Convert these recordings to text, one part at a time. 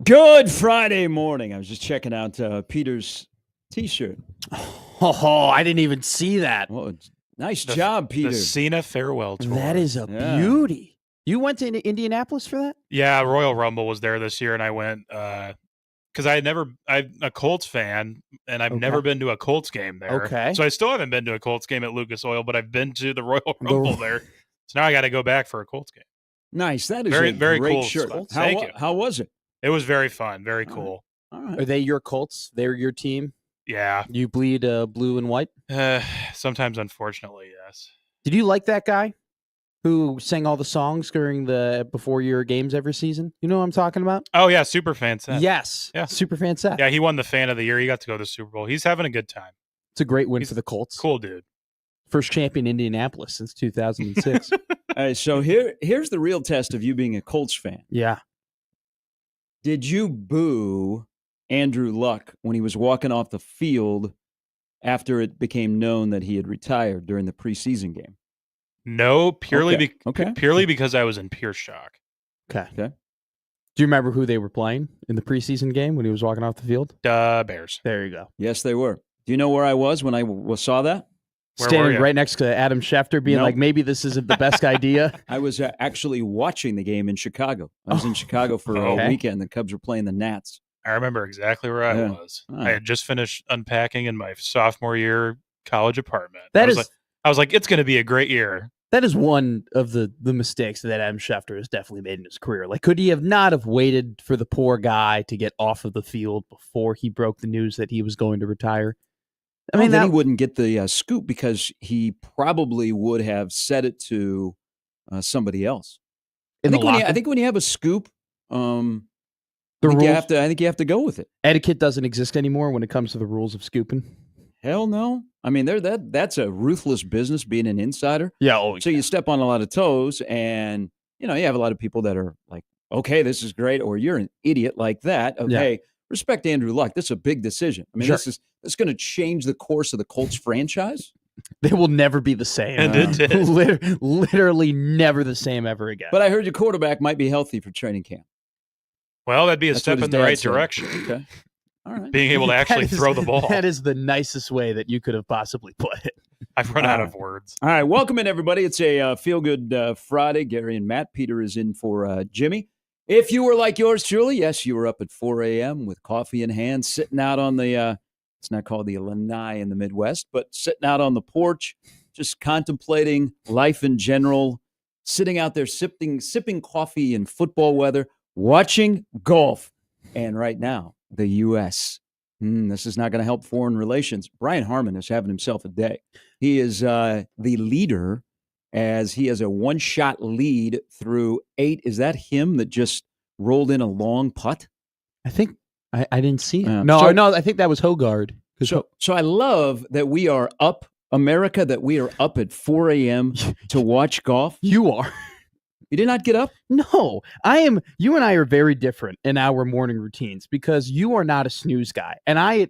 Good Friday morning. I was just checking out Peter's T-shirt. Oh, I didn't even see that. Well, nice job, Peter. The Cena farewell tour. That is a beauty. You went to Indianapolis for that? Yeah, Royal Rumble was there this year, and I went because I'm a Colts fan, and I've never been to a Colts game there. Okay. So I still haven't been to a Colts game at Lucas Oil, but I've been to the Royal Rumble there. So now I got to go back for a Colts game. Nice. That is very, a very great cool shirt. Thank you. How was it? It was very fun, very cool. All right. Are they your Colts? They're your team? Yeah. You bleed blue and white? Sometimes, unfortunately, yes. Did you like that guy who sang all the songs before your games every season? You know what I'm talking about? Oh, yeah, Superfan Seth. Yes. Yeah. Superfan Seth. Yeah, he won the Fan of the Year. He got to go to the Super Bowl. He's having a good time. It's a great win for the Colts. Cool dude. First champion Indianapolis since 2006. All right, so here's the real test of you being a Colts fan. Yeah. Did you boo Andrew Luck when he was walking off the field after it became known that he had retired during the preseason game? No, purely Okay. because I was in pure shock. Okay. Do you remember who they were playing in the preseason game when he was walking off the field? Bears. There you go. Yes, they were. Do you know where I was when I saw that? Standing right next to Adam Schefter, being like, maybe this isn't the best idea. I was actually watching the game in Chicago. I was in Chicago for a weekend. The Cubs were playing the Nats. I remember exactly where I was. Oh. I had just finished unpacking in my sophomore year college apartment. I was like, it's going to be a great year. That is one of the mistakes that Adam Schefter has definitely made in his career. Like, could he have not have waited for the poor guy to get off of the field before he broke the news that he was going to retire? I mean, then he wouldn't get the scoop because he probably would have said it to somebody else. I think when you have a scoop, I think you have to go with it. Etiquette doesn't exist anymore when it comes to the rules of scooping. Hell no. I mean, that's a ruthless business, being an insider. Yeah. So you step on a lot of toes, and you have a lot of people that are like, okay, this is great, or you're an idiot like that. Hey, respect Andrew Luck. This is a big decision. I mean, this is going to change the course of the Colts franchise. They will never be the same. And it did. Literally never the same ever again. But I heard your quarterback might be healthy for training camp. Well, that'd be a step in the right direction. Okay. All right. Being able to actually throw the ball. That is the nicest way that you could have possibly put it. I've run out of words. All right. Welcome in, everybody. It's a feel-good Friday. Gary and Matt. Peter is in for Jimmy. If you were like yours truly, yes, you were up at 4 a.m. with coffee in hand, sitting out on the, it's not called the lanai in the Midwest, but sitting out on the porch, just contemplating life in general, sitting out there sipping coffee in football weather, watching golf. And right now, the U.S. This is not going to help foreign relations. Brian Harmon is having himself a day. He is the leader, as he has a one-shot lead through 8. Is that him that just rolled in a long putt? I think I didn't see it. No, I think that was Hogard. So I love that we are up, America, that we are up at 4 a.m. to watch golf. You are. You did not get up? No, I am. You and I are very different in our morning routines because you are not a snooze guy, and I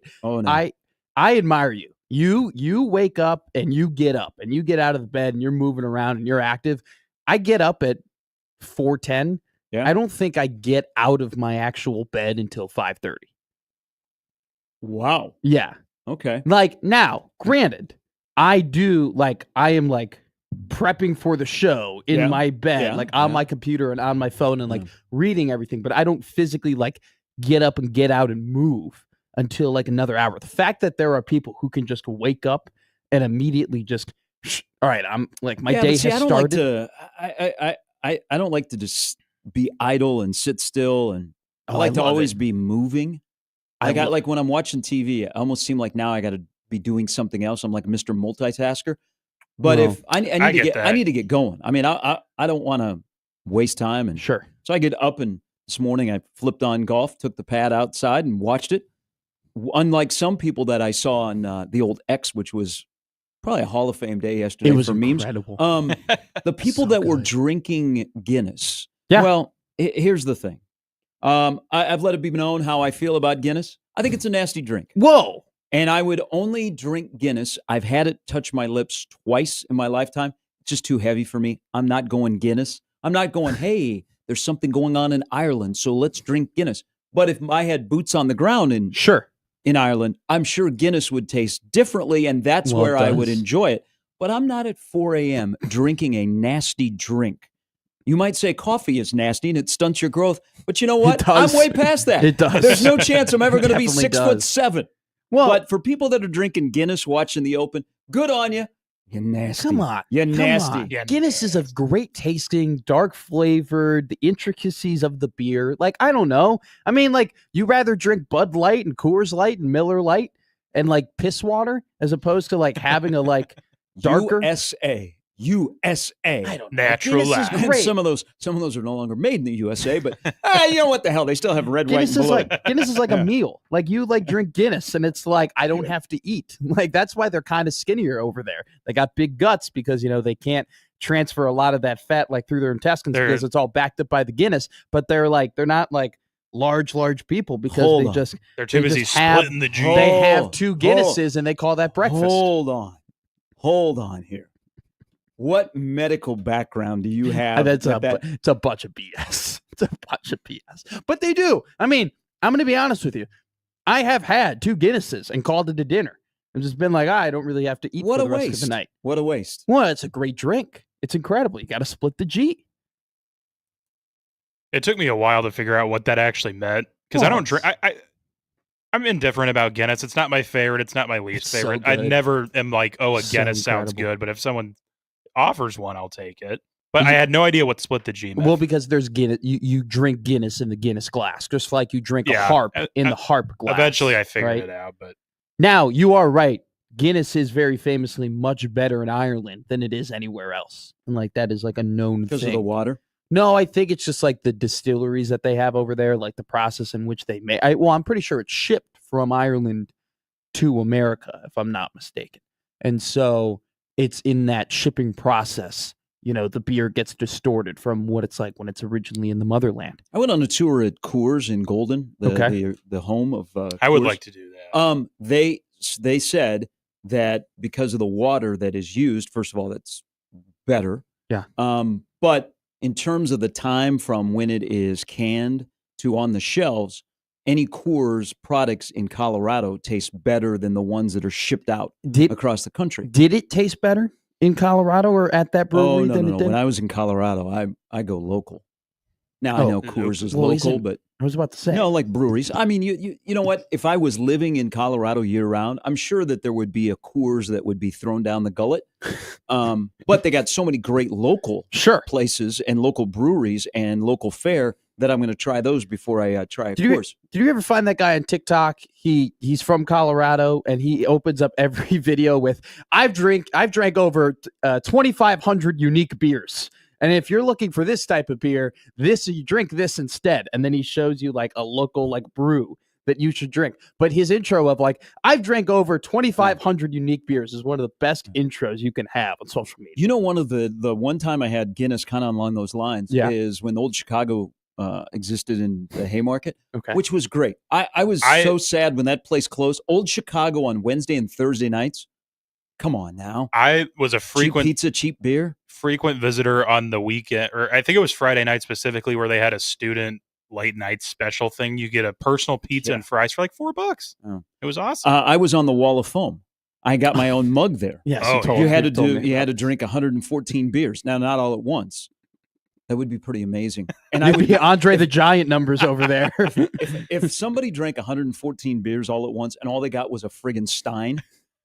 admire you. You wake up and you get up and you get out of the bed and you're moving around and you're active. I get up at 4:10. Yeah. I don't think I get out of my actual bed until 5:30. Wow. Yeah. Okay. Like, now, granted, I am prepping for the show in my bed, on my computer and on my phone and reading everything, but I don't physically get up and get out and move until another hour. The fact that there are people who can just wake up and immediately just, all right, I'm my day has started. I don't like to just be idle and sit still, and I like to always be moving. When I'm watching TV, I almost seem like now I got to be doing something else. I'm like Mr. Multitasker. But if I need to get going. I mean, I don't want to waste time. And sure. So I get up, and this morning I flipped on golf, took the pad outside and watched it. Unlike some people that I saw on the old X, which was probably a Hall of Fame day yesterday. It was for incredible. memes. The people that were drinking Guinness. Yeah. Well, here's the thing. I've let it be known how I feel about Guinness. I think it's a nasty drink. Whoa. And I would only drink Guinness. I've had it touch my lips twice in my lifetime. It's just too heavy for me. I'm not going Guinness. I'm not going, hey, there's something going on in Ireland, so let's drink Guinness. But if I had boots on the ground in Ireland, I'm sure Guinness would taste differently, and that's where I would enjoy it. But I'm not at 4 a.m. drinking a nasty drink. You might say coffee is nasty and it stunts your growth, but you know what? I'm way past that. It does. There's no chance I'm ever going to be 6'7". Well, but for people that are drinking Guinness, watching the Open, good on you. You're nasty. Come on. You're nasty. Yeah, Guinness is a great tasting, dark flavored, the intricacies of the beer. Like, I don't know. I mean, like, you rather drink Bud Light and Coors Light and Miller Light and like piss water as opposed to like having a like darker USA. I don't know. Natural Guinness is great. Some of those are no longer made in the USA, but you know what the hell? They still have red, white, and blue. Guinness is like a meal. Like you like drink Guinness, and it's like I don't have to eat. Like that's why they're kind of skinnier over there. They got big guts because they can't transfer a lot of that fat like through their intestines because it's all backed up by the Guinness. But they're not like large people because they're too busy splitting the juice. They have 2 Guinnesses and they call that breakfast. Hold on here. What medical background do you have? It's a bunch of BS. It's a bunch of BS. But they do. I mean, I'm going to be honest with you. I have had 2 Guinnesses and called it a dinner. I've just been like, I don't really have to eat for the rest of the night. What a waste. Well, it's a great drink. It's incredible. You got to split the G. It took me a while to figure out what that actually meant because I don't drink. I'm indifferent about Guinness. It's not my favorite. It's not my least favorite. So I never am like, a Guinness sounds good. But if someone offers one, I'll take it. But I had no idea what split the G meant. Well, because there's Guinness. You drink Guinness in the Guinness glass, just like you drink a harp in the harp glass. Eventually, I figured it out. But now you are right. Guinness is very famously much better in Ireland than it is anywhere else, and like that is like a known thing. Because of the water? No, I think it's just like the distilleries that they have over there, like the process in which they make. I'm pretty sure it's shipped from Ireland to America, if I'm not mistaken, and so it's in that shipping process. The beer gets distorted from what it's like when it's originally in the motherland. I went on a tour at Coors in Golden, the home of Coors. I would like to do that. They said that because of the water that is used, first of all, that's better. Yeah. But in terms of the time from when it is canned to on the shelves, any Coors products in Colorado taste better than the ones that are shipped out across the country. Did it taste better in Colorado or at that brewery than it did? When I was in Colorado, I go local. Now, I know Coors is local, but I was about to say. Like breweries. I mean, you know what? If I was living in Colorado year-round, I'm sure that there would be a Coors that would be thrown down the gullet. But they got so many great local places and local breweries and local fare that I'm going to try those before I try a Coors. Did you ever find that guy on TikTok? He's from Colorado, and he opens up every video with, I've drank over 2,500 unique beers. And if you're looking for this type of beer, you drink this instead. And then he shows you like a local like brew that you should drink. But his intro of like, I've drank over 2,500 unique beers is one of the best intros you can have on social media. One of the one time I had Guinness kind of along those lines is when Old Chicago existed in the Haymarket, which was great. I was so sad when that place closed. Old Chicago on Wednesday and Thursday nights. Come on now. I was a frequent cheap pizza, cheap beer. Frequent visitor on the weekend, or I think it was Friday night specifically, where they had a student late night special thing. You get a personal pizza and fries for like $4. Oh. It was awesome. I was on the Wall of Foam. I got my own mug there. Yes, you had to drink 114 beers. Now, not all at once. That would be pretty amazing. And I would be Andre the Giant numbers over there. if somebody drank 114 beers all at once and all they got was a friggin' Stein,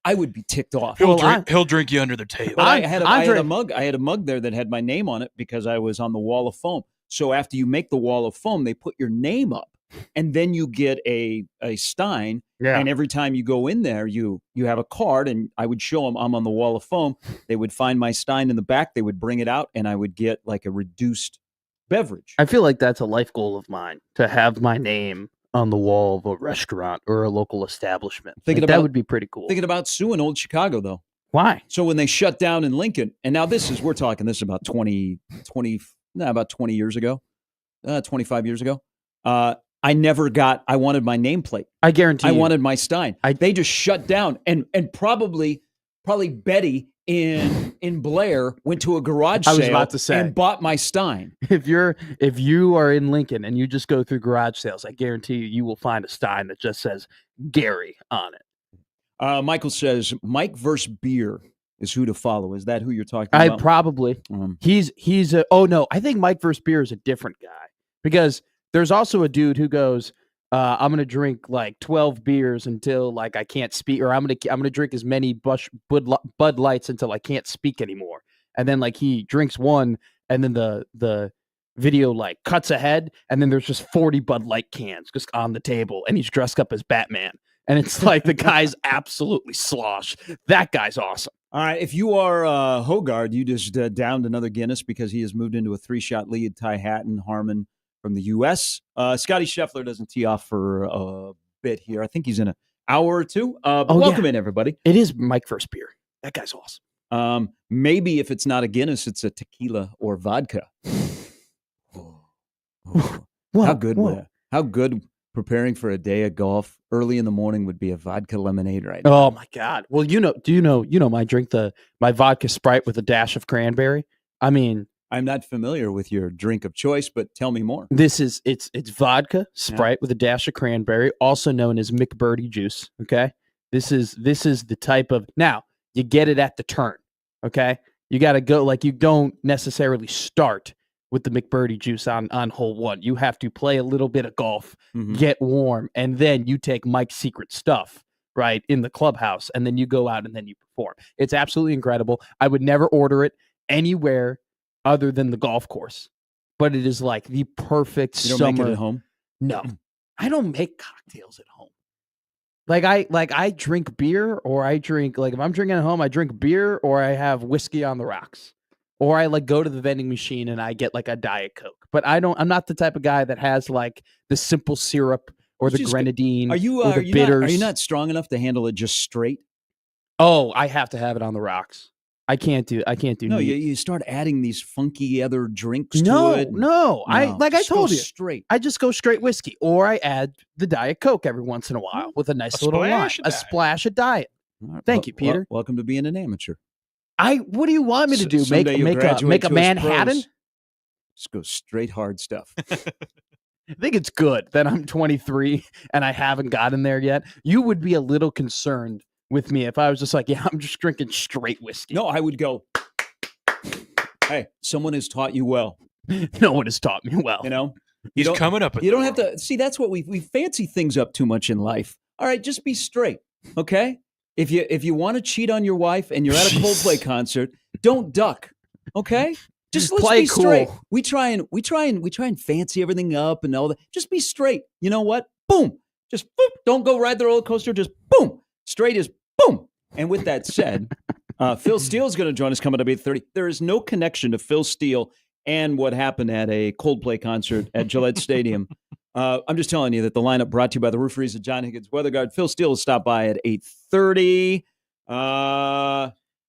I would be ticked off. He'll drink you under the table. I had a mug. I had a mug there that had my name on it because I was on the Wall of Foam. So after you make the Wall of Foam, they put your name up, and then you get a Stein. Yeah. And every time you go in there, you have a card, and I would show them I'm on the Wall of Foam. They would find my Stein in the back. They would bring it out, and I would get like a reduced beverage. I feel like that's a life goal of mine, to have my name on the wall of a restaurant or a local establishment. That would be pretty cool. Thinking about suing Old Chicago, though. Why? So when they shut down in Lincoln, and now we're talking about 20 years ago, 25 years ago. I wanted my nameplate. I guarantee I wanted my Stein. They just shut down, and probably Probably Betty in Blair went to a garage sale about to say, and bought my Stein. If you are in Lincoln and you just go through garage sales, I guarantee you will find a Stein that just says Gary on it. Michael says Mike versus beer is who to follow. Is that who you're talking about? Probably. He's a. Oh no, I think Mike versus beer is a different guy, because there's also a dude who goes, I'm gonna drink like 12 beers until like I can't speak, or I'm gonna drink as many Bud Lights until I can't speak anymore. And then like he drinks one, and then the video like cuts ahead, and then there's just 40 Bud Light cans just on the table, and he's dressed up as Batman, and it's like the guy's absolutely sloshed. That guy's awesome. All right, if you are Hogard, you just downed another Guinness because he has moved into a 3-shot lead. Ty Hatton, Harmon from the U.S. Scotty Scheffler doesn't tee off for a bit here. I think he's in an hour or two. Welcome in, everybody. It is Mike first beer. That guy's awesome. Maybe if it's not a Guinness, it's a tequila or vodka. How good preparing for a day of golf early in the morning would be a vodka lemonade right now. Oh my God. Well, do you know my drink, my vodka Sprite with a dash of cranberry? I mean, I'm not familiar with your drink of choice, but tell me more. It's vodka Sprite with a dash of cranberry, also known as McBirdie juice. Okay. This is the type of, now you get it at the turn. Okay. You got to go, like, you don't necessarily start with the McBirdie juice on hole one. You have to play a little bit of golf, get warm, and then you take Mike's secret stuff, right, in the clubhouse, and then you go out and then you perform. It's absolutely incredible. I would never order it anywhere other than the golf course, but it is like the perfect summer. You don't make it at home? No, I don't make cocktails at home. I drink beer, or I drink, like, if I'm drinking at home, I drink beer, or I have whiskey on the rocks. Or I like go to the vending machine and I get like a Diet Coke. But I'm not the type of guy that has like the simple syrup or the grenadine or the bitters. Are you not strong enough to handle it just straight? Oh, I have to have it on the rocks. I can't do. No, you start adding these funky other drinks to it. No. I told you, straight. I just go straight whiskey, or I add the Diet Coke every once in a while with a nice little lime, a splash of Diet. Right, Thank you, Peter. Welcome to being an amateur. What do you want me to do? Make a Manhattan? Just go straight hard stuff. I think it's good that I'm 23 and I haven't gotten there yet. You would be a little concerned with me if I was just like, yeah, I'm just drinking straight whiskey. No, I would go, hey, someone has taught you well. No one has taught me well. You know? He's coming up. You don't have to, see, that's what we fancy things up too much in life. All right, just be straight, okay? If you want to cheat on your wife and you're at a Coldplay concert, don't duck. Okay? Just let's play be cool. straight. We try and fancy everything up and all that. Just be straight. You know what? Boom. Just boop. Don't go ride the roller coaster. Just boom. Straight is boom. And with that said, Phil Steele is going to join us coming up at 8:30. There is no connection to Phil Steele and what happened at a Coldplay concert at Gillette Stadium. I'm just telling you that the lineup brought to you by the rooferys of John Higgins Weather Guard. Phil Steele will stop by at 8:30.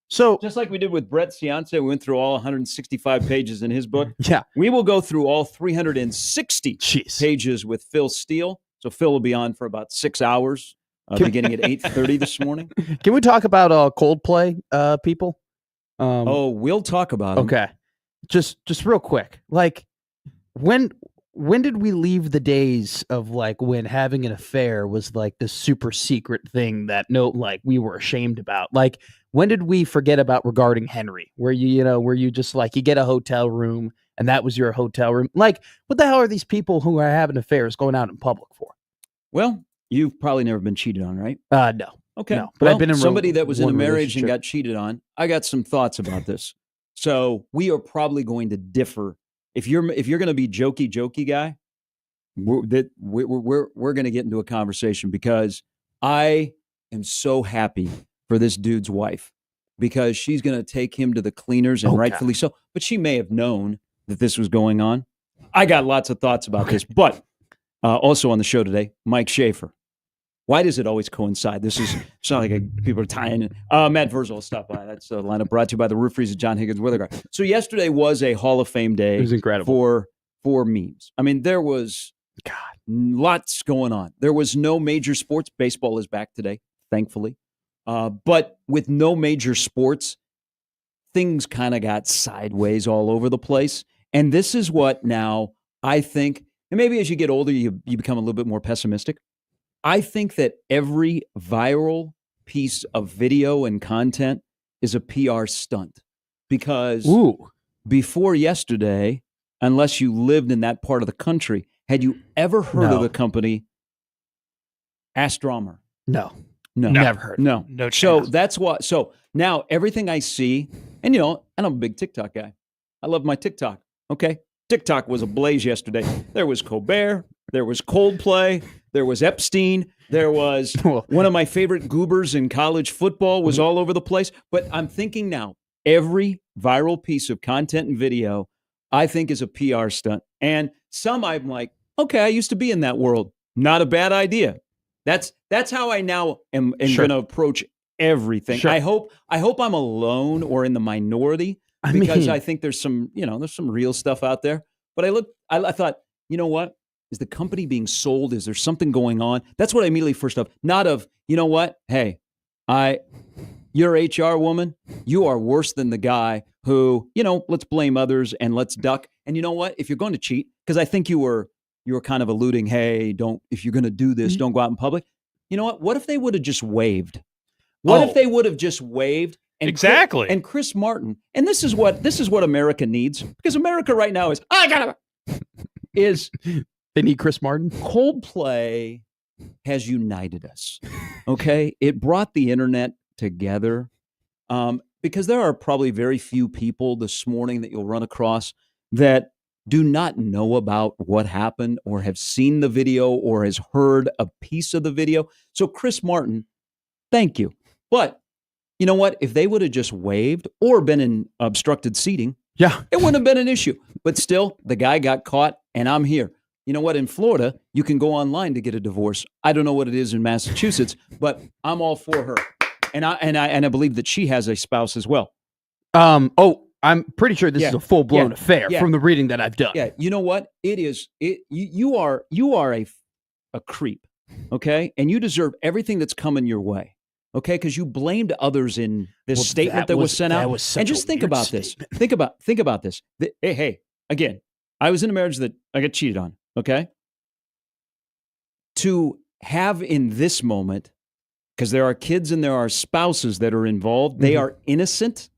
So just like we did with Brett Ciance, we went through all 165 pages in his book. Yeah. We will go through all 360 pages with Phil Steele. So Phil will be on for about 6 hours, beginning at 8:30 this morning. Can we talk about Coldplay people? We'll talk about them. Okay. Just real quick. Like, when did we leave the days of like when having an affair was like the super secret thing that we were ashamed about? Like, when did we forget about regarding Henry, where you just like, you get a hotel room and that was your hotel room? Like, what the hell are these people who are having affairs going out in public for? Well, you've probably never been cheated on, right? No. Okay. No, but I've been in somebody that was in a marriage and got cheated on. I got some thoughts about this. So we are probably going to differ. If you're going to be jokey guy, we're going to get into a conversation, because I am so happy for this dude's wife, because she's going to take him to the cleaners, and rightfully so. But she may have known that this was going on. I got lots of thoughts about this, but also on the show today, Mike Schaefer. Why does it always coincide? It's not like people are tying in. Matt Verzel will stop by. That's the lineup brought to you by the rooferys of John Higgins Weather Guard. So yesterday was a Hall of Fame day. It was incredible. For memes. I mean, there was lots going on. There was no major sports. Baseball is back today, thankfully. But with no major sports, things kind of got sideways all over the place. And this is what now I think, and maybe as you get older, you become a little bit more pessimistic. I think that every viral piece of video and content is a PR stunt. Because before yesterday, unless you lived in that part of the country, had you ever heard of the company Astromer? No, never heard. No chance. So that's why. So now everything I see, and and I'm a big TikTok guy. I love my TikTok. Okay, TikTok was ablaze yesterday. There was Colbert, there was Coldplay, there was Epstein, there was one of my favorite goobers in college football was all over the place. But I'm thinking now, every viral piece of content and video, I think is a PR stunt. And some I'm like, okay, I used to be in that world. Not a bad idea. That's how I now am going to approach everything. Sure. I hope I'm alone or in the minority because I think there's some real stuff out there. But I thought, you know what? Is the company being sold? Is there something going on? That's what I immediately first off. Not of, you know what? Hey, you're HR woman. You are worse than the guy who, let's blame others and let's duck. And you know what? If you're going to cheat, because I think you were kind of alluding, hey, if you're going to do this, don't go out in public. You know what? What if they would have just waved? What if they would have just waved? And exactly. And Chris Martin, and this is what America needs, because America right now they need Chris Martin. Coldplay has united us. Okay, it brought the internet together, because there are probably very few people this morning that you'll run across that do not know about what happened or have seen the video or has heard a piece of the video. So Chris Martin, thank you. But you know what? If they would have just waved or been in obstructed seating, it wouldn't have been an issue. But still, the guy got caught, and I'm here. You know what? In Florida, you can go online to get a divorce. I don't know what it is in Massachusetts, but I'm all for her. And I believe that she has a spouse as well. I'm pretty sure this is a full-blown affair from the reading that I've done. Yeah, you know what? It is. You are a creep, okay? And you deserve everything that's coming your way, okay? Because you blamed others in this statement that was sent out. And just think about this. Think about this. Hey, again, I was in a marriage that I got cheated on, okay? To have in this moment, because there are kids and there are spouses that are involved, they are innocent.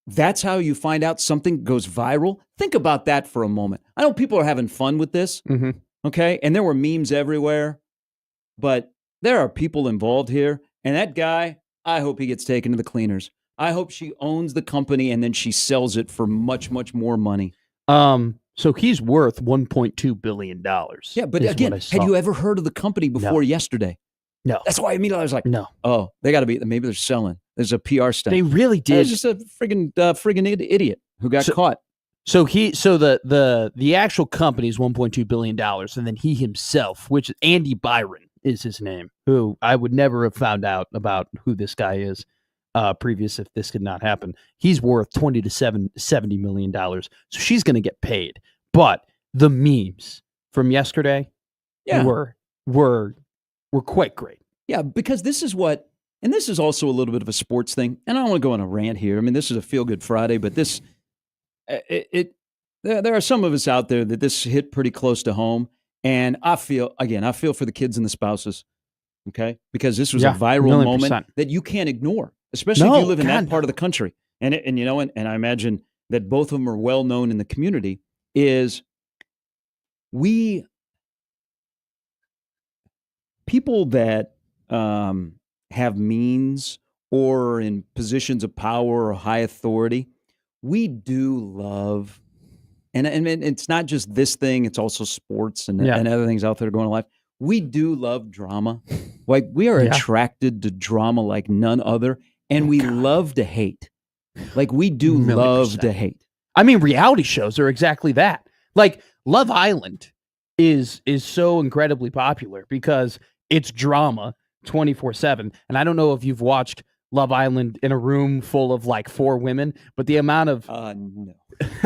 That's how you find out something goes viral. Think about that for a moment. I know people are having fun with this, okay? And there were memes everywhere, but there are people involved here. And that guy, I hope he gets taken to the cleaners. I hope she owns the company and then she sells it for much, much more money. So he's worth $1.2 billion. Yeah, but again, had you ever heard of the company before yesterday? No. That's why immediately I was like, no. Oh, they got to be, maybe they're selling. There's a PR stunt. They really did. There's just a friggin' idiot who got caught. So the actual company is $1.2 billion, and then he himself, which Andy Byron is his name, who I would never have found out about who this guy is previous if this could not happen. He's worth $20 to $70 million. So she's going to get paid. But the memes from yesterday were quite great. Yeah, because this is what, and this is also a little bit of a sports thing, and I don't want to go on a rant here. I mean, this is a feel-good Friday, but there are some of us out there that this hit pretty close to home, and I feel for the kids and the spouses, okay? Because this was a viral moment that you can't ignore, especially if you live in that part of the country. And I imagine that both of them are well-known in the community, is people that have means or in positions of power or high authority, we do love, and it's not just this thing, it's also sports and other things out there going on in life. We do love drama. Like, we are attracted to drama like none other, and we love to hate. Like, we do love to hate. I mean, reality shows are exactly that. Like, Love Island is so incredibly popular because it's drama 24/7. And I don't know if you've watched Love Island in a room full of like 4 women, but the amount of no.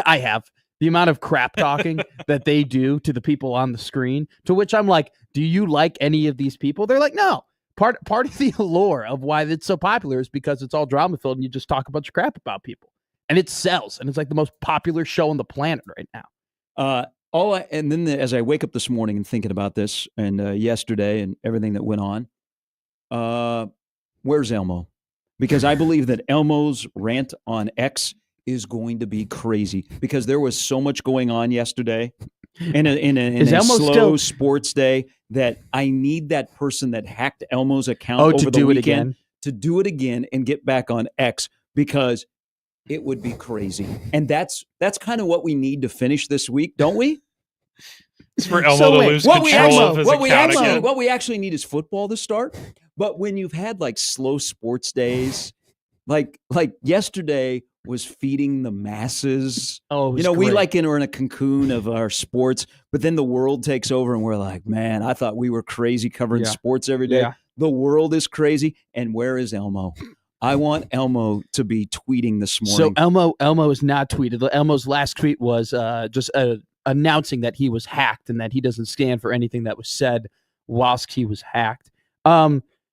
I have the amount of crap talking that they do to the people on the screen, to which I'm like, do you like any of these people? They're like, no. part of the allure of why it's so popular is because it's all drama filled and you just talk a bunch of crap about people, and it sells, and it's like the most popular show on the planet right now. And then as I wake up this morning and thinking about this and yesterday and everything that went on, where's Elmo? Because I believe that Elmo's rant on X is going to be crazy because there was so much going on yesterday in a slow sports day that I need that person that hacked Elmo's account over the weekend to do it again and get back on X because it would be crazy. And that's kind of what we need to finish this week, don't we? It's for Elmo to lose control of his account again. What we actually need is football to start. But when you've had like slow sports days, like yesterday was feeding the masses. Oh, we are in a cocoon of our sports, but then the world takes over and we're like, man, I thought we were crazy covering sports every day. Yeah. The world is crazy. And where is Elmo? I want Elmo to be tweeting this morning. So Elmo is not tweeted. Elmo's last tweet was just announcing that he was hacked and that he doesn't stand for anything that was said whilst he was hacked.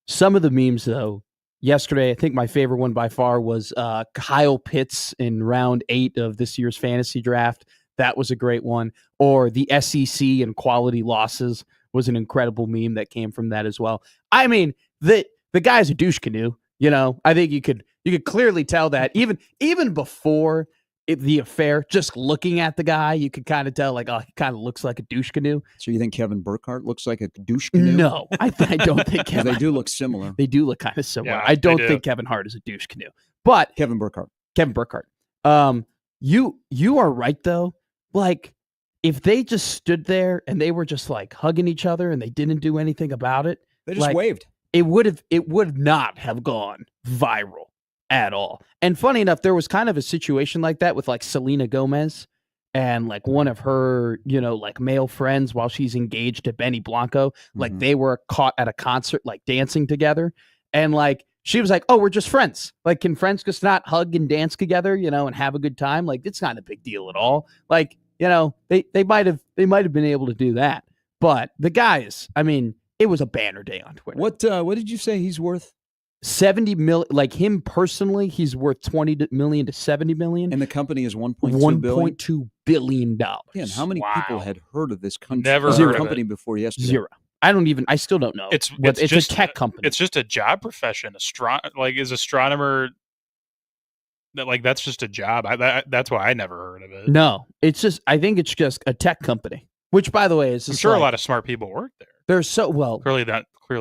Some of the memes, though, yesterday, I think my favorite one by far was Kyle Pitts in round 8 of this year's fantasy draft. That was a great one. Or the SEC and quality losses was an incredible meme that came from that as well. I mean, the guy's a douche canoe. I think you could clearly tell that even before the affair, just looking at the guy, you could kind of tell, like, oh, he kind of looks like a douche canoe. So you think Kevin Burkhardt looks like a douche canoe? No, I don't think Kevin. They do look similar. They do look kind of similar. Yeah, I don't think Kevin Hart is a douche canoe. But Kevin Burkhardt. You are right, though. Like, if they just stood there and they were just like hugging each other and they didn't do anything about it, they just waved. It would not have gone viral at all. And funny enough, there was kind of a situation like that with like Selena Gomez and like one of her, like male friends while she's engaged to Benny Blanco. Like they were caught at a concert, like dancing together. And like, she was like, oh, we're just friends. Like, can friends just not hug and dance together, and have a good time? Like, it's not a big deal at all. Like, they might have been able to do that. But the guys, I mean, it was a banner day on Twitter. What did you say he's worth? 70 million. Like him personally, he's worth 20 million to 70 million. And the company is 1.2 billion. $1.2 billion. Yeah, and how many people had heard of this Never heard company of it. before yesterday? Zero. I still don't know. It's just a tech company. It's just a job profession. Is astronomer that's just a job. That's why I never heard of it. No, I think it's just a tech company. Which, by the way, is I'm sure a lot of smart people work there. They're so well. Clearly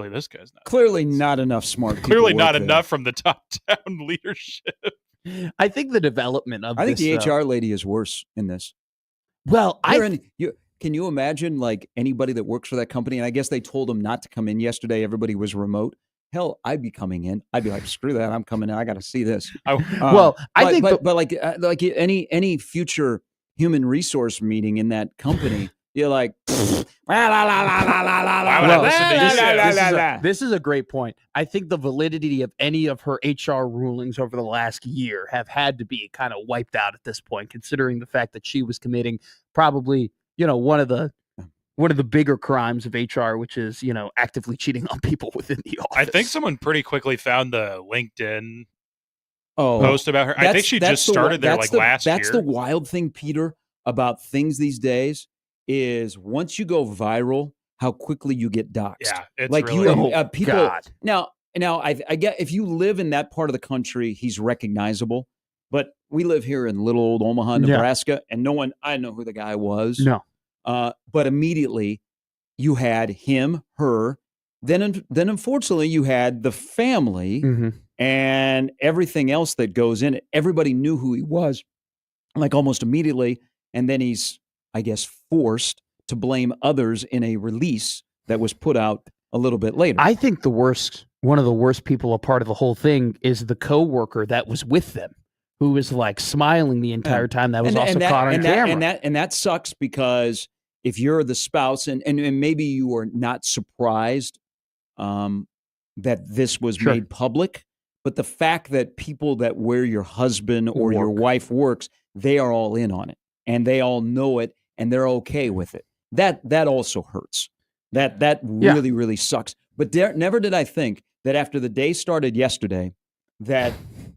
this guy's not. Clearly not enough smart people. Clearly not there. enough from the top down leadership. I think the development of I think the HR lady is worse in this. Well, can you imagine like anybody that works for that company? And I guess they told them not to come in yesterday. Everybody was remote. Hell, I'd be coming in. I'd be like, screw that. I'm coming in. I got to see this. Like any future human resource meeting in that company, you're like, this is a great point. I think the validity of any of her HR rulings over the last year have had to be kind of wiped out at this point, considering the fact that she was committing probably, one of the bigger crimes of HR, which is, actively cheating on people within the office. I think someone pretty quickly found the LinkedIn post about her. I think she just started there last year. That's the wild thing, Peter, about things these days is once you go viral, how quickly you get doxxed. Yeah, it's like really people. God. Now I get if you live in that part of the country, he's recognizable. But we live here in little old Omaha, Nebraska, and I know who the guy was. No. But immediately you had him, her, then unfortunately you had the family and everything else that goes in it. Everybody knew who he was, like almost immediately. And then he's, I guess, forced to blame others in a release that was put out a little bit later. I think one of the worst people a part of the whole thing is the coworker that was with them, who was like smiling the entire time. That was caught on camera. And that sucks because if you're the spouse and maybe you were not surprised that this was made public, but the fact that people that where your husband or your wife works, they are all in on it and they all know it and they're okay with it. That also hurts. That really, really sucks. But never did I think that after the day started yesterday, that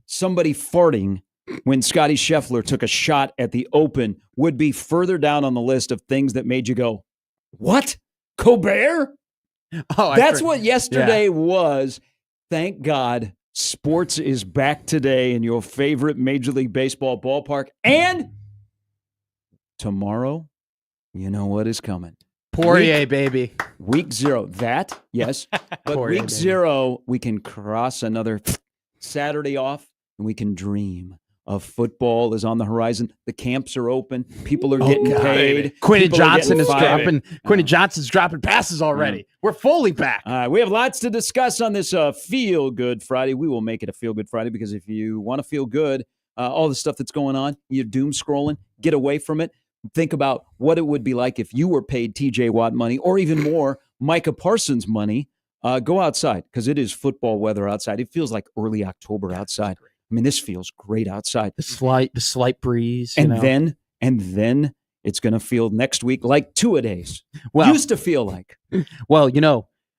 somebody farting when Scotty Scheffler took a shot at the Open would be further down on the list of things that made you go, what? Colbert? Oh, that's what yesterday was. Thank God sports is back today in your favorite Major League Baseball ballpark. And tomorrow, you know what is coming. Poirier, baby. Week 0. That, yes. But Poirier, week 0, we can cross another Saturday off and we can dream of football is on the horizon. The camps are open. People are getting paid. Quentin Johnson is dropping. Quentin Johnson's dropping passes already. We're fully back. We have lots to discuss on this Feel Good Friday. We will make it a Feel Good Friday because if you want to feel good, all the stuff that's going on, you're doom scrolling, get away from it. Think about what it would be like if you were paid TJ Watt money or even more, Micah Parsons money. Go outside because it is football weather outside. It feels like early October outside. I mean, this feels great outside. The slight breeze, and then it's going to feel next week like two-a-days. Well, used to feel like. Well,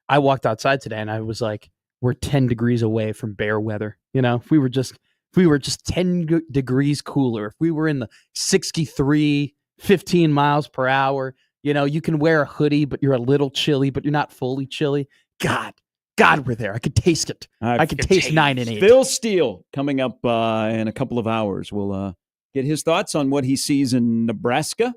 I walked outside today and I was like, we're 10 degrees away from bear weather. If we were just 10 degrees cooler, if we were in the 63, 15 miles per hour, you can wear a hoodie, but you're a little chilly, but you're not fully chilly. God, we're there. I could taste it. I could taste 9 and 8. Phil Steele coming up in a couple of hours. We'll get his thoughts on what he sees in Nebraska.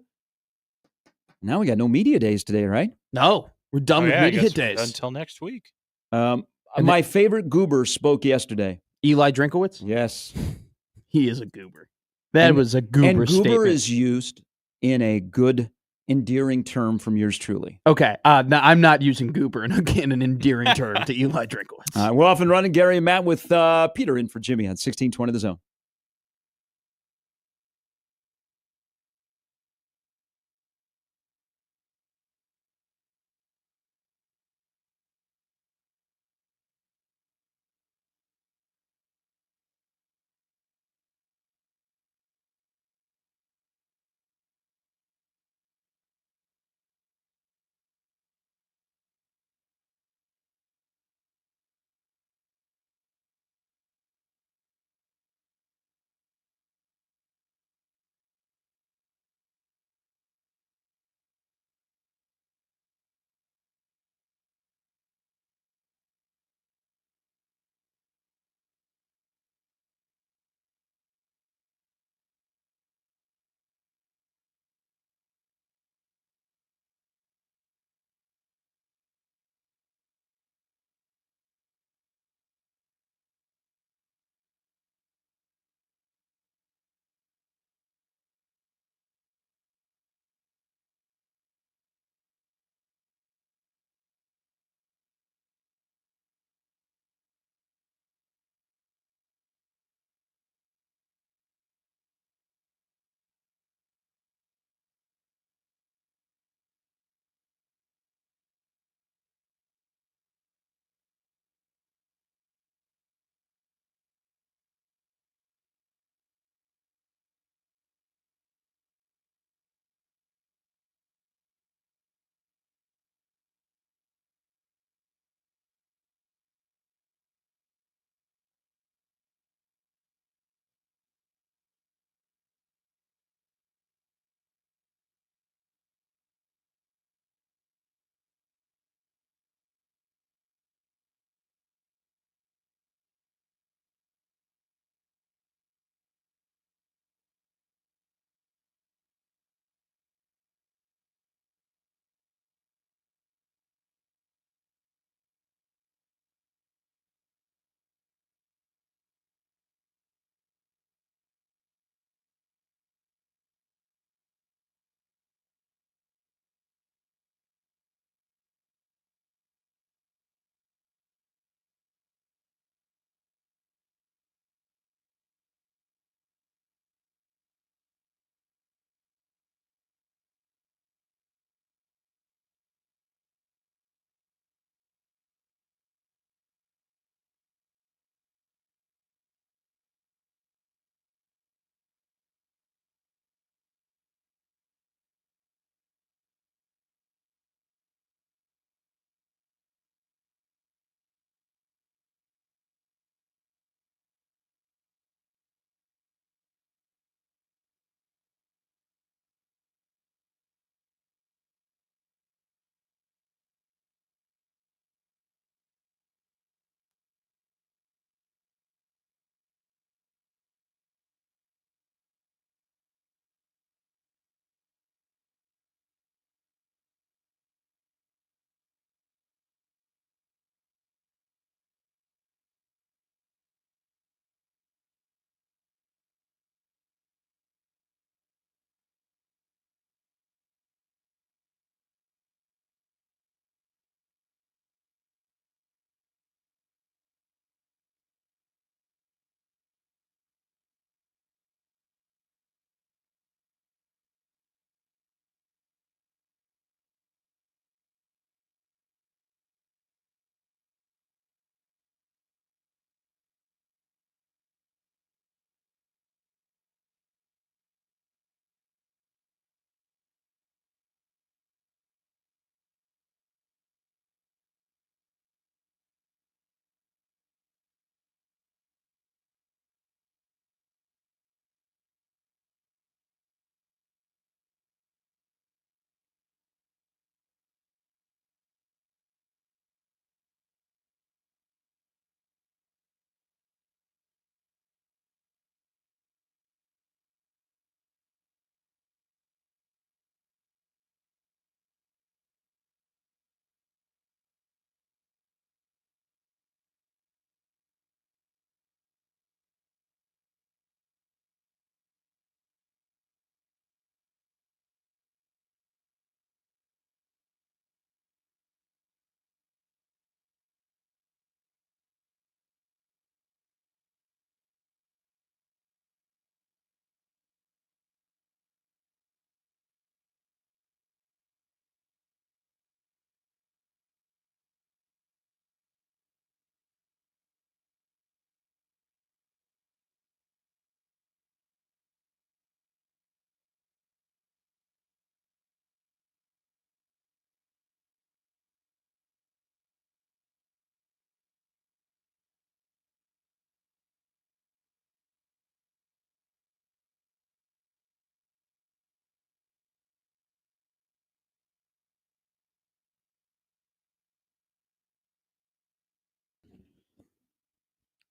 Now we got no media days today, right? No, we're done with media days until next week. My favorite goober spoke yesterday. Eli Drinkwitz? Yes. He is a goober. That was a goober statement. And goober is used in a good, endearing term from yours truly. Okay. Now I'm not using goober and again an endearing term to Eli Drinkwitz. We're off and running. Gary and Matt with Peter in for Jimmy on 1620 The Zone.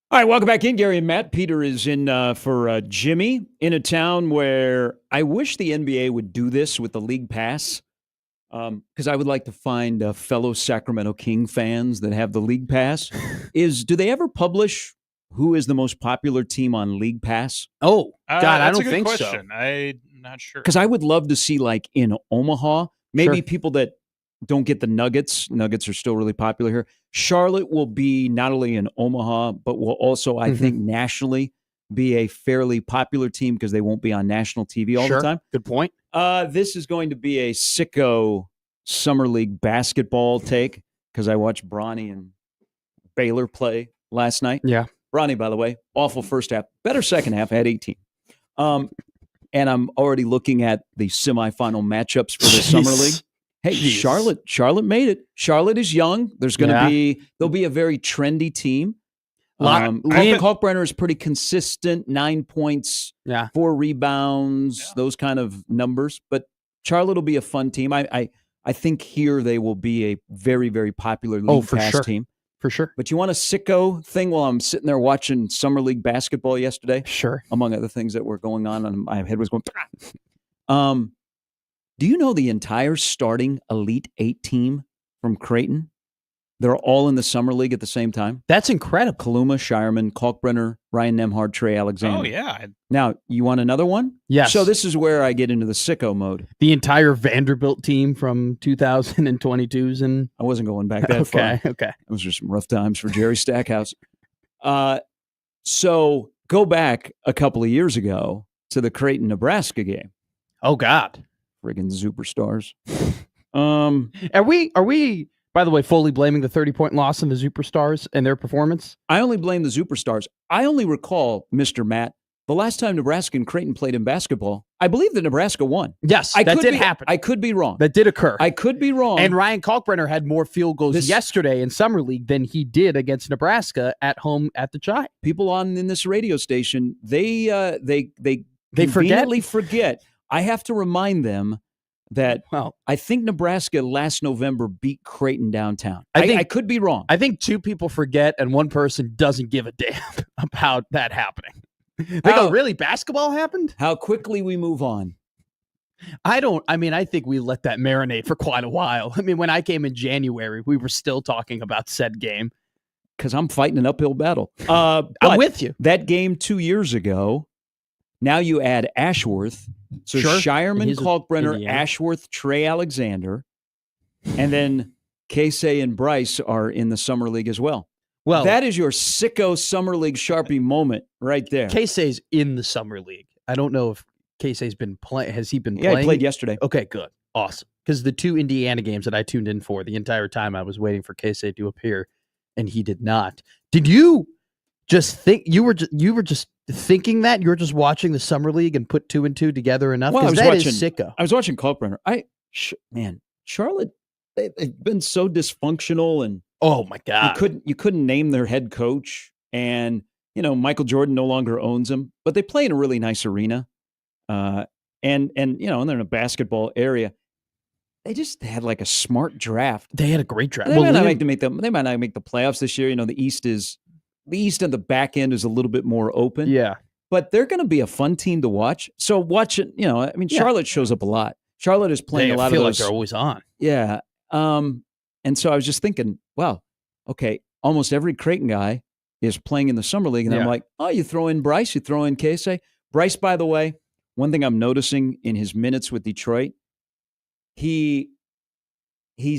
All right, welcome back in, Gary and Matt. Peter is in for Jimmy in a town where I wish the NBA would do this with the league pass, because I would like to find fellow Sacramento King fans that have the league pass. Do they ever publish who is the most popular team on league pass? Oh, God, I don't think question. so. I'm not sure. Because I would love to see, like, in Omaha, maybe Sure. people that don't get the Nuggets. Nuggets are still really popular here. Charlotte will be not only in Omaha, but will also, I think, nationally be a fairly popular team because they won't be on national TV all the time. Good point. This is going to be a sicko Summer League basketball take because I watched Bronny and Baylor play last night. Yeah. Bronny, by the way, awful first half. Better second half, had 18. And I'm already looking at the semifinal matchups for the Summer League. Hey, Charlotte made it. Charlotte is young. There'll be a very trendy team. Kalkbrenner is pretty consistent, 9 points, 4 rebounds, those kind of numbers. But Charlotte will be a fun team. I think here they will be a very, very popular league pass team. For sure. But you want a sicko thing while I'm sitting there watching Summer League basketball yesterday? Sure. Among other things that were going on, and my head was going. Do you know the entire starting Elite 8 team from Creighton? They're all in the Summer League at the same time. That's incredible. Kaluma, Shireman, Kalkbrenner, Ryan Nemhard, Trey Alexander. Oh, yeah. Now, you want another one? Yes. So this is where I get into the sicko mode. The entire Vanderbilt team from 2022s and I wasn't going back that far. Okay. It was just some rough times for Jerry Stackhouse. So go back a couple of years ago to the Creighton, Nebraska game. Oh, God. Friggin' superstars. Are we, by the way, fully blaming the 30-point loss in the Superstars and their performance? I only blame the Superstars. I only recall, Mr. Matt, the last time Nebraska and Creighton played in basketball, I believe that Nebraska won. Yes, that did happen. I could be wrong. That did occur. I could be wrong. And Ryan Kalkbrenner had more field goals yesterday in Summer League than he did against Nebraska at home at the Chi. People in this radio station, they forget. I have to remind them that I think Nebraska last November beat Creighton downtown. I could be wrong. I think 2 people forget and 1 person doesn't give a damn about that happening. They go, really? Basketball happened? How quickly we move on. I think we let that marinate for quite a while. I mean, when I came in January, we were still talking about said game. Because I'm fighting an uphill battle. I'm with you. That game 2 years ago, now you add Ashworth. So Shireman, Kalkbrenner, Ashworth, Trey Alexander, and then Casey and Bryce are in the Summer League as well. Well, that is your sicko Summer League Sharpie moment right there. Casey's in the Summer League. I don't know if Casey's been playing. Has he been playing? Yeah, he played yesterday. Okay, good. Awesome. Because the 2 Indiana games that I tuned in for, the entire time I was waiting for Casey to appear, and he did not. Did you just think you were just thinking that you were just watching the Summer League and put 2 and 2 together enough? Well, that is sicko. I was watching Kalkbrenner. Charlotte, they've been so dysfunctional, and oh my God, you couldn't name their head coach, and Michael Jordan no longer owns them, but they play in a really nice arena, and they're in a basketball area. They just had like a smart draft. They had a great draft. They might not make the playoffs this year. The East and the back end is a little bit more open. Yeah. But they're going to be a fun team to watch. So watch it. Charlotte shows up a lot. Charlotte is playing a lot of those. I feel like they're always on. Yeah. And so I was just thinking, wow, okay, almost every Creighton guy is playing in the Summer League. And I'm like, oh, you throw in Bryce, you throw in Casey. Bryce, by the way, one thing I'm noticing in his minutes with Detroit, he's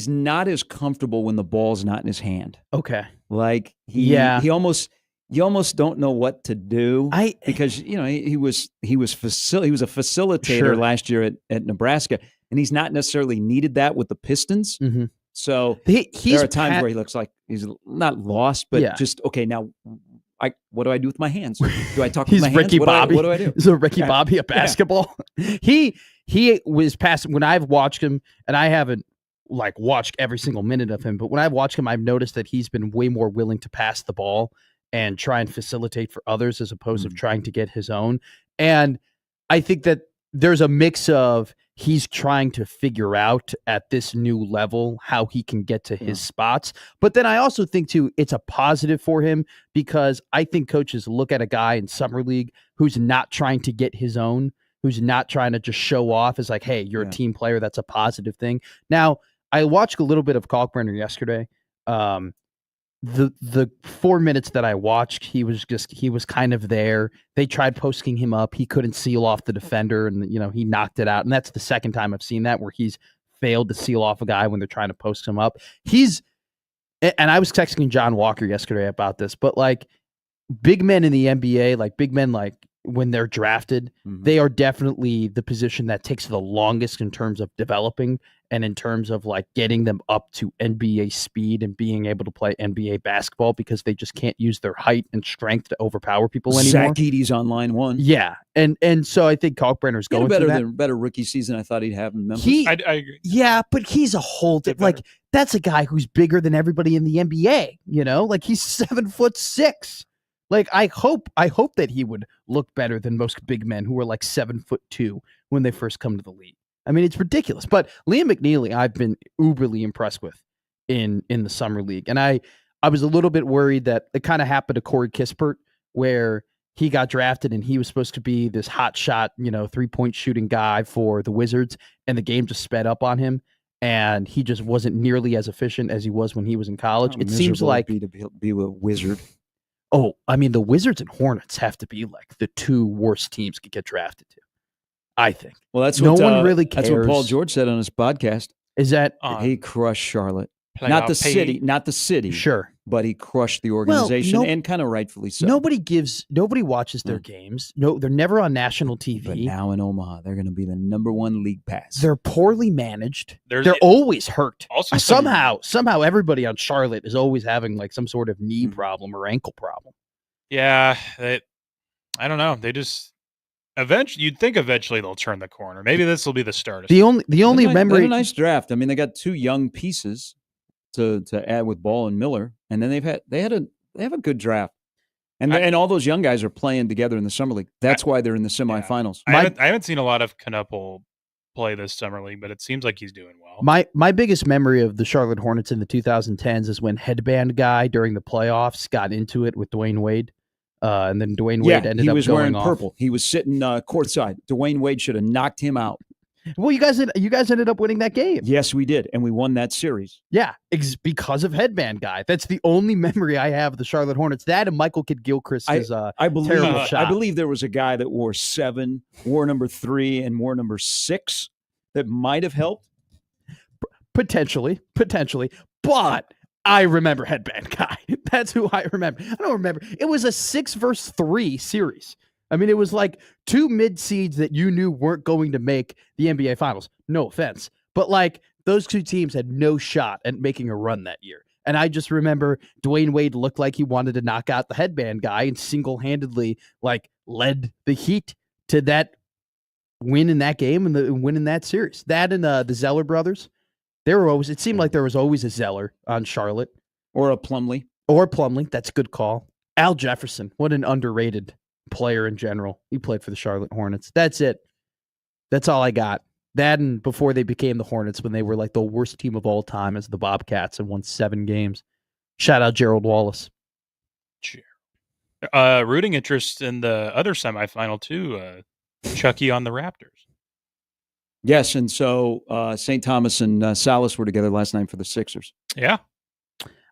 not as comfortable when the ball's not in his hand. Okay. Like you almost don't know what to do because he was a facilitator last year at Nebraska, and he's not necessarily needed that with the Pistons. Mm-hmm. So there are times where he looks like he's not lost, but just okay. Now, what do I do with my hands? Do I talk with my hands? Ricky Bobby. What do I do? Is Ricky Bobby at basketball? He was passing when I've watched him, and I haven't watched every single minute of him, but when I've watched him, I've noticed that he's been way more willing to pass the ball and try and facilitate for others as opposed to trying to get his own. And I think that there's a mix of he's trying to figure out at this new level how he can get to his spots. But then I also think, too, it's a positive for him because I think coaches look at a guy in Summer League who's not trying to get his own, who's not trying to just show off as like, hey, you're a team player. That's a positive thing. Now, I watched a little bit of Kalkbrenner yesterday. The 4 minutes that I watched, he was kind of there. They tried posting him up. He couldn't seal off the defender, and he knocked it out. And that's the second time I've seen that where he's failed to seal off a guy when they're trying to post him up. And I was texting John Walker yesterday about this, but like big men in the NBA, like big men, like when they're drafted, they are definitely the position that takes the longest in terms of developing and in terms of like getting them up to NBA speed and being able to play NBA basketball because they just can't use their height and strength to overpower people anymore. Zach Edey's on line one. Yeah. And so I think Kalkbrenner's going through that. Better rookie season I thought he'd have in Memphis. I agree. Yeah, but he's a whole like that's a guy who's bigger than everybody in the NBA, like he's 7'6". Like I hope that he would look better than most big men who are like 7'2" when they first come to the league. I mean, it's ridiculous. But Liam McNeely, I've been uberly impressed with in the summer league, and I was a little bit worried that it kind of happened to Corey Kispert, where he got drafted and he was supposed to be this hot shot, 3-point shooting guy for the Wizards, and the game just sped up on him, and he just wasn't nearly as efficient as he was when he was in college. It seems like to be a Wizard. Oh, I mean, the Wizards and Hornets have to be like the two worst teams to get drafted to, I think. Well, that's no what, one really cares. That's what Paul George said on his podcast. Is that he crushed Charlotte? Not the city, sure, but he crushed the organization, and kind of rightfully so. Nobody watches their games. No, they're never on national TV. But now in Omaha, they're going to be the #1 league pass. They're poorly managed. They're always hurt. Also, somehow, everybody on Charlotte is always having like some sort of knee problem or ankle problem. Yeah, I don't know. They just you'd think eventually they'll turn the corner. Maybe this will be the start. The only memory. They had a nice draft. I mean, they got 2 young pieces to add with Ball and Miller, and then they have a good draft, and all those young guys are playing together in the summer league. That's why they're in the semifinals. I haven't seen a lot of Knuppel play this summer league, but it seems like he's doing well. My biggest memory of the Charlotte Hornets in the 2010s is when Headband Guy during the playoffs got into it with Dwayne Wade. And then Dwayne Wade ended up going off. He was wearing purple. He was sitting courtside. Dwayne Wade should have knocked him out. Well, you guys ended up winning that game. Yes, we did, and we won that series. Yeah, because of Headband Guy. That's the only memory I have of the Charlotte Hornets. That and Michael Kidd-Gilchrist is terrible shot. I believe there was a guy that wore 7, wore number 3, and wore number 6 that might have helped. Potentially, but I remember Headband Guy. That's who I remember. I don't remember. It was a 6-3 series. I mean, it was like 2 mid-seeds that you knew weren't going to make the NBA Finals. No offense. But like those 2 teams had no shot at making a run that year. And I just remember Dwayne Wade looked like he wanted to knock out the Headband Guy and single-handedly like led the Heat to that win in that game and the win in that series. That and the Zeller brothers. It seemed like there was always a Zeller on Charlotte. Or a Plumlee. That's a good call. Al Jefferson, what an underrated player in general. He played for the Charlotte Hornets. That's it. That's all I got. That and before they became the Hornets when they were like the worst team of all time as the Bobcats and won 7 games. Shout out Gerald Wallace. Rooting interest in the other semifinal too. Chucky on the Raptors. Yes, and so St. Thomas and Salas were together last night for the Sixers. Yeah.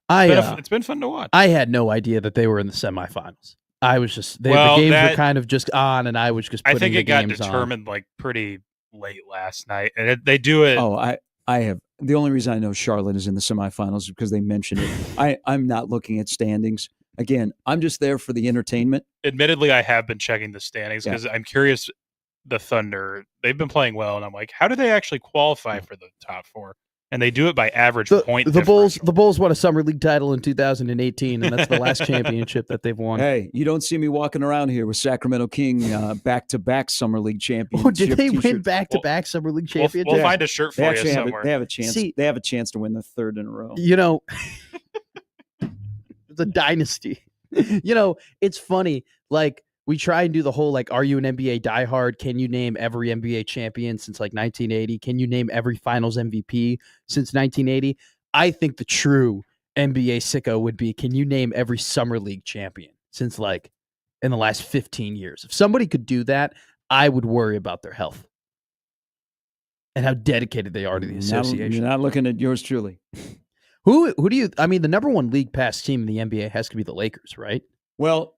It's been fun to watch. I had no idea that they were in the semifinals. I was just the games were kind of just on, and I was just putting the games on. I think it got determined like pretty late last night, and they do it. Oh, I have the only reason I know Charlotte is in the semifinals is because they mentioned it. I'm not looking at standings. Again, I'm just there for the entertainment. Admittedly, I have been checking the standings because I'm curious. The Thunder, they've been playing well, and I'm like, how do they actually qualify for the top 4? And they do it by average point. The Bulls won a summer league title in 2018, and that's the last championship that they've won. Hey, you don't see me walking around here with Sacramento King back-to-back summer league championship. Oh, did they win back-to-back summer league championship? We'll find a shirt for you somewhere. They have a chance. They have a chance to win the 3rd in a row. It's a dynasty. It's funny. Like we try and do the whole, like, are you an NBA diehard? Can you name every NBA champion since like 1980? Can you name every finals MVP since 1980? I think the true NBA sicko would be, can you name every summer league champion since like in the last 15 years? If somebody could do that, I would worry about their health and how dedicated they are to the association. You're not looking at yours truly. Who do you, I mean, the number one league pass team in the NBA has to be the Lakers, right? Well,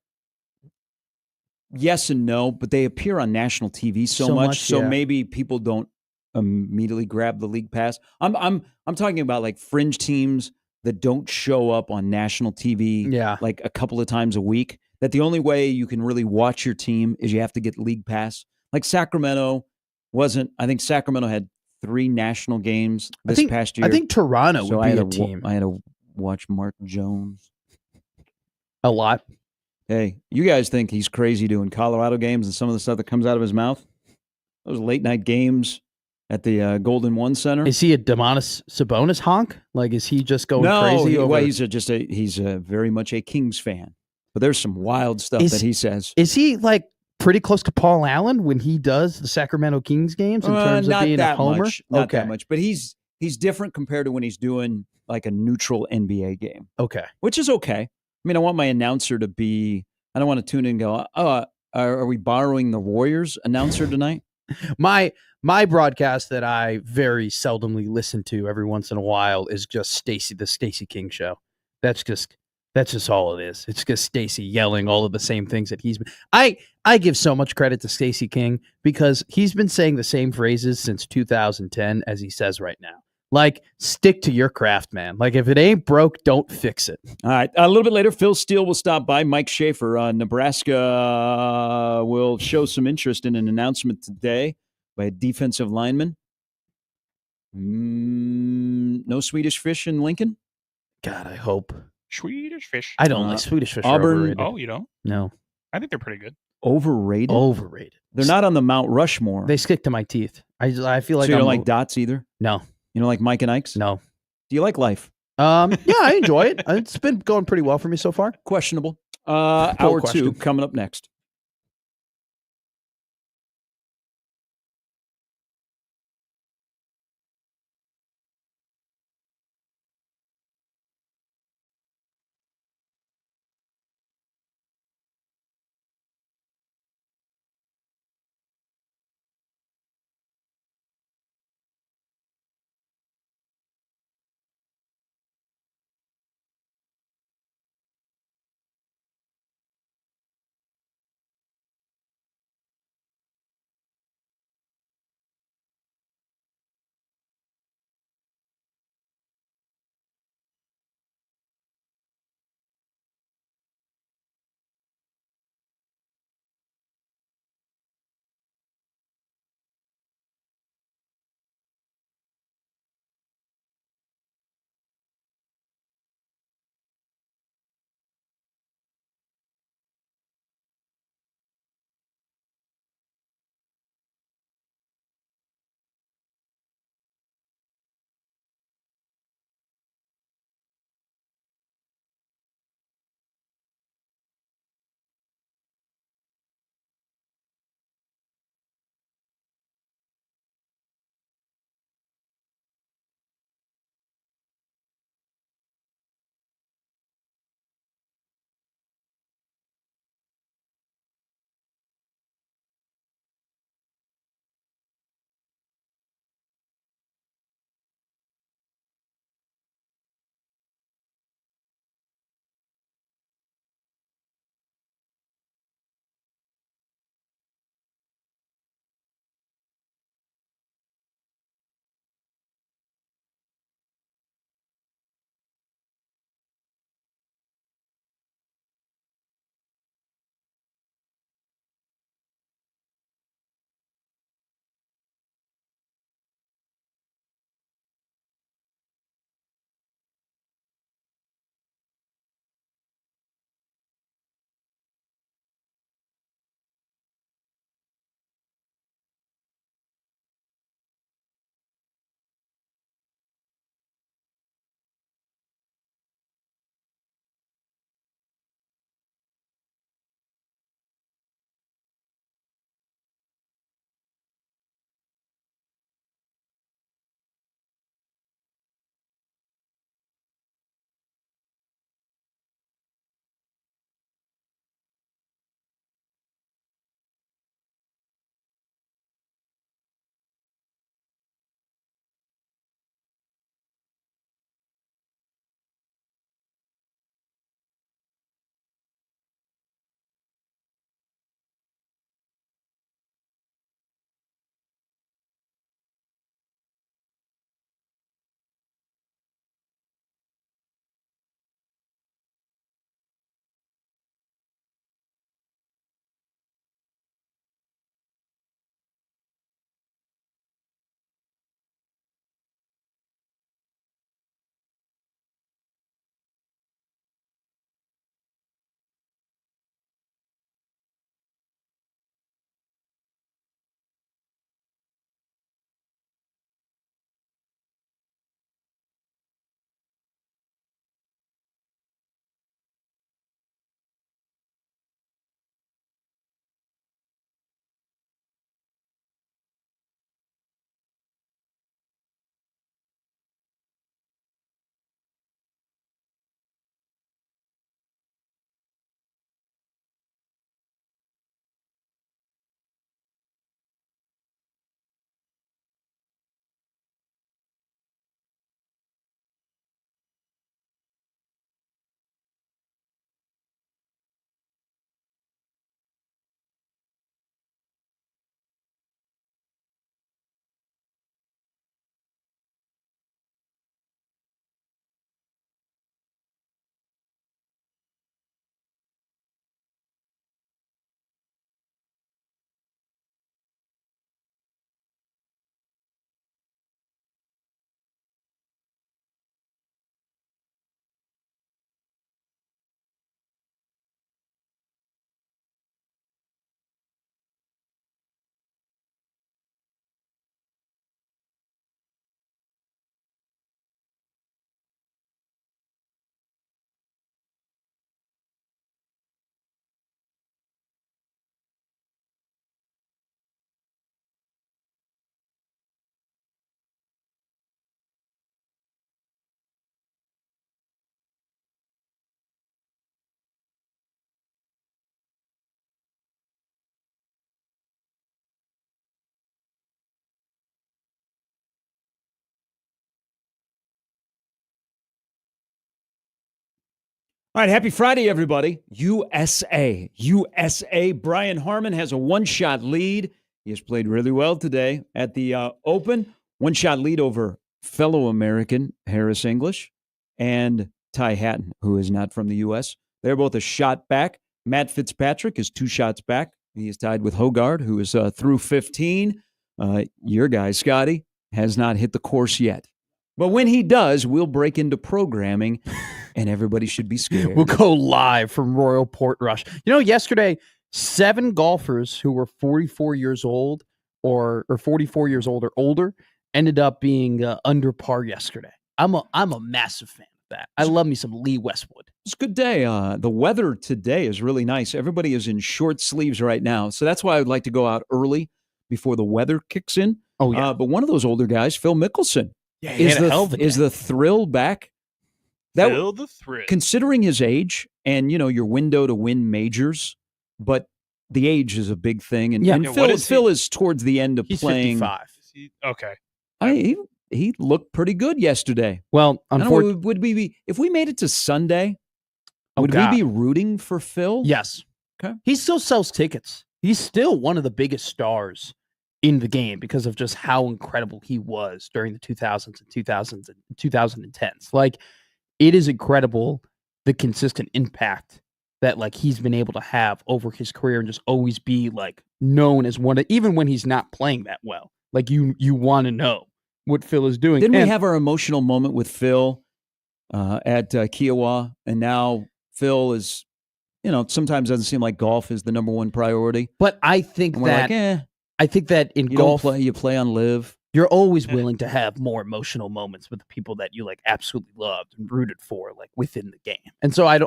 yes and no, but they appear on national TV so much, so maybe people don't immediately grab the league pass. I'm talking about like fringe teams that don't show up on national TV like a couple of times a week. That the only way you can really watch your team is you have to get league pass. Like Sacramento I think Sacramento had 3 national games past year. I think Toronto would be a team. I had to watch Mark Jones a lot. Hey, you guys think he's crazy doing Colorado games and some of the stuff that comes out of his mouth? Those late night games at the Golden One Center. Is he a Domantas Sabonis honk? Like, is he just going crazy? No, he's very much a Kings fan. But there's some wild stuff that he says. Is he like pretty close to Paul Allen when he does the Sacramento Kings games in terms of being a homer? Not that much, but he's different compared to when he's doing like a neutral NBA game. Okay, which is okay. I mean, I want my announcer to be. I don't want to tune in and go, "Oh, are we borrowing the Warriors announcer tonight?" My broadcast that I very seldomly listen to every once in a while is just the Stacey King show. That's just all it is. It's just Stacey yelling all of the same things that he's been. I give so much credit to Stacey King because he's been saying the same phrases since 2010 as he says right now. Like, stick to your craft, man. Like, if it ain't broke, don't fix it. All right. A little bit later, Phil Steele will stop by. Mike Schaefer, Nebraska will show some interest in an announcement today by a defensive lineman. No Swedish fish in Lincoln? God, I hope. Swedish fish. I don't like Swedish fish. Auburn. Oh, you don't? No. I think they're pretty good. Overrated? They're not on the Mount Rushmore. They stick to my teeth. I feel like so you don't like Dots either? No. You don't like Mike and Ike's? No. Do you like life? Yeah, I enjoy it. It's been going pretty well for me so far. Questionable. Hour 2 coming up next. All right, happy Friday, everybody. USA. Brian Harmon has a one-shot lead. He has played really well today at the Open. One-shot lead over fellow American Harris English and Ty Hatton, who is not from the U.S. They're both a shot back. Matt Fitzpatrick is 2 shots back. He is tied with Hogard, who is through 15. Your guy, Scotty, has not hit the course yet. But when he does, we'll break into programming, and everybody should be scared. We'll go live from Royal Portrush. Yesterday, 7 golfers who were 44 years old or 44 years old or older ended up being under par yesterday. I'm a massive fan of that. I love me some Lee Westwood. It's a good day. The weather today is really nice. Everybody is in short sleeves right now, so that's why I would like to go out early before the weather kicks in. Oh, yeah. But one of those older guys, Phil Mickelson, is the thrill back? Feel the thrill. Considering his age and, your window to win majors, but the age is a big thing. And Phil is towards the end of playing. 55. Okay. He looked pretty good yesterday. Well, unfortunately, would we be, if we made it to Sunday, would we be rooting for Phil? Yes. Okay. He still sells tickets. He's still one of the biggest stars in the game because of just how incredible he was during the 2000s and 2010s. Like, it is incredible the consistent impact that he's been able to have over his career and just always be known as one of, even when he's not playing that well. You want to know what Phil is doing. Didn't we have our emotional moment with Phil at Kiowa, and now Phil is, sometimes doesn't seem like golf is the number one priority. But I think I think that in golf, you play on live. You're always willing to have more emotional moments with the people that you absolutely loved and rooted for, within the game. And so I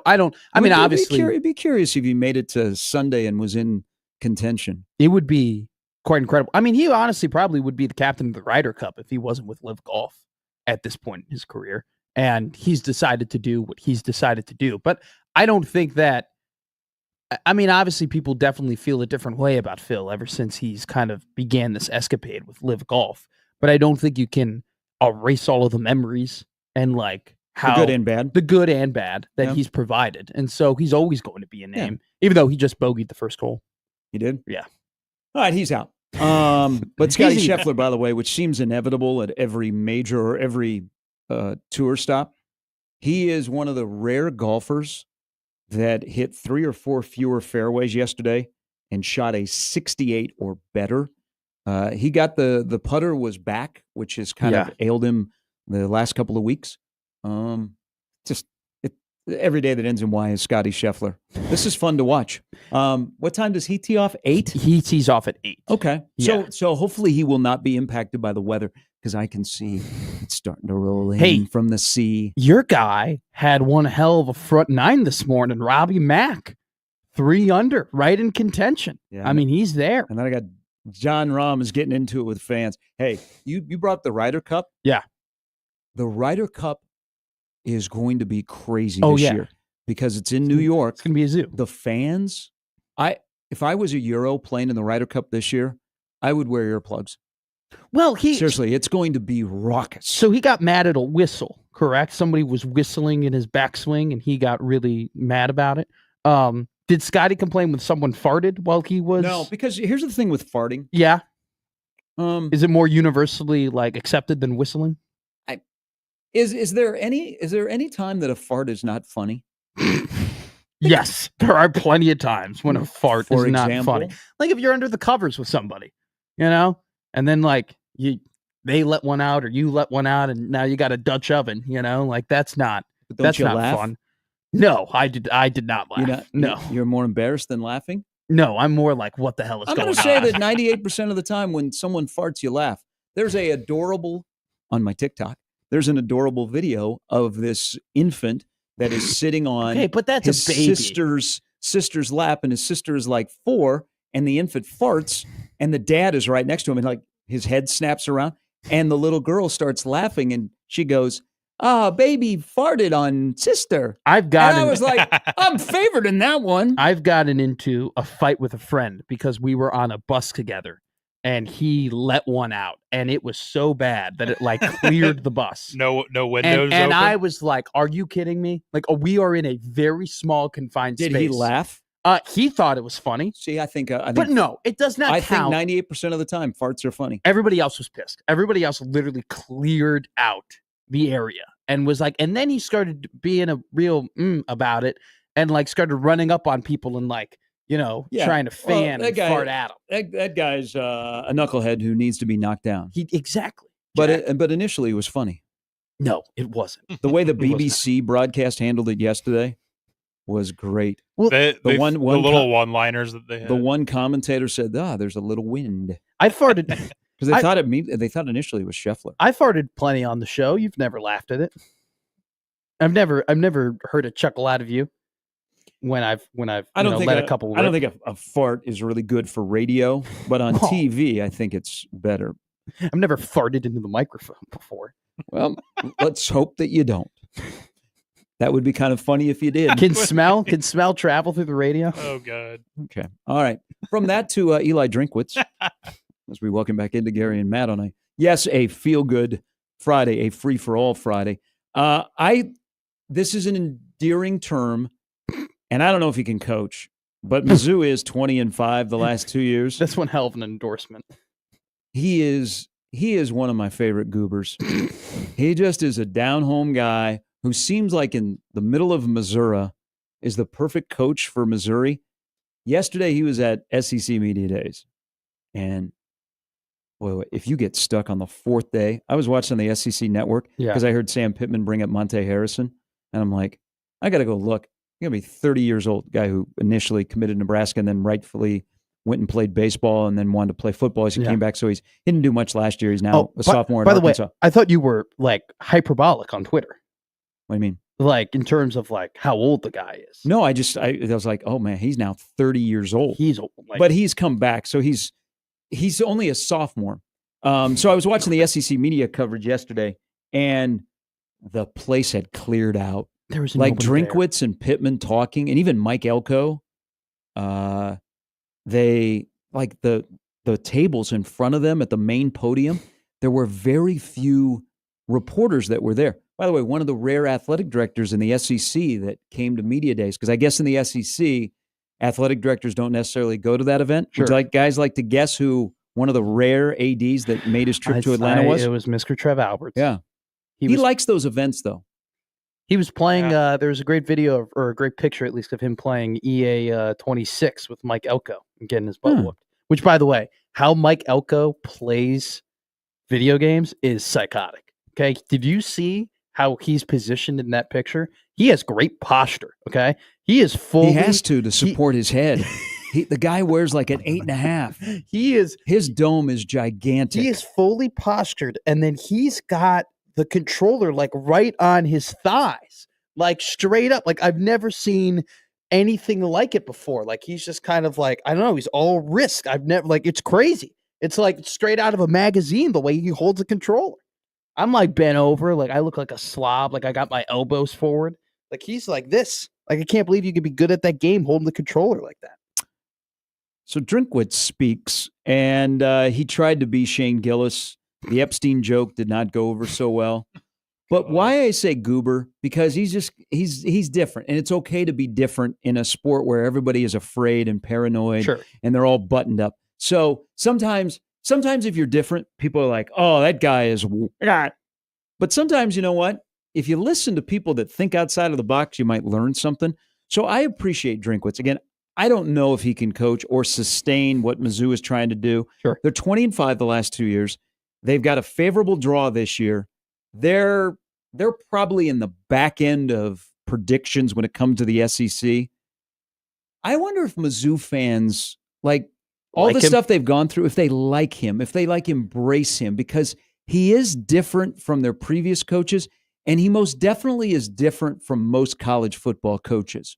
mean, obviously, be curious if you made it to Sunday and was in contention. It would be quite incredible. I mean, he honestly probably would be the captain of the Ryder Cup if he wasn't with Live Golf at this point in his career. And he's decided to do what he's decided to do. But I don't think that. I mean, obviously, people definitely feel a different way about Phil ever since he's kind of began this escapade with Live Golf. But I don't think you can erase all of the memories and how the good and bad that he's provided. And so he's always going to be a name, even though he just bogeyed the first hole. He did? Yeah. All right, he's out. But Scotty Scheffler, by the way, which seems inevitable at every major or every tour stop, he is one of the rare golfers that hit 3 or 4 fewer fairways yesterday and shot a 68 or better. He got the putter was back, which has kind of ailed him the last couple of weeks. Every day that ends in Y is Scotty Scheffler. This is fun to watch. What time does he tee off? 8? He tees off at 8. Okay. Yeah. So hopefully he will not be impacted by the weather because I can see it's starting to roll in from the sea. Your guy had one hell of a front 9 this morning. Robbie Mack, 3 under, right in contention. Yeah, I mean, he's there. And then I got John Rahm is getting into it with fans. Hey, you brought the Ryder Cup? Yeah. The Ryder Cup is going to be crazy this year because it's in New York. It's going to be a zoo. The fans, if I was a Euro playing in the Ryder Cup this year, I would wear earplugs. Well, seriously, it's going to be raucous. So he got mad at a whistle, correct? Somebody was whistling in his backswing, and he got really mad about it. Did Scotty complain when someone farted while he was? No, because here's the thing with farting. Yeah. Is it more universally accepted than whistling? Is there any time that a fart is not funny? Yes, there are plenty of times when a fart is not funny. If you're under the covers with somebody, and then they let one out or you let one out, and now you got a Dutch oven, that's not laugh? Fun. No, I did not laugh. No, you're more embarrassed than laughing. No, I'm more what the hell is going on? I'm going to say that 98% of the time when someone farts, you laugh. There's on my TikTok. There's an adorable video of this infant that is sitting on but that's his a baby. sister's lap, and his sister is 4, and the infant farts, and the dad is right next to him, and his head snaps around, and the little girl starts laughing, and she goes, baby farted on sister. I was I'm favored in that one. I've gotten into a fight with a friend because we were on a bus together, and he let one out, and it was so bad that it like cleared the bus. No windows. And open? I was like, "Are you kidding me? Like, we are in a very small confined space." Did he laugh? He thought it was funny. See, I think, but no, it does not. I count. think 98% of the time farts are funny. Everybody else was pissed. Everybody else literally cleared out the area and was like, and then he started being a real about it and like started running up on people and like, trying to fan and fart at him. That guy's a knucklehead who needs to be knocked down. Exactly. But initially it was funny. No, it wasn't. The way the BBC broadcast handled it yesterday was great. Well, the little one-liners that they had. The one commentator said, there's a little wind. I farted because they thought initially it was Scheffler. I farted plenty on the show. You've never laughed at it. I've never heard a chuckle out of you when I've let a couple rip. I don't think a fart is really good for radio, but on TV I think it's better. I've never farted into the microphone before. Well, let's hope that you don't. That would be kind of funny if you did. Can smell travel through the radio? Oh, God. Okay. All right. From that to Eli Drinkwitz, as we welcome back into Gary and Matt on a feel-good Friday, a free-for-all Friday. This is an endearing term, and I don't know if he can coach, but Mizzou is 20-5 the last 2 years. That's one hell of an endorsement. He is one of my favorite goobers. He just is a down-home guy who seems like in the middle of Missouri is the perfect coach for Missouri. Yesterday, he was at SEC Media Days. And, boy, if you get stuck on the fourth day, I was watching the SEC Network because I heard Sam Pittman bring up Monte Harrison. And I'm like, I got to go look. He's going to be 30 years old, guy who initially committed Nebraska and then rightfully went and played baseball and then wanted to play football as he came back. So he didn't do much last year. He's now a sophomore in Arkansas. By the way, I thought you were, like, hyperbolic on Twitter. What do you mean? Like in terms of like how old the guy is? No, I was like, oh man, he's now 30 years old. He's old, but he's come back, so he's only a sophomore. So I was watching the SEC media coverage yesterday, and the place had cleared out. There was like Drinkwitz and Pittman talking, and even Mike Elko. They like the tables in front of them at the main podium. There were very few reporters that were there. By the way, one of the rare athletic directors in the SEC that came to media days, because I guess in the SEC, athletic directors don't necessarily go to that event. Sure. Would you guys like to guess who one of the rare ADs that made his trip to Atlanta was? It was Mr. Trev Alberts. Yeah. He likes those events, though. He was playing, there was a great video, or a great picture at least, of him playing EA 26 with Mike Elko and getting his butt whooped. Which, by the way, how Mike Elko plays video games is psychotic. Okay, did you see how he's positioned in that picture? He has great posture. Okay, he is full. He has to support his head. The guy wears like an 8.5. His dome is gigantic. He is fully postured, and then he's got the controller like right on his thighs, like straight up. Like I've never seen anything like it before. Like he's just kind of like, I don't know. He's all wrist. I've never it's crazy. It's like straight out of a magazine the way he holds a controller. I'm like bent over, like I look like a slob, like I got my elbows forward. Like he's like this. Like I can't believe you could be good at that game holding the controller like that. So Drinkwitz speaks, and he tried to be Shane Gillis. The Epstein joke did not go over so well. But why I say goober, because he's different, and it's okay to be different in a sport where everybody is afraid and paranoid, and they're all buttoned up. So sometimes if you're different, people are like, oh, that guy is not. But sometimes, you know what? If you listen to people that think outside of the box, you might learn something. So I appreciate Drinkwitz. Again, I don't know if he can coach or sustain what Mizzou is trying to do. Sure. They're 20-5 the last 2 years. They've got a favorable draw this year. They're probably in the back end of predictions when it comes to the SEC. I wonder if Mizzou fans, all the stuff they've gone through, if they like him, if they embrace him, because he is different from their previous coaches, and he most definitely is different from most college football coaches.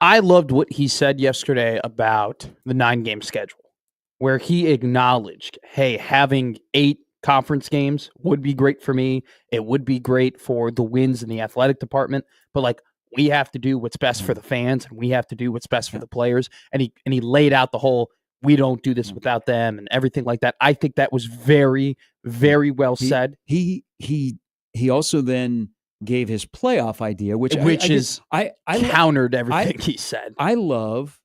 I loved what he said yesterday about the 9-game schedule, where he acknowledged, hey, having 8 conference games would be great for me. It would be great for the wins in the athletic department, but we have to do what's best for the fans, and we have to do what's best for the players. And he laid out the whole, we don't do this without them and everything like that. I think that was very, very well said. He also then gave his playoff idea, which I countered everything he said. I love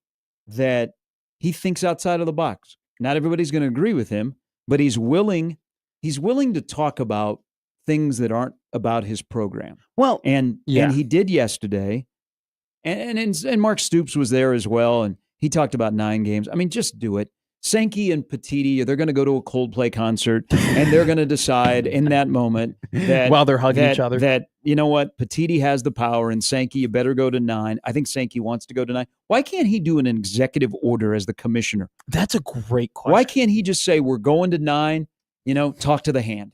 that he thinks outside of the box. Not everybody's going to agree with him, but he's willing to talk about things that aren't about his program. Well, and he did yesterday, and Mark Stoops was there as well, and he talked about 9 games. I mean, just do it. Sankey and Petiti, they're going to go to a Coldplay concert, and they're going to decide in that moment that while they're hugging each other, that you know what, Petiti has the power, and Sankey, you better go to 9. I think Sankey wants to go to 9. Why can't he do an executive order as the commissioner? That's a great question. Why can't he just say we're going to 9? Talk to the hand.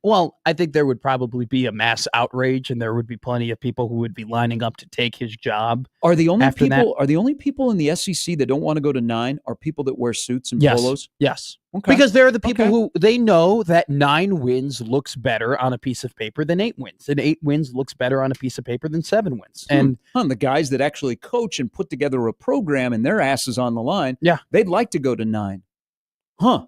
Well, I think there would probably be a mass outrage, and there would be plenty of people who would be lining up to take his job. Are the only people in the SEC that don't want to go to 9 are people that wear suits and polos? Yes. Okay. Because they're the people who they know that 9 wins looks better on a piece of paper than 8 wins, and 8 wins looks better on a piece of paper than 7 wins. And the guys that actually coach and put together a program and their asses on the line, they'd like to go to 9. I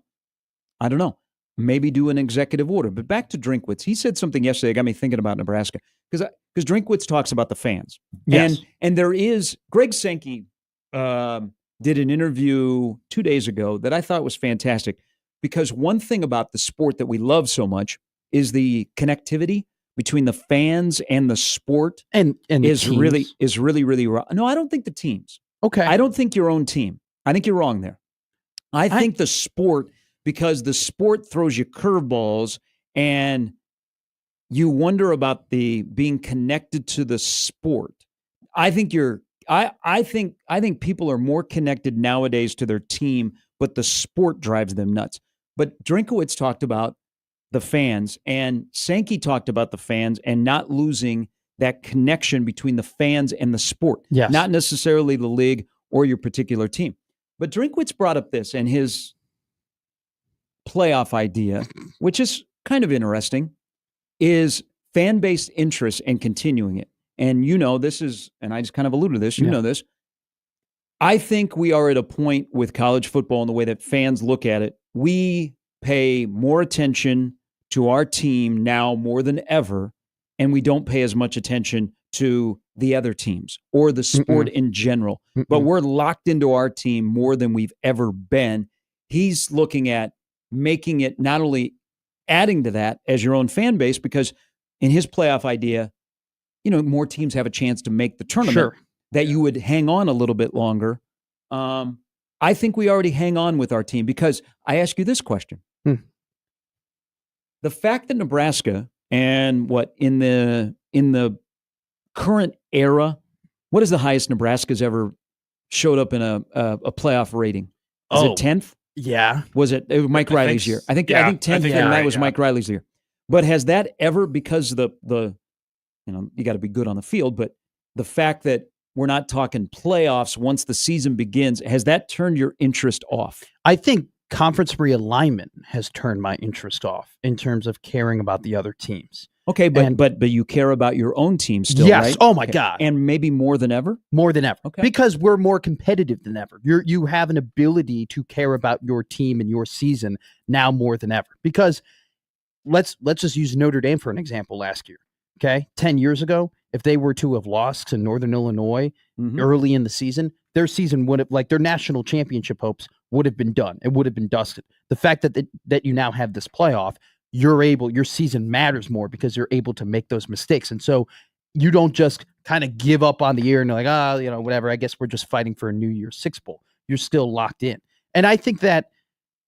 don't know. Maybe do an executive order. But back to Drinkwitz. He said something yesterday that got me thinking about Nebraska. Because Drinkwitz talks about the fans. Yes. And there is, Greg Sankey did an interview 2 days ago that I thought was fantastic. Because one thing about the sport that we love so much is the connectivity between the fans and the sport. And is really wrong. No, I don't think the teams. Okay. I don't think your own team. I think you're wrong there. I think the sport, because the sport throws you curveballs and you wonder about the being connected to the sport. I think people are more connected nowadays to their team, but the sport drives them nuts. But Drinkwitz talked about the fans, and Sankey talked about the fans and not losing that connection between the fans and the sport. Yes. Not necessarily the league or your particular team. But Drinkwitz brought up this and his playoff idea, which is kind of interesting, is fan-based interest and continuing it. And this is, and I just kind of alluded to this, you know this. I think we are at a point with college football in the way that fans look at it. We pay more attention to our team now more than ever, and we don't pay as much attention to the other teams or the sport in general. But we're locked into our team more than we've ever been. He's looking at making it, not only adding to that as your own fan base, because in his playoff idea, more teams have a chance to make the tournament, that you would hang on a little bit longer. I think we already hang on with our team, because I ask you this question. The fact that Nebraska and in the current era, what is the highest Nebraska's ever showed up in a playoff rating? Is it 10th? Yeah. Was it was Mike Riley's year? I think 10th, and that was Mike Riley's year. But has that ever, because the you got to be good on the field, but the fact that we're not talking playoffs once the season begins, has that turned your interest off? I think conference realignment has turned my interest off in terms of caring about the other teams. Okay, but you care about your own team still, yes. Right? Oh my God. And maybe more than ever? More than ever. Okay. Because we're more competitive than ever. You have an ability to care about your team and your season now more than ever. Because let's just use Notre Dame for an example last year. Okay? 10 years ago, if they were to have lost to Northern Illinois early in the season, their season would have, their national championship hopes would have been done. It would have been dusted. The fact that you now have this playoff, your season matters more because you're able to make those mistakes. And so you don't just kind of give up on the year and you're like, whatever, I guess we're just fighting for a New Year's Six Bowl. You're still locked in. And I think that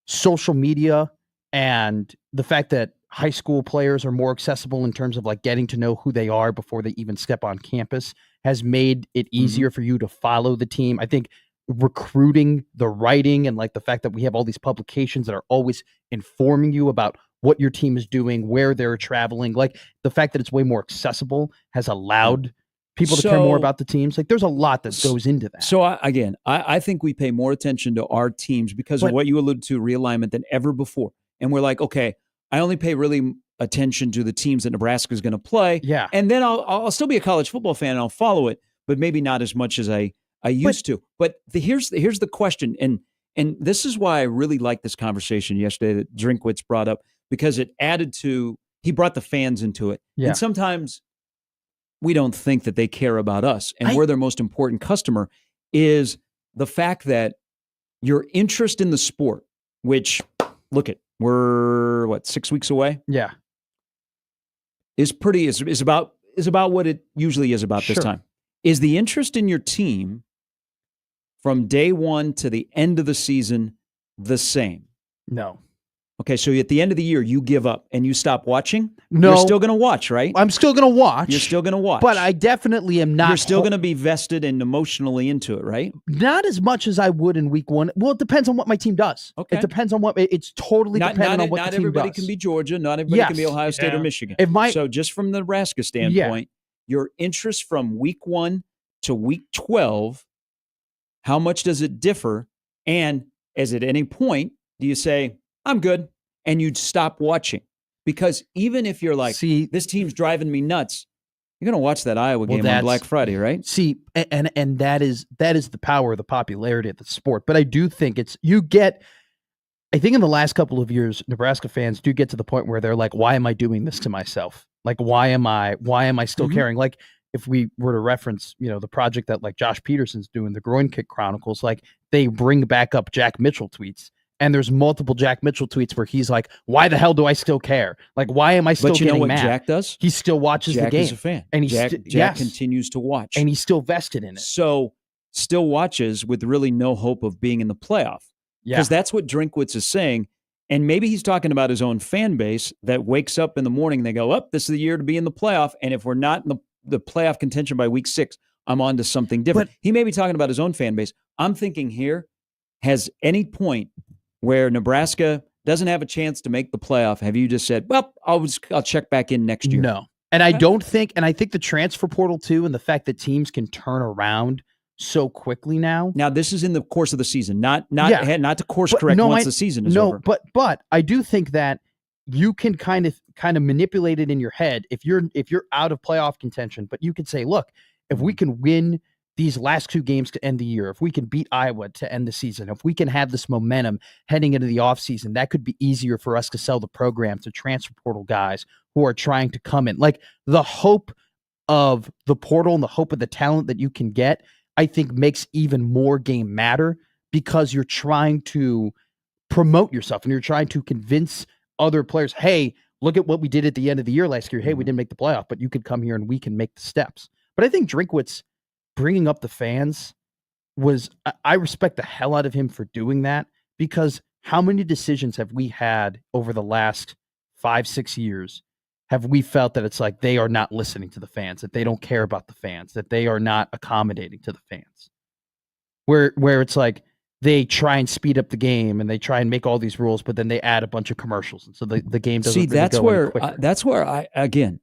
social media and the fact that high school players are more accessible in terms of getting to know who they are before they even step on campus has made it easier for you to follow the team. I think recruiting, the writing, and the fact that we have all these publications that are always informing you about what your team is doing, where they're traveling, the fact that it's way more accessible has allowed people to care more about the teams. There's a lot that goes into that. So I think we pay more attention to our teams because of what you alluded to, realignment, than ever before. And we're like, okay, I only pay really attention to the teams that Nebraska is going to play. Yeah. And then I'll still be a college football fan and I'll follow it, but maybe not as much as I used to. But here's the question. And and this is why I really liked this conversation yesterday that Drinkwitz brought up, because it added to, he brought the fans into it. Yeah. And sometimes we don't think that they care about us, and we're their most important customer, is the fact that your interest in the sport, which, look at, we're 6 weeks away? Yeah. Is about what it usually is about this time. Is the interest in your team from day one to the end of the season the same? No. Okay, so at the end of the year, you give up and you stop watching? No. You're still going to watch, right? I'm still going to watch. You're still going to watch. But I definitely am not. You're still going to be vested and emotionally into it, right? Not as much as I would in week one. Well, it depends on what my team does. Okay. It depends on what, it's totally dependent on what the team does. Not everybody can be Georgia. Not everybody can be Ohio State or Michigan. So just from the Nebraska standpoint, your interest from week 1 to week 12, how much does it differ? And as at any point, do you say, I'm good, and you'd stop watching? Because even if you're like, this team's driving me nuts, you're going to watch that Iowa game on Black Friday, right? See, and that is the power of the popularity of the sport. But I do think I think in the last couple of years, Nebraska fans do get to the point where they're like, why am I doing this to myself? Like, why am I still caring? Like, if we were to reference, the project that like Josh Peterson's doing, the Groin Kick Chronicles, like they bring back up Jack Mitchell tweets. And there's multiple Jack Mitchell tweets where he's like, why the hell do I still care? Like, why am I still getting mad? But you know what Jack does? He still watches the game. Jack is a fan. And Jack continues to watch. And he's still vested in it. So still watches with really no hope of being in the playoff. Because that's what Drinkwitz is saying. And maybe he's talking about his own fan base that wakes up in the morning and they go, this is the year to be in the playoff. And if we're not in the playoff contention by week 6, I'm on to something different. He may be talking about his own fan base. I'm thinking here, has any point where Nebraska doesn't have a chance to make the playoff, have you just said, well, I'll check back in next year? No. And I don't think, and I think the transfer portal too, and the fact that teams can turn around so quickly now. Now, this is in the course of the season, not to course correct once the season is over. But I do think that you can kind of manipulate it in your head if you're out of playoff contention, but you could say, look, if we can win these last 2 games to end the year, if we can beat Iowa to end the season, if we can have this momentum heading into the offseason, that could be easier for us to sell the program to transfer portal guys who are trying to come in. Like, the hope of the portal and the hope of the talent that you can get, I think makes even more game matter, because you're trying to promote yourself and you're trying to convince other players, hey, look at what we did at the end of the year last year. Hey, we didn't make the playoff, but you could come here and we can make the steps. But I think Drinkwitz bringing up the fans I respect the hell out of him for doing that, because how many decisions have we had over the last 5-6 years have we felt that it's like they are not listening to the fans, that they don't care about the fans, that they are not accommodating to the fans, where it's like they try and speed up the game and they try and make all these rules, but then they add a bunch of commercials, and so the game doesn't really go any quicker. That's where I, again,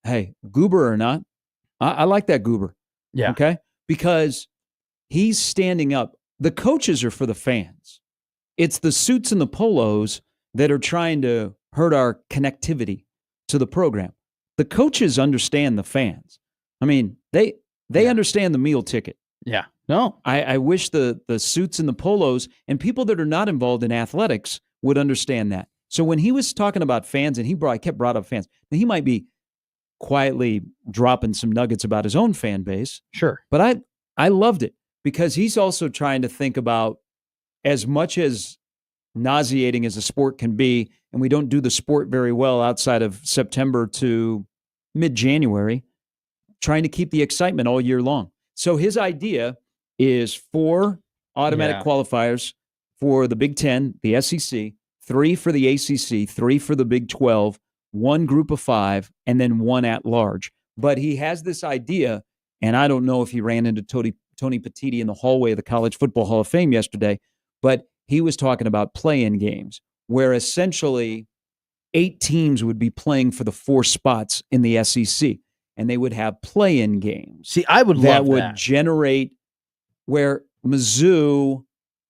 hey, Goober or not, I like that Goober. Yeah. Okay. Because he's standing up. The coaches are for the fans. It's the suits and the polos that are trying to hurt our connectivity to the program. The coaches understand the fans. I mean, they understand the meal ticket. Yeah. No. I wish the suits and the polos and people that are not involved in athletics would understand that. So when he was talking about fans, and he kept brought up fans, now he might be quietly dropping some nuggets about his own fan base. Sure. But I loved it, because he's also trying to think about, as much as nauseating as a sport can be, and we don't do the sport very well outside of September to mid-January, trying to keep the excitement all year long. So his idea is 4 automatic qualifiers for the Big Ten, the SEC, 3 for the ACC, 3 for the Big 12, 1 group of 5, and then 1 at large. But he has this idea, and I don't know if he ran into Tony Petitti in the hallway of the College Football Hall of Fame yesterday, but he was talking about play-in games, where essentially 8 teams would be playing for the 4 spots in the SEC, and they would have play-in games. See, I would love that. Would generate where Mizzou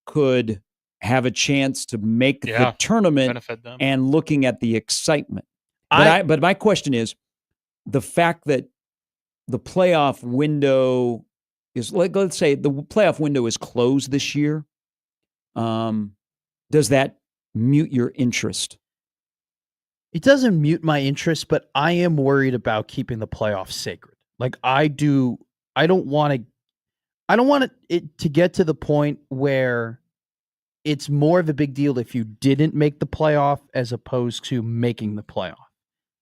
could have a chance to make the tournament, and looking at the excitement. But my question is, the fact that the playoff window is, let's say the playoff window is closed this year. does that mute your interest? It doesn't mute my interest, but I am worried about keeping the playoffs sacred. Like I don't want it to get to the point where it's more of a big deal if you didn't make the playoff as opposed to making the playoff.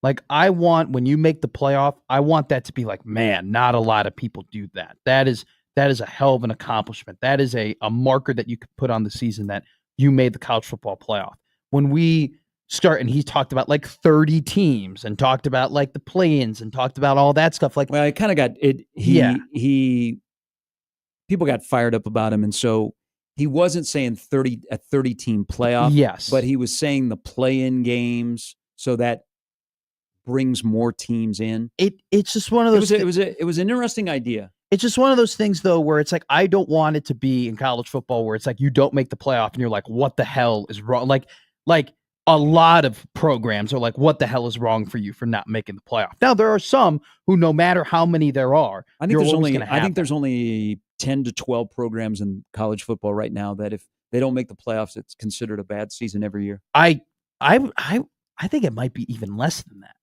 Like I want, when you make the playoff, I want that to be like, man, not a lot of people do that. That is a hell of an accomplishment. That is a marker that you could put on the season that you made the college football playoff. When we start, and he talked about like 30 teams and talked about like the play-ins and talked about all that stuff. Like, well, I kind of got it. People got fired up about him. And so he wasn't saying 30 team playoff. Yes. But he was saying the play-in games. So that brings more teams in. It's just one of those. It was an interesting idea. It's just one of those things, though, where it's like, I don't want it to be in college football where it's like you don't make the playoff and you're like, what the hell is wrong? Like a lot of programs are like, what the hell is wrong for you for not making the playoff? Now, there are some who, no matter how many there are, I think there's only 10 to 12 programs in college football right now that if they don't make the playoffs, it's considered a bad season every year. I think it might be even less than that.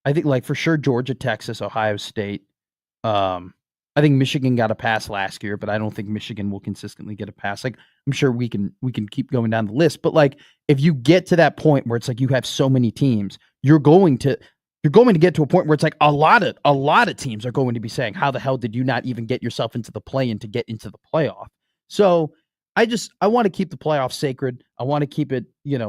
I think, like, for sure, Georgia, Texas, Ohio State. I think Michigan got a pass last year, but I don't think Michigan will consistently get a pass. Like, I'm sure we can keep going down the list, but like, if you get to that point where it's like you have so many teams, you're going to get to a point where it's like a lot of teams are going to be saying, how the hell did you not even get yourself into the play-in to get into the playoff? So I want to keep the playoff sacred. I want to keep it,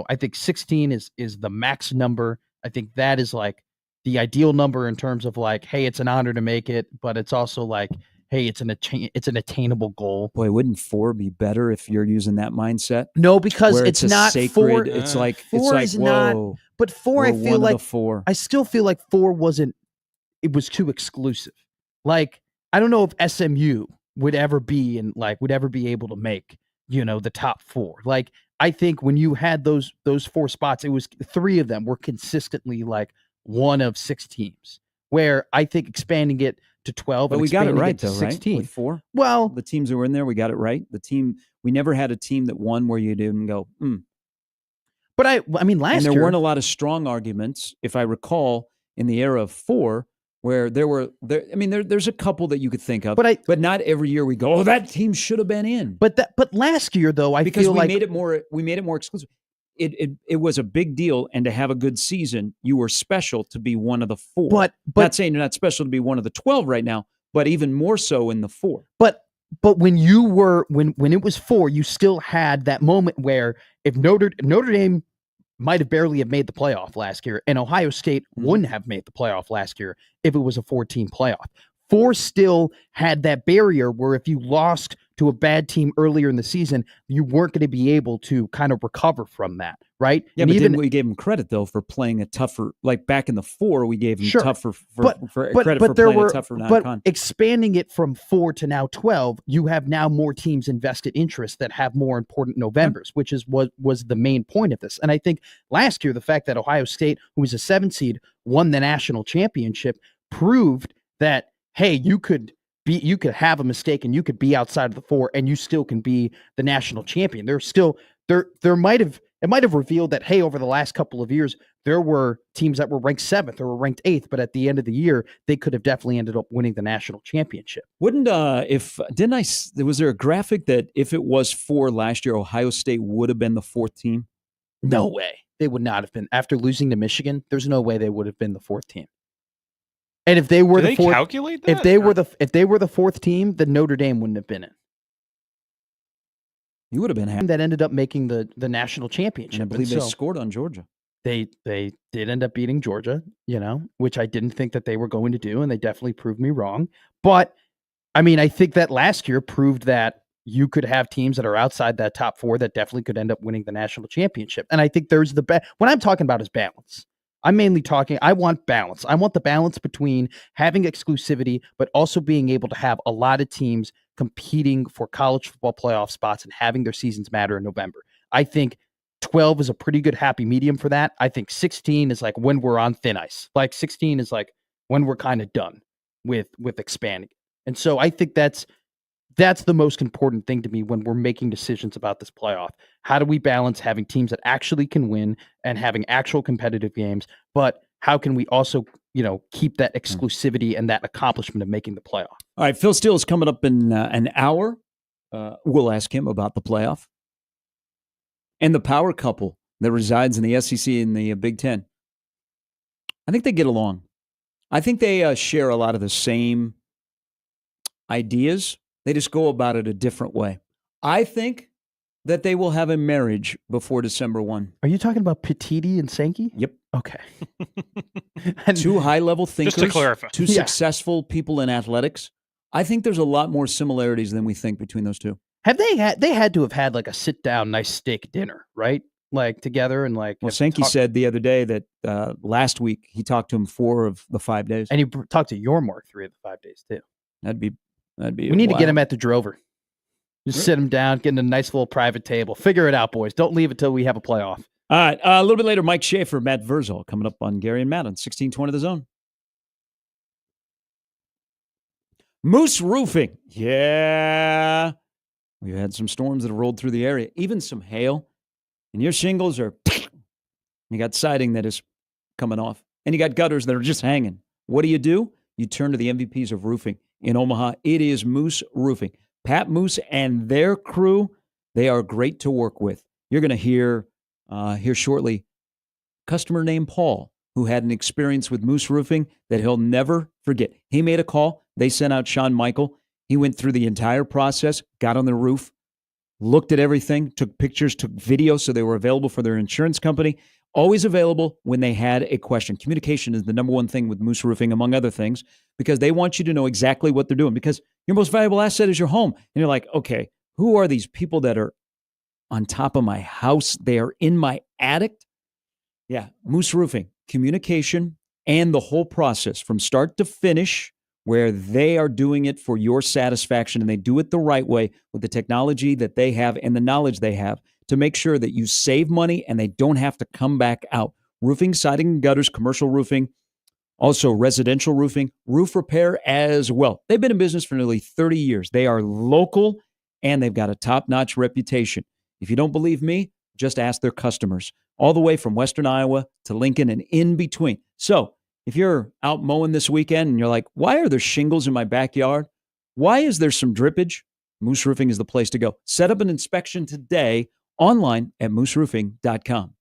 I think 16 is the max number. I think that is like the ideal number in terms of like, hey, it's an honor to make it, but it's also like, hey, it's an attainable goal. Boy, wouldn't 4 be better if you're using that mindset? No, because it's not sacred, 4. It's like 4 is not. But 4, I feel like 4. I still feel like 4 wasn't. It was too exclusive. Like, I don't know if SMU would ever be able to make the top 4. Like, I think when you had those 4 spots, it was 3 of them were consistently like one of 6 teams, where I think expanding it to 12, but we got it right, to though, 16. Right? With 4. Well, the teams that were in there, we got it right. We never had a team that won where you didn't go, But I mean, last year, there weren't a lot of strong arguments, if I recall, in the era of 4, where there's a couple that you could think of, but not every year we go, that team should have been in. But last year, though, because we made it more exclusive. It was a big deal, and to have a good season, you were special to be one of the 4. But not saying you're not special to be one of the 12 right now, but even more so in the 4. But when you were when it was 4, you still had that moment where if Notre Dame might have barely have made the playoff last year, and Ohio State wouldn't have made the playoff last year if it was a 14 playoff. 4 still had that barrier where if you lost to a bad team earlier in the season, you weren't going to be able to kind of recover from that, right? Yeah, but then we gave them credit, though, for playing a tougher, like back in the 4, we gave them tougher credit for playing a tougher non-con. But expanding it from 4 to now 12, you have now more teams invested interest that have more important Novembers, which is what was the main point of this. And I think last year, the fact that Ohio State, who was a 7 seed, won the national championship proved that, hey, you could have a mistake and you could be outside of the 4 and you still can be the national champion. It might have revealed that, hey, over the last couple of years, there were teams that were ranked 7th or were ranked 8th, but at the end of the year, they could have definitely ended up winning the national championship. Was there a graphic that if it was 4 last year, Ohio State would have been the 4th team? No way. They would not have been. After losing to Michigan, there's no way they would have been the 4th team. And if they were the 4th, calculate that? if they were the 4th team, then Notre Dame wouldn't have been in. You would have been happy. That ended up making the national championship. And I believe they scored on Georgia. They did end up beating Georgia, which I didn't think that they were going to do, and they definitely proved me wrong. But I mean, I think that last year proved that you could have teams that are outside that top 4 that definitely could end up winning the national championship. And I think there's what I'm talking about is balance. I'm mainly talking, I want balance. I want the balance between having exclusivity, but also being able to have a lot of teams competing for college football playoff spots and having their seasons matter in November. I think 12 is a pretty good happy medium for that. I think 16 is like when we're on thin ice. Like 16 is like when we're kind of done with expanding. And so I think that's That's the most important thing to me when we're making decisions about this playoff. How do we balance having teams that actually can win and having actual competitive games, but how can we also, keep that exclusivity and that accomplishment of making the playoff? All right, Phil Steele is coming up in an hour. We'll ask him about the playoff and the power couple that resides in the SEC and the Big Ten. I think they get along. I think they share a lot of the same ideas. They just go about it a different way. I think that they will have a marriage before December 1. Are you talking about Petiti and Sankey? Yep. Okay. Two high-level thinkers, just to clarify. two successful people in athletics. I think there's a lot more similarities than we think between those two. Have they had to have had like a sit-down, nice steak dinner, right? Like together and like. Well, Sankey said the other day that last week he talked to him 4 of the 5 days, and he talked to Yormark 3 of the 5 days too. That'd be. We need to get him at the Drover. Just sit him down, get in a nice little private table. Figure it out, boys. Don't leave until we have a playoff. All right. A little bit later, Mike Schaefer, Matt Verzal coming up on Gary and Matt on 1620 The Zone. Moose Roofing. Yeah. We've had some storms that have rolled through the area, even some hail. And your shingles are, you got siding that is coming off. And you got gutters that are just hanging. What do? You turn to the MVPs of roofing in Omaha. It is Moose Roofing. Pat Moose and their crew, they are great to work with. You're going to hear here shortly customer named Paul, who had an experience with Moose Roofing that he'll never forget. He made a call. They sent out Sean Michael. He went through the entire process, got on the roof, looked at everything, took pictures, took video, so they were available for their insurance company. Always available when they had a question. Communication is the number one thing with Moose Roofing, among other things, because they want you to know exactly what they're doing, because your most valuable asset is your home. And you're like, okay, who are these people that are on top of my house? They are in my attic? Yeah, Moose Roofing, communication and the whole process from start to finish, where they are doing it for your satisfaction, and they do it the right way with the technology that they have and the knowledge they have to make sure that you save money and they don't have to come back out. Roofing, siding, and gutters, commercial roofing, also residential roofing, roof repair as well. They've been in business for nearly 30 years. They are local, and they've got a top-notch reputation. If you don't believe me, just ask their customers, all the way from Western Iowa to Lincoln and in between. So if you're out mowing this weekend and you're like, why are there shingles in my backyard? Why is there some drippage? Moose Roofing is the place to go. Set up an inspection today online at mooseroofing.com.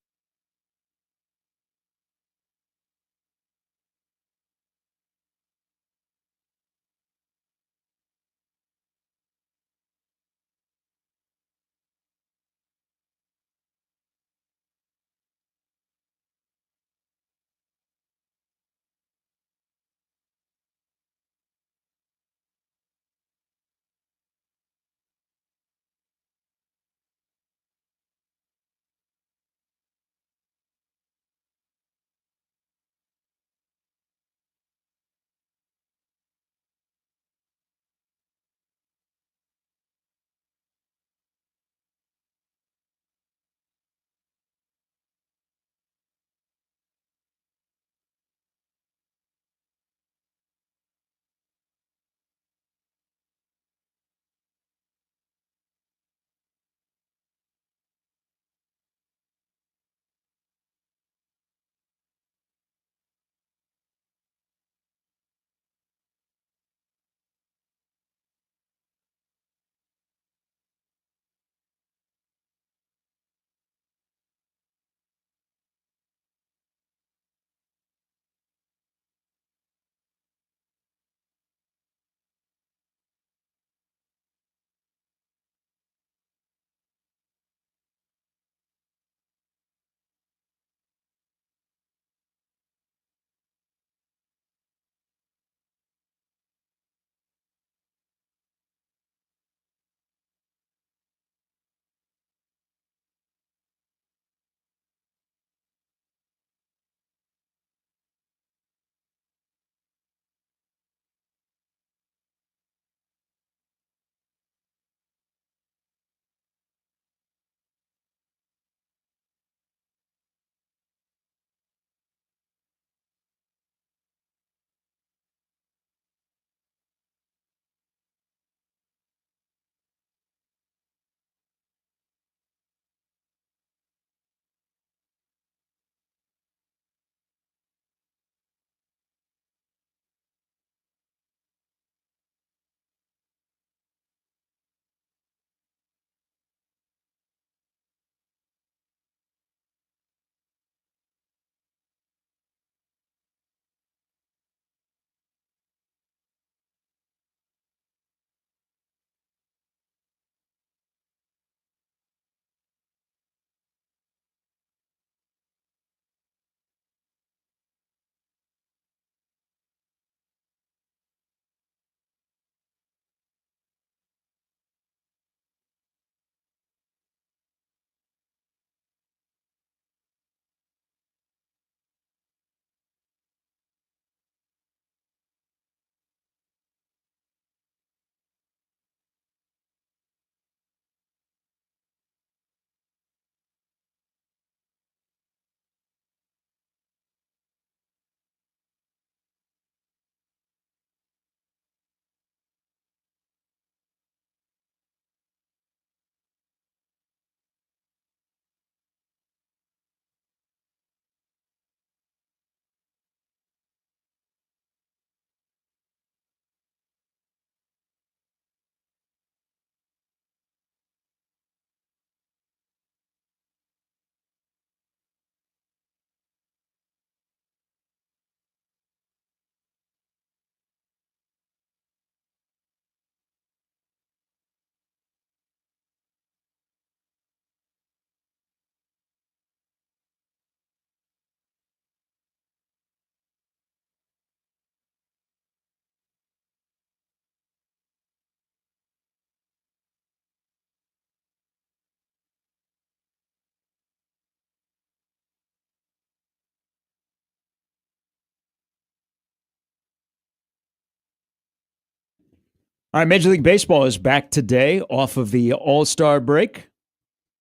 All right, Major League Baseball is back today off of the All-Star break.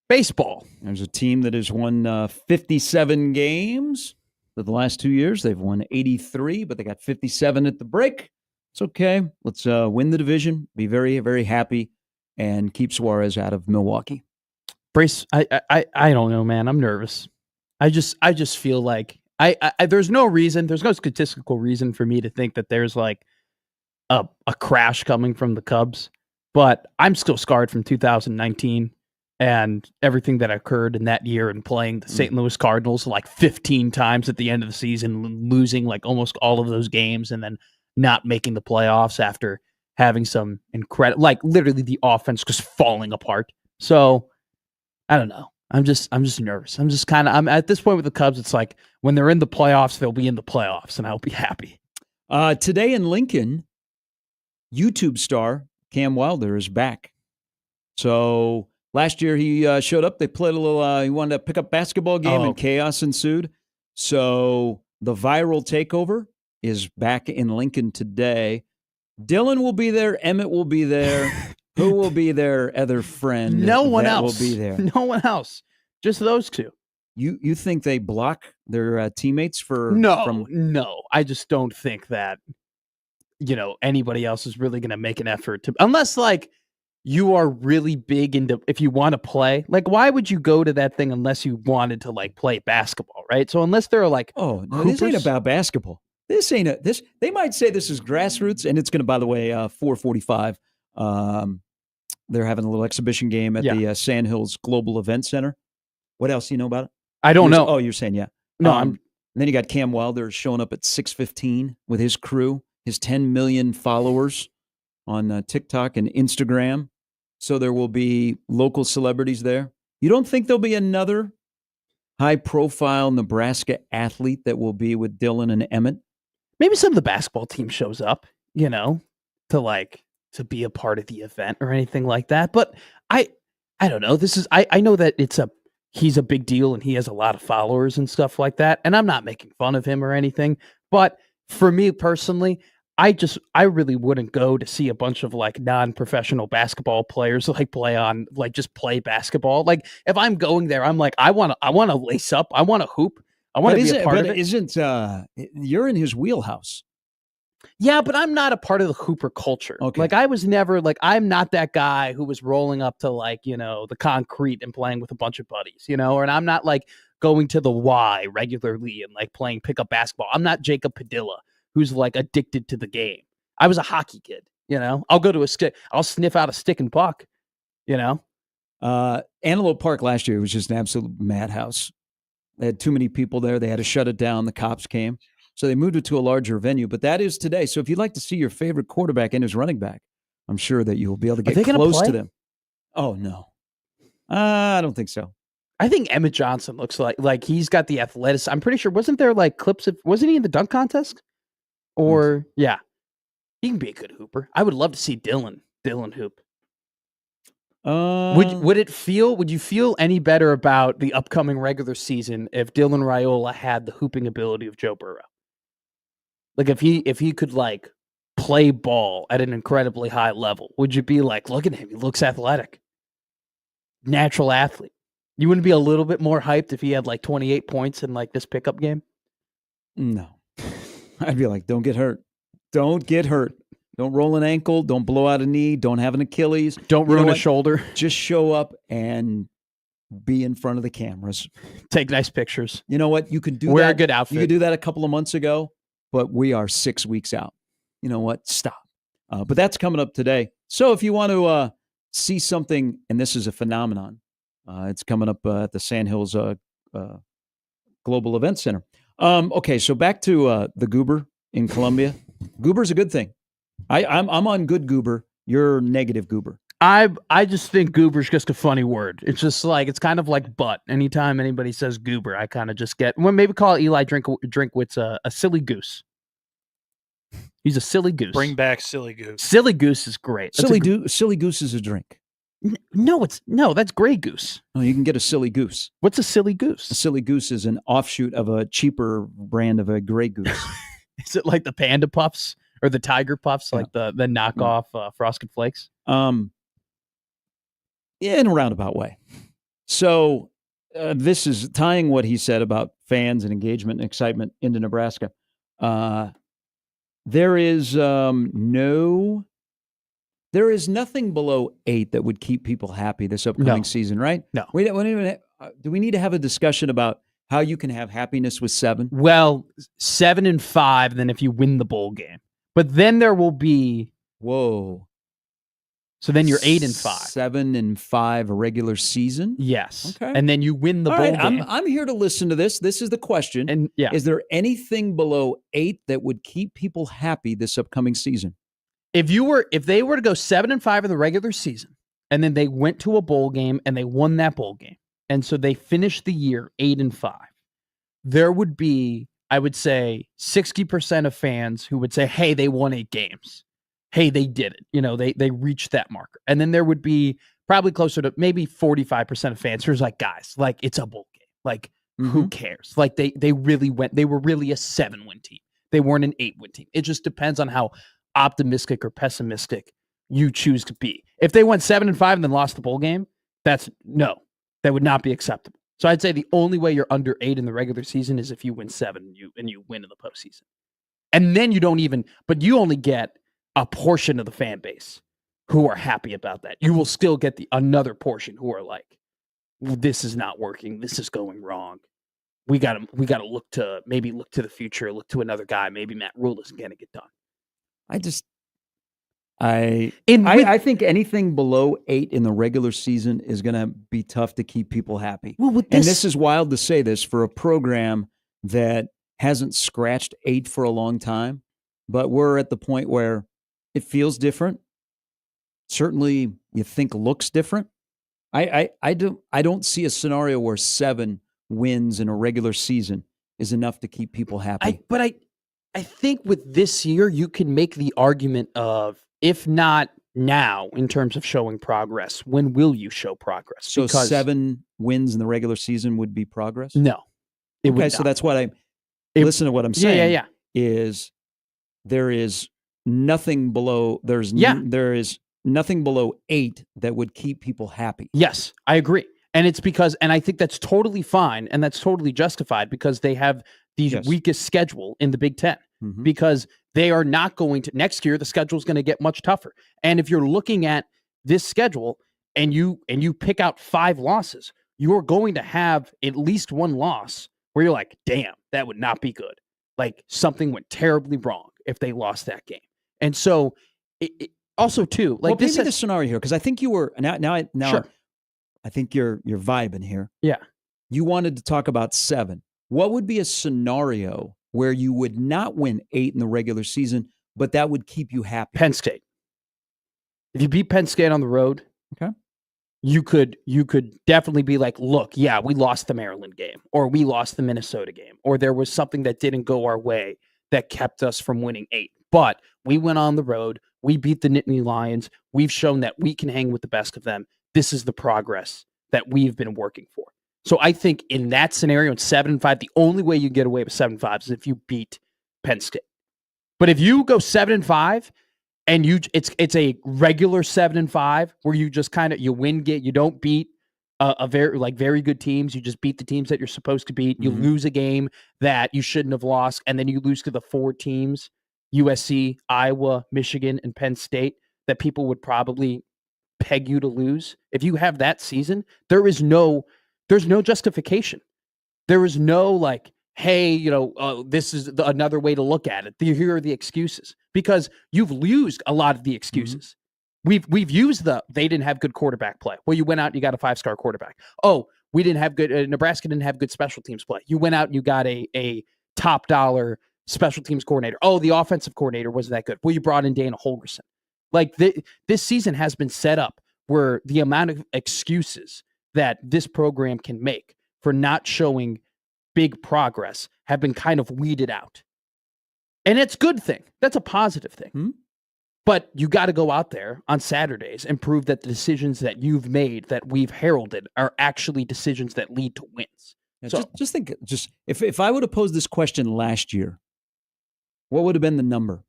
Baseball. There's a team that has won 57 games for the last 2 years. They've won 83, but they got 57 at the break. It's okay. Let's win the division, be very, very happy, and keep Suarez out of Milwaukee. Brace, I don't know, man. I'm nervous. I just feel like there's no statistical reason for me to think that there's like a crash coming from the Cubs, but I'm still scarred from 2019 and everything that occurred in that year and playing the St. Louis Cardinals like 15 times at the end of the season, losing like almost all of those games and then not making the playoffs after having some incredible, like literally the offense just falling apart. So I don't know. I'm just nervous. I'm at this point with the Cubs. It's like when they're in the playoffs, they'll be in the playoffs and I'll be happy. Today in Lincoln, YouTube star Cam Wilder is back. So last year he showed up. They played a little. He wanted to pick up basketball game, and chaos ensued. So the viral takeover is back in Lincoln today. Dylan will be there. Emmett will be there. Who will be their other friend? No one else will be there. No one else. Just those two. You think they block their teammates for? No. I just don't think that. Anybody else is really going to make an effort to, unless like you are really big into, if you want to play, like, why would you go to that thing unless you wanted to like play basketball, right? So unless they're like, oh, no, this ain't about basketball. This ain't this. They might say this is grassroots, and it's going to, by the way, 4:45. They're having a little exhibition game at the Sand Hills Global Event Center. What else do you know about it? I don't know. Oh, you're saying, yeah. No, and then you got Cam Wilder showing up at 6:15 with his crew. His 10 million followers on TikTok and Instagram. So there will be local celebrities there. You don't think there'll be another high-profile Nebraska athlete that will be with Dylan and Emmett? Maybe some of the basketball team shows up, to be a part of the event or anything like that. But I don't know. I know that he's a big deal and he has a lot of followers and stuff like that. And I'm not making fun of him or anything, but for me personally, I really wouldn't go to see a bunch of like non-professional basketball players like just play basketball. Like if I'm going there, I'm like, I want to lace up. I want to hoop. I want to be a part of it. You're in his wheelhouse. Yeah, but I'm not a part of the hooper culture. Okay. Like I was never like, I'm not that guy who was rolling up to like, the concrete and playing with a bunch of buddies, and I'm not like going to the Y regularly and like playing pickup basketball. I'm not Jacob Padilla, who's like addicted to the game. I was a hockey kid, I'll go to a stick. I'll sniff out a stick and puck, Antelope Park last year was just an absolute madhouse. They had too many people there. They had to shut it down. The cops came. So they moved it to a larger venue, but that is today. So if you'd like to see your favorite quarterback and his running back, I'm sure that you'll be able to get close to them. Oh, no. I don't think so. I think Emmett Johnson looks like he's got the athleticism. I'm pretty sure. Wasn't there like clips of, wasn't he in the dunk contest? Or, yeah. He can be a good hooper. I would love to see Dylan hoop. Would you feel any better about the upcoming regular season if Dylan Raiola had the hooping ability of Joe Burrow? Like if he could like play ball at an incredibly high level, would you be like, look at him, he looks athletic. Natural athlete. You wouldn't be a little bit more hyped if he had like 28 points in like this pickup game? No. I'd be like, don't get hurt. Don't get hurt. Don't roll an ankle. Don't blow out a knee. Don't have an Achilles. Don't ruin a shoulder. Just show up and be in front of the cameras. Take nice pictures. You know what? You can do Wear that. A good outfit. You could do that a couple of months ago, but we are 6 weeks out. You know what? Stop. But that's coming up today. So if you want to see something, and this is a phenomenon, it's coming up at the Sand Hills Global Event Center. Okay, so back to the goober in Columbia. Goober's a good thing. I'm on good goober. You're negative goober. I just think goober's just a funny word. It's just like, it's kind of like butt. Anytime anybody says goober, I kind of just get, well, maybe call Eli Drinkwitz a silly goose. He's a silly goose. Bring back silly goose. Silly goose is great. Silly goose is a drink. No, that's Grey Goose. Oh, you can get a silly goose. What's a silly goose? A silly goose is an offshoot of a cheaper brand of a Grey Goose. Is it like the Panda Puffs or the Tiger Puffs, like the knockoff Frosted Flakes. In a roundabout way. So this is tying what he said about fans and engagement and excitement into Nebraska. There is nothing below 8 that would keep people happy this upcoming season, right? No. Do we need to have a discussion about how you can have happiness with 7? Well, 7 and 5, then if you win the bowl game. But then there will be... Whoa. So then you're 8 and 5. 7 and 5 a regular season? Yes. Okay. And then you win the bowl game. I'm here to listen to this. This is the question. And is there anything below 8 that would keep people happy this upcoming season? If they were to go 7 and 5 in the regular season, and then they went to a bowl game and they won that bowl game, and so they finished the year 8 and 5, there would be, I would say, 60% of fans who would say, hey, they won 8 games. Hey, they did it. They reached that marker. And then there would be probably closer to maybe 45% of fans who's like, guys, like, it's a bowl game. Like, who cares? Like, they really went. They were really a 7-win team. They weren't an 8-win team. It just depends on how optimistic or pessimistic you choose to be. If they went 7 and 5 and then lost the bowl game, that would not be acceptable. So I'd say the only way you're under 8 in the regular season is if you win 7 and you win in the postseason. And then you only get a portion of the fan base who are happy about that. You will still get another portion who are like, this is not working. This is going wrong. We got to look to the future, look to another guy. Maybe Matt Rule isn't going to get done. I think anything below 8 in the regular season is going to be tough to keep people happy. Well, and this is wild to say this for a program that hasn't scratched 8 for a long time, but we're at the point where it feels different. Certainly, you think looks different. I don't see a scenario where 7 wins in a regular season is enough to keep people happy. I think with this year, you can make the argument of, if not now, in terms of showing progress, when will you show progress? So 7 wins in the regular season would be progress? No. Okay, so that's what listen to what I'm saying. Yeah. Is there is nothing below, there is nothing below 8 that would keep people happy. Yes, I agree. And it's because, and I think that's totally fine and that's totally justified because they have the weakest schedule in the Big Ten because they are not going to, next year, the schedule is going to get much tougher. And if you're looking at this schedule and you pick out 5 losses, you're going to have at least one loss where you're like, damn, that would not be good. Like something went terribly wrong if they lost that game. And so also too, like paint me the scenario here, because I think you were now sure. I think you're vibing here. Yeah. You wanted to talk about 7. What would be a scenario where you would not win 8 in the regular season, but that would keep you happy? Penn State. If you beat Penn State on the road, okay, you could definitely be like, look, yeah, we lost the Maryland game, or we lost the Minnesota game, or there was something that didn't go our way that kept us from winning 8. But we went on the road. We beat the Nittany Lions. We've shown that we can hang with the best of them. This is the progress that we've been working for. So I think in that scenario, in 7 and 5, the only way you get away with 7 and 5 is if you beat Penn State. But if you go 7 and 5 and it's a regular 7 and 5 where you just kind of you don't beat very good teams. You just beat the teams that you're supposed to beat. You lose a game that you shouldn't have lost, and then you lose to the 4 teams, USC, Iowa, Michigan, and Penn State, that people would probably peg you to lose. If you have that season, there's no justification. There is no like, hey, this is another way to look at it. Here are the excuses, because you've used a lot of the excuses. We've used they didn't have good quarterback play. Well, you went out and you got a 5-star quarterback. Oh, we didn't have good Nebraska didn't have good special teams play. You went out and you got a top dollar special teams coordinator. Oh, the offensive coordinator wasn't that good. Well, you brought in Dana Holgorsen. Like this season has been set up where the amount of excuses that this program can make for not showing big progress have been kind of weeded out. And it's a good thing. That's a positive thing. But you got to go out there on Saturdays and prove that the decisions that you've made, that we've heralded, are actually decisions that lead to wins. Yeah, so just think, if I would have posed this question last year, what would have been the number?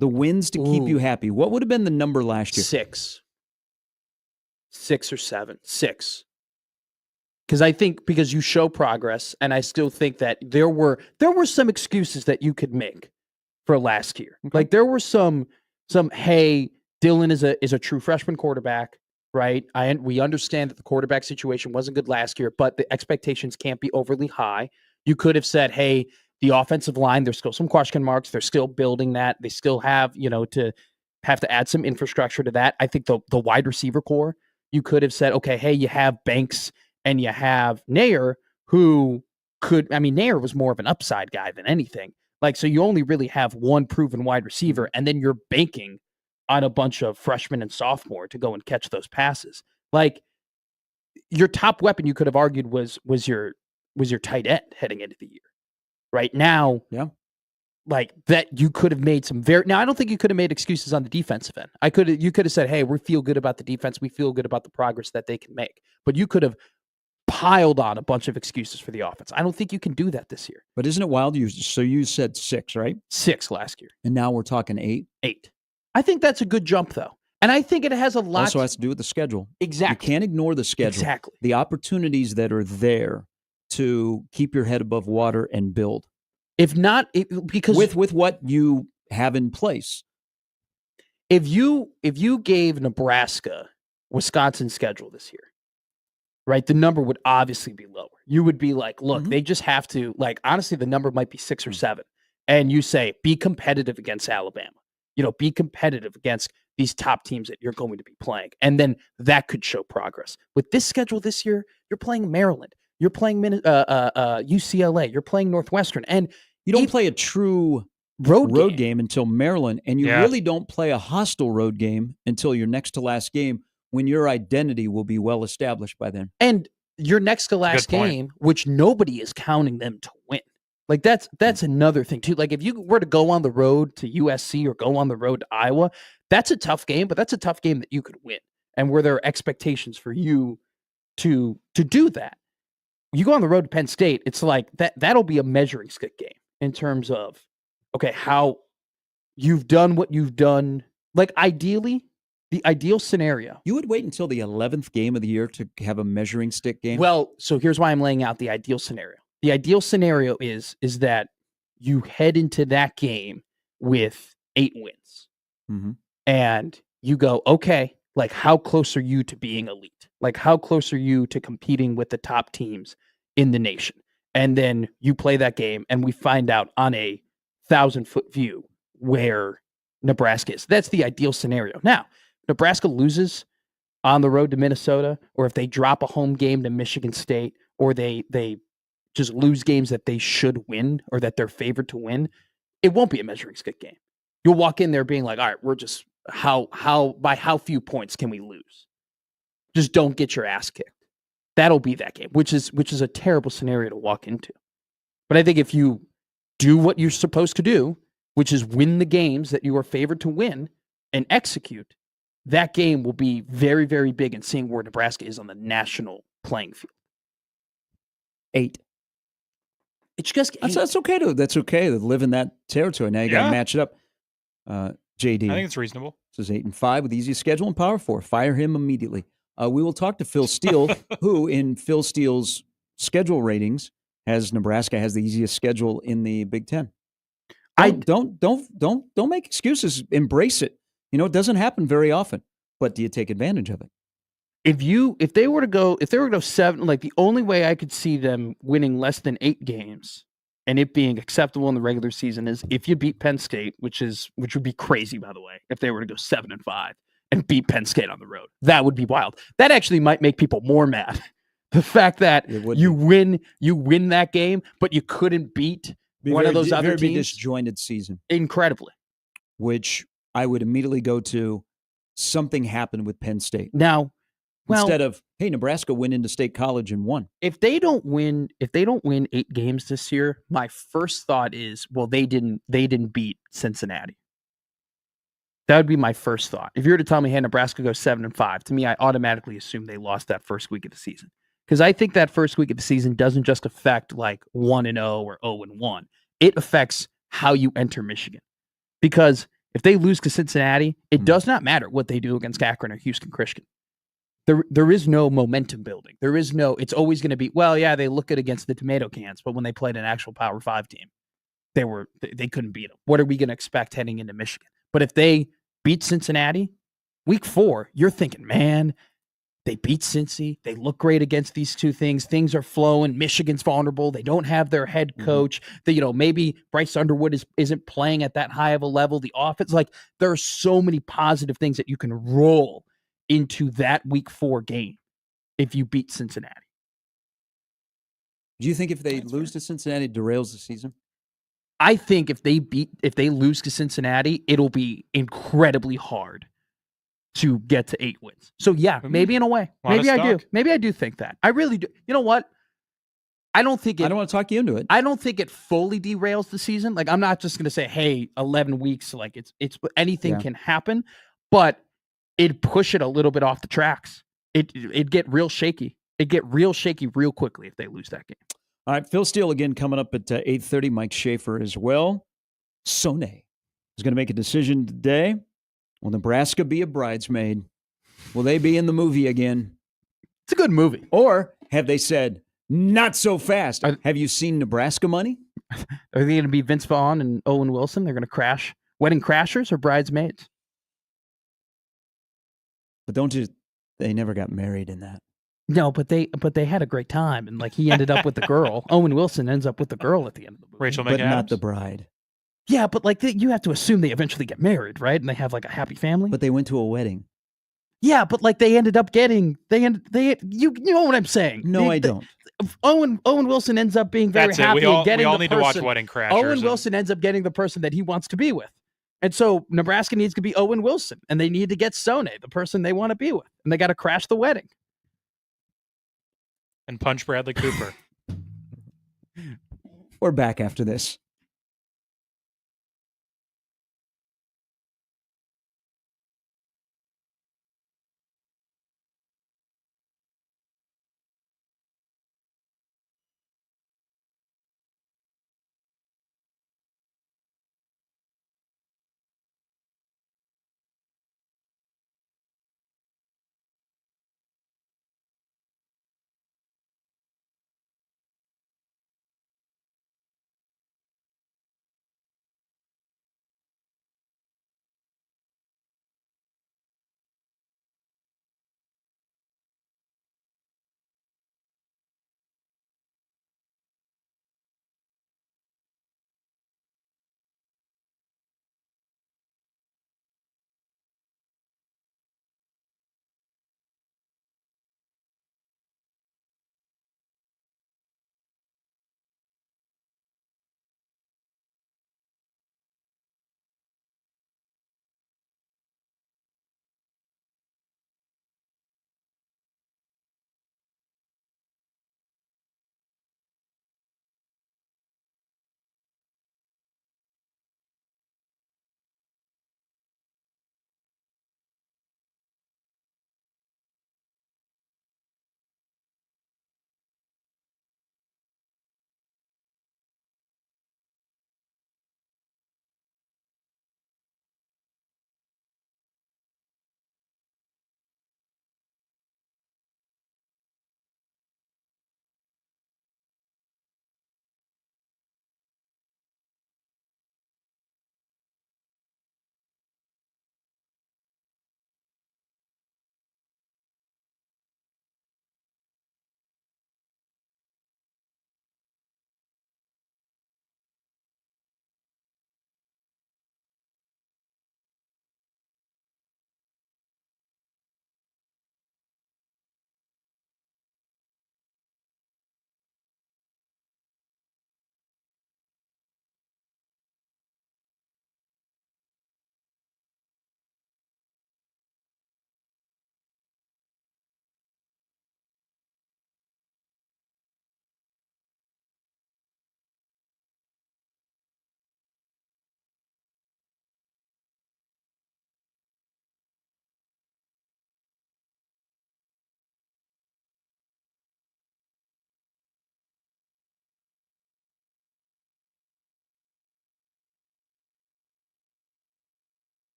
The wins to keep you happy. What would have been the number last year? 6 or 7. 6. Because I think because you show progress, and I still think that there were some excuses that you could make for last year. Okay. Like there were some hey, Dylan is a true freshman quarterback, right? We understand that the quarterback situation wasn't good last year, but the expectations can't be overly high. You could have said, hey, the offensive line, there's still some question marks. They're still building that. They still have, to have to add some infrastructure to that. I think the wide receiver core, you could have said, okay, hey, you have Banks and you have Nair, who Nair was more of an upside guy than anything. Like, so you only really have one proven wide receiver, and then you're banking on a bunch of freshmen and sophomore to go and catch those passes. Like, your top weapon, you could have argued, was your tight end heading into the year. Right now, yeah, like that, you could have made some now. I don't think you could have made excuses on the defensive end. You could have said, "Hey, we feel good about the defense. We feel good about the progress that they can make." But you could have piled on a bunch of excuses for the offense. I don't think you can do that this year. But isn't it wild? So you said 6, right? 6 last year, and now we're talking 8. 8. I think that's a good jump, though, and I think it has a lot. Also has to do with the schedule. Exactly. You can't ignore the schedule. Exactly. The opportunities that are there to keep your head above water and build. If not, because with what you have in place. If you gave Nebraska Wisconsin's schedule this year, right, the number would obviously be lower. You would be like, look, they just have to, like, honestly, the number might be 6 or 7. And you say, be competitive against Alabama. Be competitive against these top teams that you're going to be playing. And then that could show progress. With this schedule this year, you're playing Maryland. You're playing UCLA. You're playing Northwestern. And you don't play a true road game until Maryland. And you really don't play a hostile road game until your next to last game, when your identity will be well established by then. And your next to last game, which nobody is counting them to win. Like that's another thing too. Like if you were to go on the road to USC or go on the road to Iowa, that's a tough game, but that's a tough game that you could win. And where there are expectations for you to do that. You go on the road to Penn State, it's like that'll be a measuring stick game in terms of, okay, how you've done what you've done. Like ideally, the ideal scenario. You would wait until the 11th game of the year to have a measuring stick game? Well, so here's why I'm laying out the ideal scenario. The ideal scenario is that you head into that game with 8 wins. Mm-hmm. And you go, okay, like how close are you to being elite? Like how close are you to competing with the top teams in the nation? And then you play that game and we find out on a 1,000-foot view where Nebraska is. That's the ideal scenario. Now, Nebraska loses on the road to Minnesota, or if they drop a home game to Michigan State, or they just lose games that they should win or that they're favored to win, it won't be a measuring stick game. You'll walk in there being like, all right, we're just by how few points can we lose? Just don't get your ass kicked. That'll be that game, which is a terrible scenario to walk into. But I think if you do what you're supposed to do, which is win the games that you are favored to win and execute, that game will be very, very big in seeing where Nebraska is on the national playing field. 8. It's just 8. That's okay to live in that territory. Now you got to match it up. JD, I think it's reasonable. This is 8-5 with easiest schedule in Power 4. Fire him immediately. We will talk to Phil Steele, who in Phil Steele's schedule ratings Nebraska has the easiest schedule in the Big Ten. Don't make excuses. Embrace it. It doesn't happen very often, but do you take advantage of it? If they were to go 7, like the only way I could see them winning less than 8 games and it being acceptable in the regular season is if you beat Penn State, which would be crazy, by the way, if they were to go 7-5 and beat Penn State on the road. That would be wild. That actually might make people more mad. The fact that you win that game, but you couldn't beat one of those other teams. Very disjointed season. Incredibly. Which I would immediately go to something happened with Penn State. Now, instead of, hey, Nebraska went into State College and won. If they don't win 8 games this year, my first thought is, well, they didn't beat Cincinnati. That would be my first thought. If you were to tell me, hey, Nebraska goes 7-5, to me, I automatically assume they lost that first week of the season. Because I think that first week of the season doesn't just affect like 1-0 or 0-1. It affects how you enter Michigan. Because If they lose to Cincinnati, it does not matter what they do against Akron or Houston Christian. There is no momentum building. There is no, it's always going to be, well, yeah, they look good against the tomato cans, but when they played an actual Power 5 team, they couldn't beat them. What are we going to expect heading into Michigan? But if they beat Cincinnati, week 4, you're thinking, man, they beat Cincy. They look great against these two things. Things are flowing. Michigan's vulnerable. They don't have their head coach. Maybe Bryce Underwood isn't playing at that high of a level. The offense, like, there are so many positive things that you can roll into that week 4 game if you beat Cincinnati. Do you think if they lose to Cincinnati, it derails the season? I think if they lose to Cincinnati, it'll be incredibly hard to get to 8 wins. So yeah, maybe in a way. Maybe I do. Maybe I do think that. I really do. You know what? I don't want to talk you into it. I don't think it fully derails the season. Like, I'm not just going to say, hey, 11 weeks, like it's anything can happen, but it'd push it a little bit off the tracks. It'd get real shaky. It'd get real shaky real quickly if they lose that game. All right, Phil Steele again coming up at 8:30. Mike Schaefer as well. Sone is going to make a decision today. Will Nebraska be a bridesmaid? Will they be in the movie again? It's a good movie. Or have they said, not so fast? Have you seen Nebraska Money? Are they going to be Vince Vaughn and Owen Wilson? They're going to crash. Wedding Crashers or Bridesmaids? But they never got married in that. No, but they had a great time, and like he ended up with the girl. Owen Wilson ends up with the girl at the end of the movie. Rachel but McAdams. Not the bride. Yeah, but like you have to assume they eventually get married, right? And they have like a happy family. But they went to a wedding. Yeah, but like they ended up getting you know what I'm saying? No, I don't. Owen Wilson ends up being very happy and getting we all the need person. to watch Wedding Crashers. Owen Wilson ends up getting the person that he wants to be with. And so Nebraska needs to be Owen Wilson, and they need to get Sone, the person they want to be with. And they got to crash the wedding. And punch Bradley Cooper. We're back after this.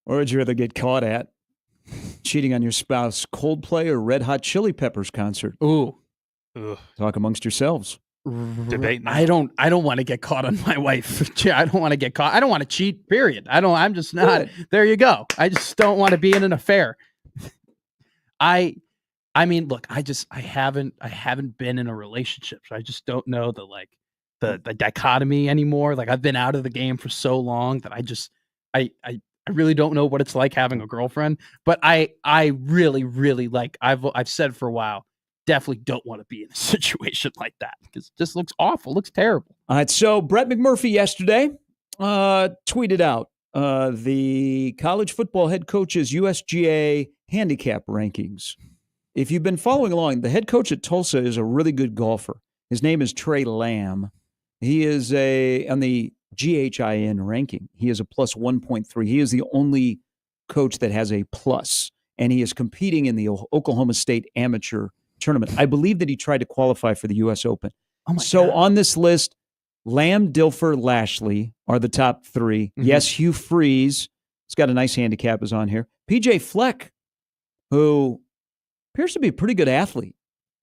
Or would you rather get caught at cheating on your spouse, Coldplay or Red Hot Chili Peppers concert? Ooh. Ugh. Talk amongst yourselves. Debate now. I don't want to get caught on my wife. I don't want to get caught. I don't want to cheat, period. I'm just not. Good. There you go. I just don't want to be in an affair. I mean, look, I haven't been in a relationship. So I just don't know the dichotomy anymore. Like, I've been out of the game for so long that I really don't know what it's like having a girlfriend. But I really, really I've said for a while, definitely don't want to be in a situation like that because it just looks awful. Looks terrible. All right. So Brett McMurphy yesterday tweeted out the college football head coach's USGA handicap rankings. If you've been following along, the head coach at Tulsa is a really good golfer. His name is Trey Lamb. He is on the GHIN ranking. He is a plus 1.3. He is the only coach that has a plus, and he is competing in the Oklahoma State Amateur Tournament. I believe that he tried to qualify for the U.S. Open. Oh my so God. On this list, Lamb, Dilfer, Lashley are the top three. Mm-hmm. Yes, Hugh Freeze, he's got a nice handicap, is on here. PJ Fleck, who appears to be a pretty good athlete.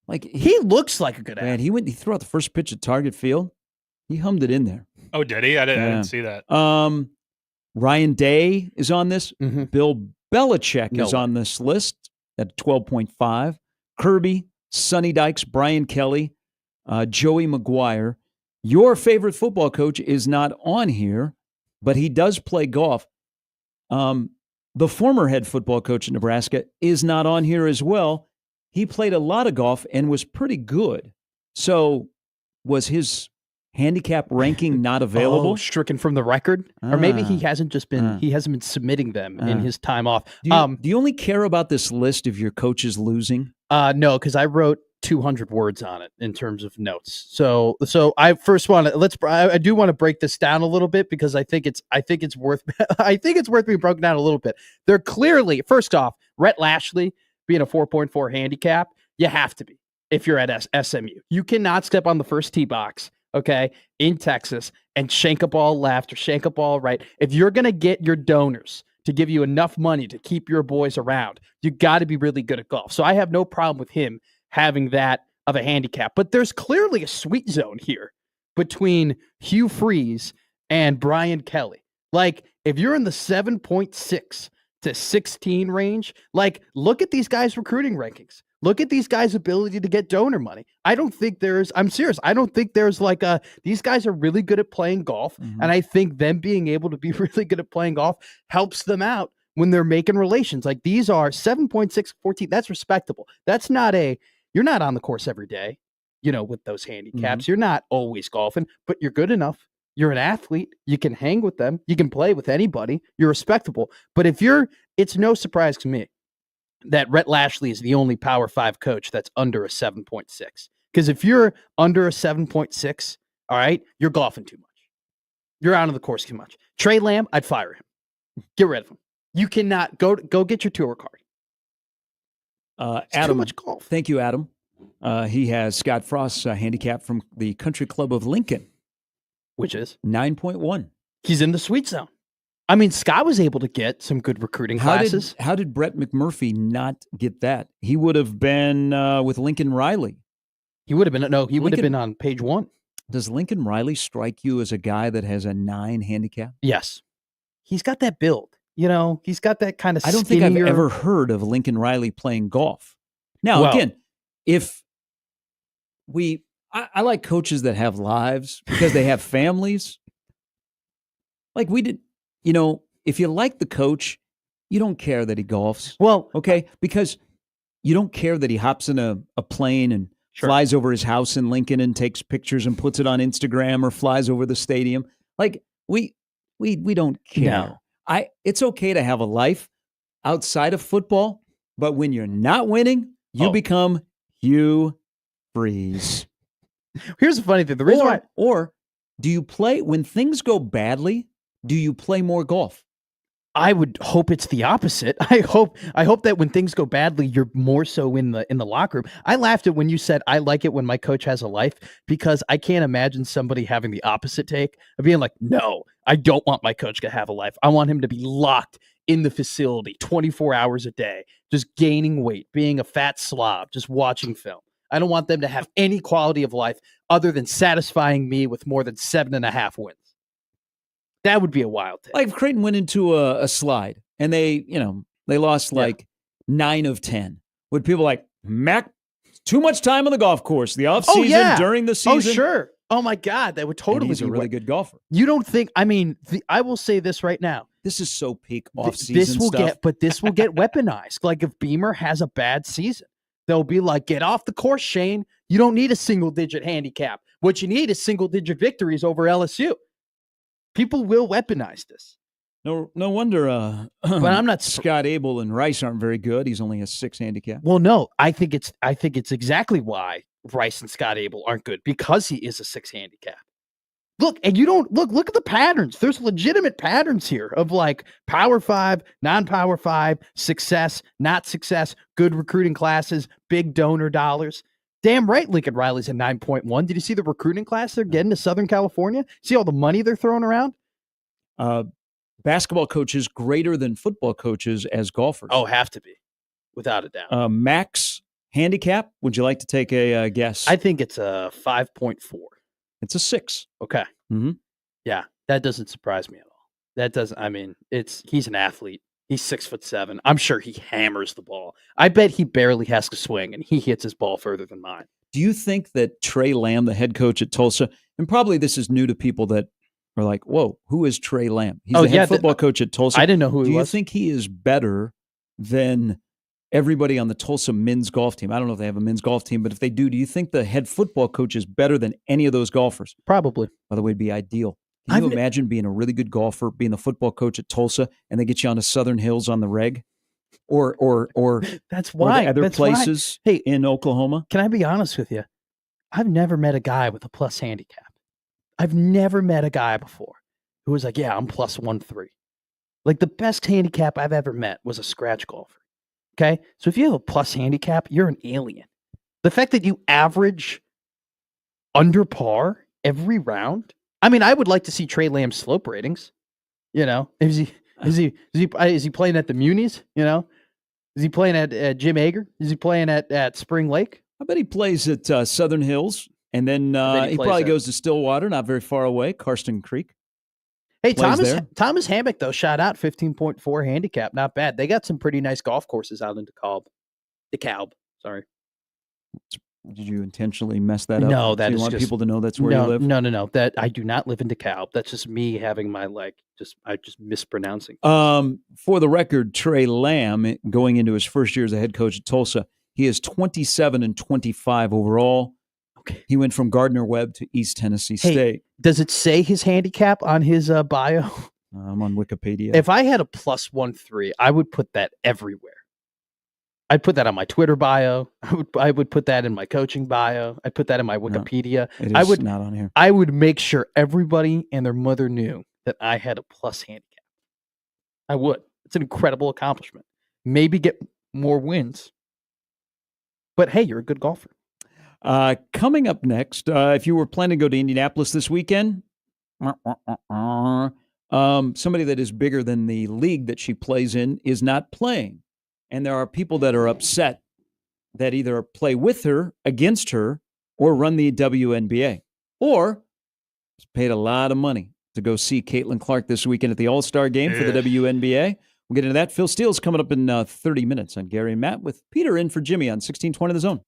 Like he looks like a good athlete. He threw out the first pitch at Target Field. He hummed it in there. Oh, did he? I didn't see that. Ryan Day is on this. Mm-hmm. Bill Belichick is on this list at 12.5. Kirby, Sonny Dykes, Brian Kelly, Joey McGuire. Your favorite football coach is not on here, but he does play golf. The former head football coach in Nebraska is not on here as well. He played a lot of golf and was pretty good. So was his handicap ranking not available? Stricken from the record? Or maybe he hasn't been submitting them in his time off. Do you only care about this list if your coach is losing? No, because I wrote 200 words on it in terms of notes. So I first want to I do want to break this down a little bit because I think it's worth being broken down a little bit. They're clearly, first off, Rhett Lashley being a 4.4 handicap, you have to be if you're at SMU. You cannot step on the first tee box, okay, in Texas and shank a ball left or shank a ball right. If you're going to get your donors to give you enough money to keep your boys around, you got to be really good at golf. So I have no problem with him having that of a handicap. But there's clearly a sweet zone here between Hugh Freeze and Brian Kelly. Like, if you're in the 7.6 to 16 range, like, look at these guys' recruiting rankings. Look at these guys' ability to get donor money. I'm serious. I don't think there's these guys are really good at playing golf. Mm-hmm. And I think them being able to be really good at playing golf helps them out when they're making relations. Like, these are 7.6, 14. That's respectable. That's not you're not on the course every day, with those handicaps. Mm-hmm. You're not always golfing, but you're good enough. You're an athlete. You can hang with them. You can play with anybody. You're respectable. But it's no surprise to me that Rhett Lashley is the only Power 5 coach that's under a 7.6. Because if you're under a 7.6, all right, you're golfing too much. You're out of the course too much. Trey Lamb, I'd fire him. Get rid of him. You cannot go get your tour card. Adam, too much golf. Thank you, Adam. He has Scott Frost's handicap from the Country Club of Lincoln, which is 9.1. He's in the sweet zone. I mean, Scott was able to get some good recruiting classes. How did Brett McMurphy not get that? He would have been with Lincoln Riley. He would have been. No, he would have been on page 1. Does Lincoln Riley strike you as a guy that has a 9 handicap? Yes. He's got that build. He's got that kind of I don't think I've ever heard of Lincoln Riley playing golf. Now, again, I like coaches that have lives because they have families. Like we did, if you like the coach, you don't care that he golfs. Well, okay, because you don't care that he hops in a plane and flies over his house in Lincoln and takes pictures and puts it on Instagram or flies over the stadium. Like we don't care. No. It's okay to have a life outside of football, but when you're not winning, you become Hugh Freeze. Here's the funny thing. The reason why, or do you play when things go badly? Do you play more golf? I would hope it's the opposite. I hope that when things go badly, you're more so in the locker room. I laughed at when you said I like it when my coach has a life because I can't imagine somebody having the opposite take of being like, no, I don't want my coach to have a life. I want him to be locked in the facility 24 hours a day, just gaining weight, being a fat slob, just watching film. I don't want them to have any quality of life other than satisfying me with more than 7.5 wins. That would be a wild take. Like if Creighton went into a slide and they lost like 9 of 10. Would people like, Mac, too much time on the golf course, the offseason, during the season? Oh, sure. Oh, my God. That would totally he's be a really good golfer. You don't think, I mean, I will say this right now. This is so peak offseason stuff. But this will get weaponized. Like if Beamer has a bad season, they'll be like, get off the course, Shane. You don't need a single-digit handicap. What you need is single-digit victories over LSU. People will weaponize this. No wonder. But I'm not. Scott Abel and Rice aren't very good. He's only a 6 handicap. Well, no, I think it's exactly why Rice and Scott Abel aren't good, because he is a 6 handicap. Look, and you don't look at the patterns. There's legitimate patterns here of like Power 5, non-Power 5, success, not success, good recruiting classes, big donor dollars. Damn right, Lincoln Riley's at 9.1. Did you see the recruiting class they're getting to Southern California? See all the money they're throwing around? Basketball coaches greater than football coaches as golfers. Oh, have to be, without a doubt. Max handicap, would you like to take a guess? I think it's a 5.4. It's a 6. Okay. Mm-hmm. Yeah, that doesn't surprise me at all. That doesn't. I mean, he's an athlete. He's 6'7". I'm sure he hammers the ball. I bet he barely has to swing, and he hits his ball further than mine. Do you think that Trey Lamb, the head coach at Tulsa, and probably this is new to people that are like, whoa, who is Trey Lamb? He's the head football coach at Tulsa. I didn't know who he was. Do you think he is better than everybody on the Tulsa men's golf team? I don't know if they have a men's golf team, but if they do you think the head football coach is better than any of those golfers? Probably. By the way, it'd be ideal. Can you imagine being a really good golfer, being the football coach at Tulsa, and they get you on to Southern Hills on the reg? Or that's why. Or other places in Oklahoma? Can I be honest with you? I've never met a guy with a plus handicap. I've never met a guy before who was like, yeah, I'm plus 1-3. Like the best handicap I've ever met was a scratch golfer. Okay? So if you have a plus handicap, you're an alien. The fact that you average under par every round. I mean, I would like to see Trey Lamb's slope ratings. You know, is he playing at the Munis? You know, is he playing at Jim Ager? Is he playing at Spring Lake? I bet he plays at Southern Hills, and then he probably goes to Stillwater, not very far away, Karsten Creek. Hey, Thomas Hammock though, shout out 15.4 handicap, not bad. They got some pretty nice golf courses out in DeKalb. Sorry. Did you intentionally mess that up? No, you want people to know that's where you live? No. That I do not live in DeKalb. That's just me having my I just mispronouncing. For the record, Trey Lamb going into his first year as a head coach at Tulsa, he is 27-25 overall. Okay. He went from Gardner-Webb to East Tennessee State. Does it say his handicap on his bio? I'm on Wikipedia. If I had a plus 1-3, I would put that everywhere. I'd put that on my Twitter bio. I would put that in my coaching bio. I'd put that in my Wikipedia. No, it is not on here. I would make sure everybody and their mother knew that I had a plus handicap. I would. It's an incredible accomplishment. Maybe get more wins. But hey, you're a good golfer. Coming up next, if you were planning to go to Indianapolis this weekend, somebody that is bigger than the league that she plays in is not playing. And there are people that are upset that either play with her, against her, or run the WNBA, or paid a lot of money to go see Caitlin Clark this weekend at the All-Star Game for the WNBA. We'll get into that. Phil Steele's coming up in 30 minutes on Gary and Matt with Peter in for Jimmy on 1620 The Zone.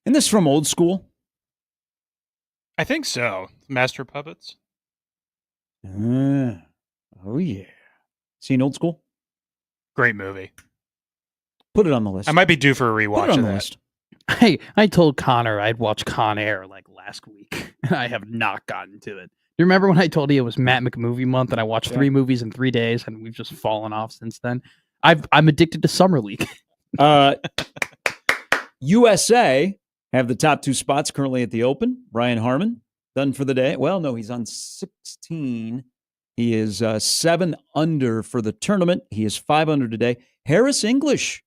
And this from old school? I think so. Master Puppets. Oh, yeah. Seen Old School? Great movie. Put it on the list. I might be due for a rewatch Put it on of the that. list. I told Connor I'd watch Con Air like last week, and I have not gotten to it. You remember when I told you it was Matt McMovie month, and I watched 3 movies in 3 days, and we've just fallen off since then? I'm addicted to Summer League. USA have the top 2 spots currently at the Open. Brian Harmon, done for the day. Well, no, he's on 16. He is 7 under for the tournament. He is 5 under today. Harris English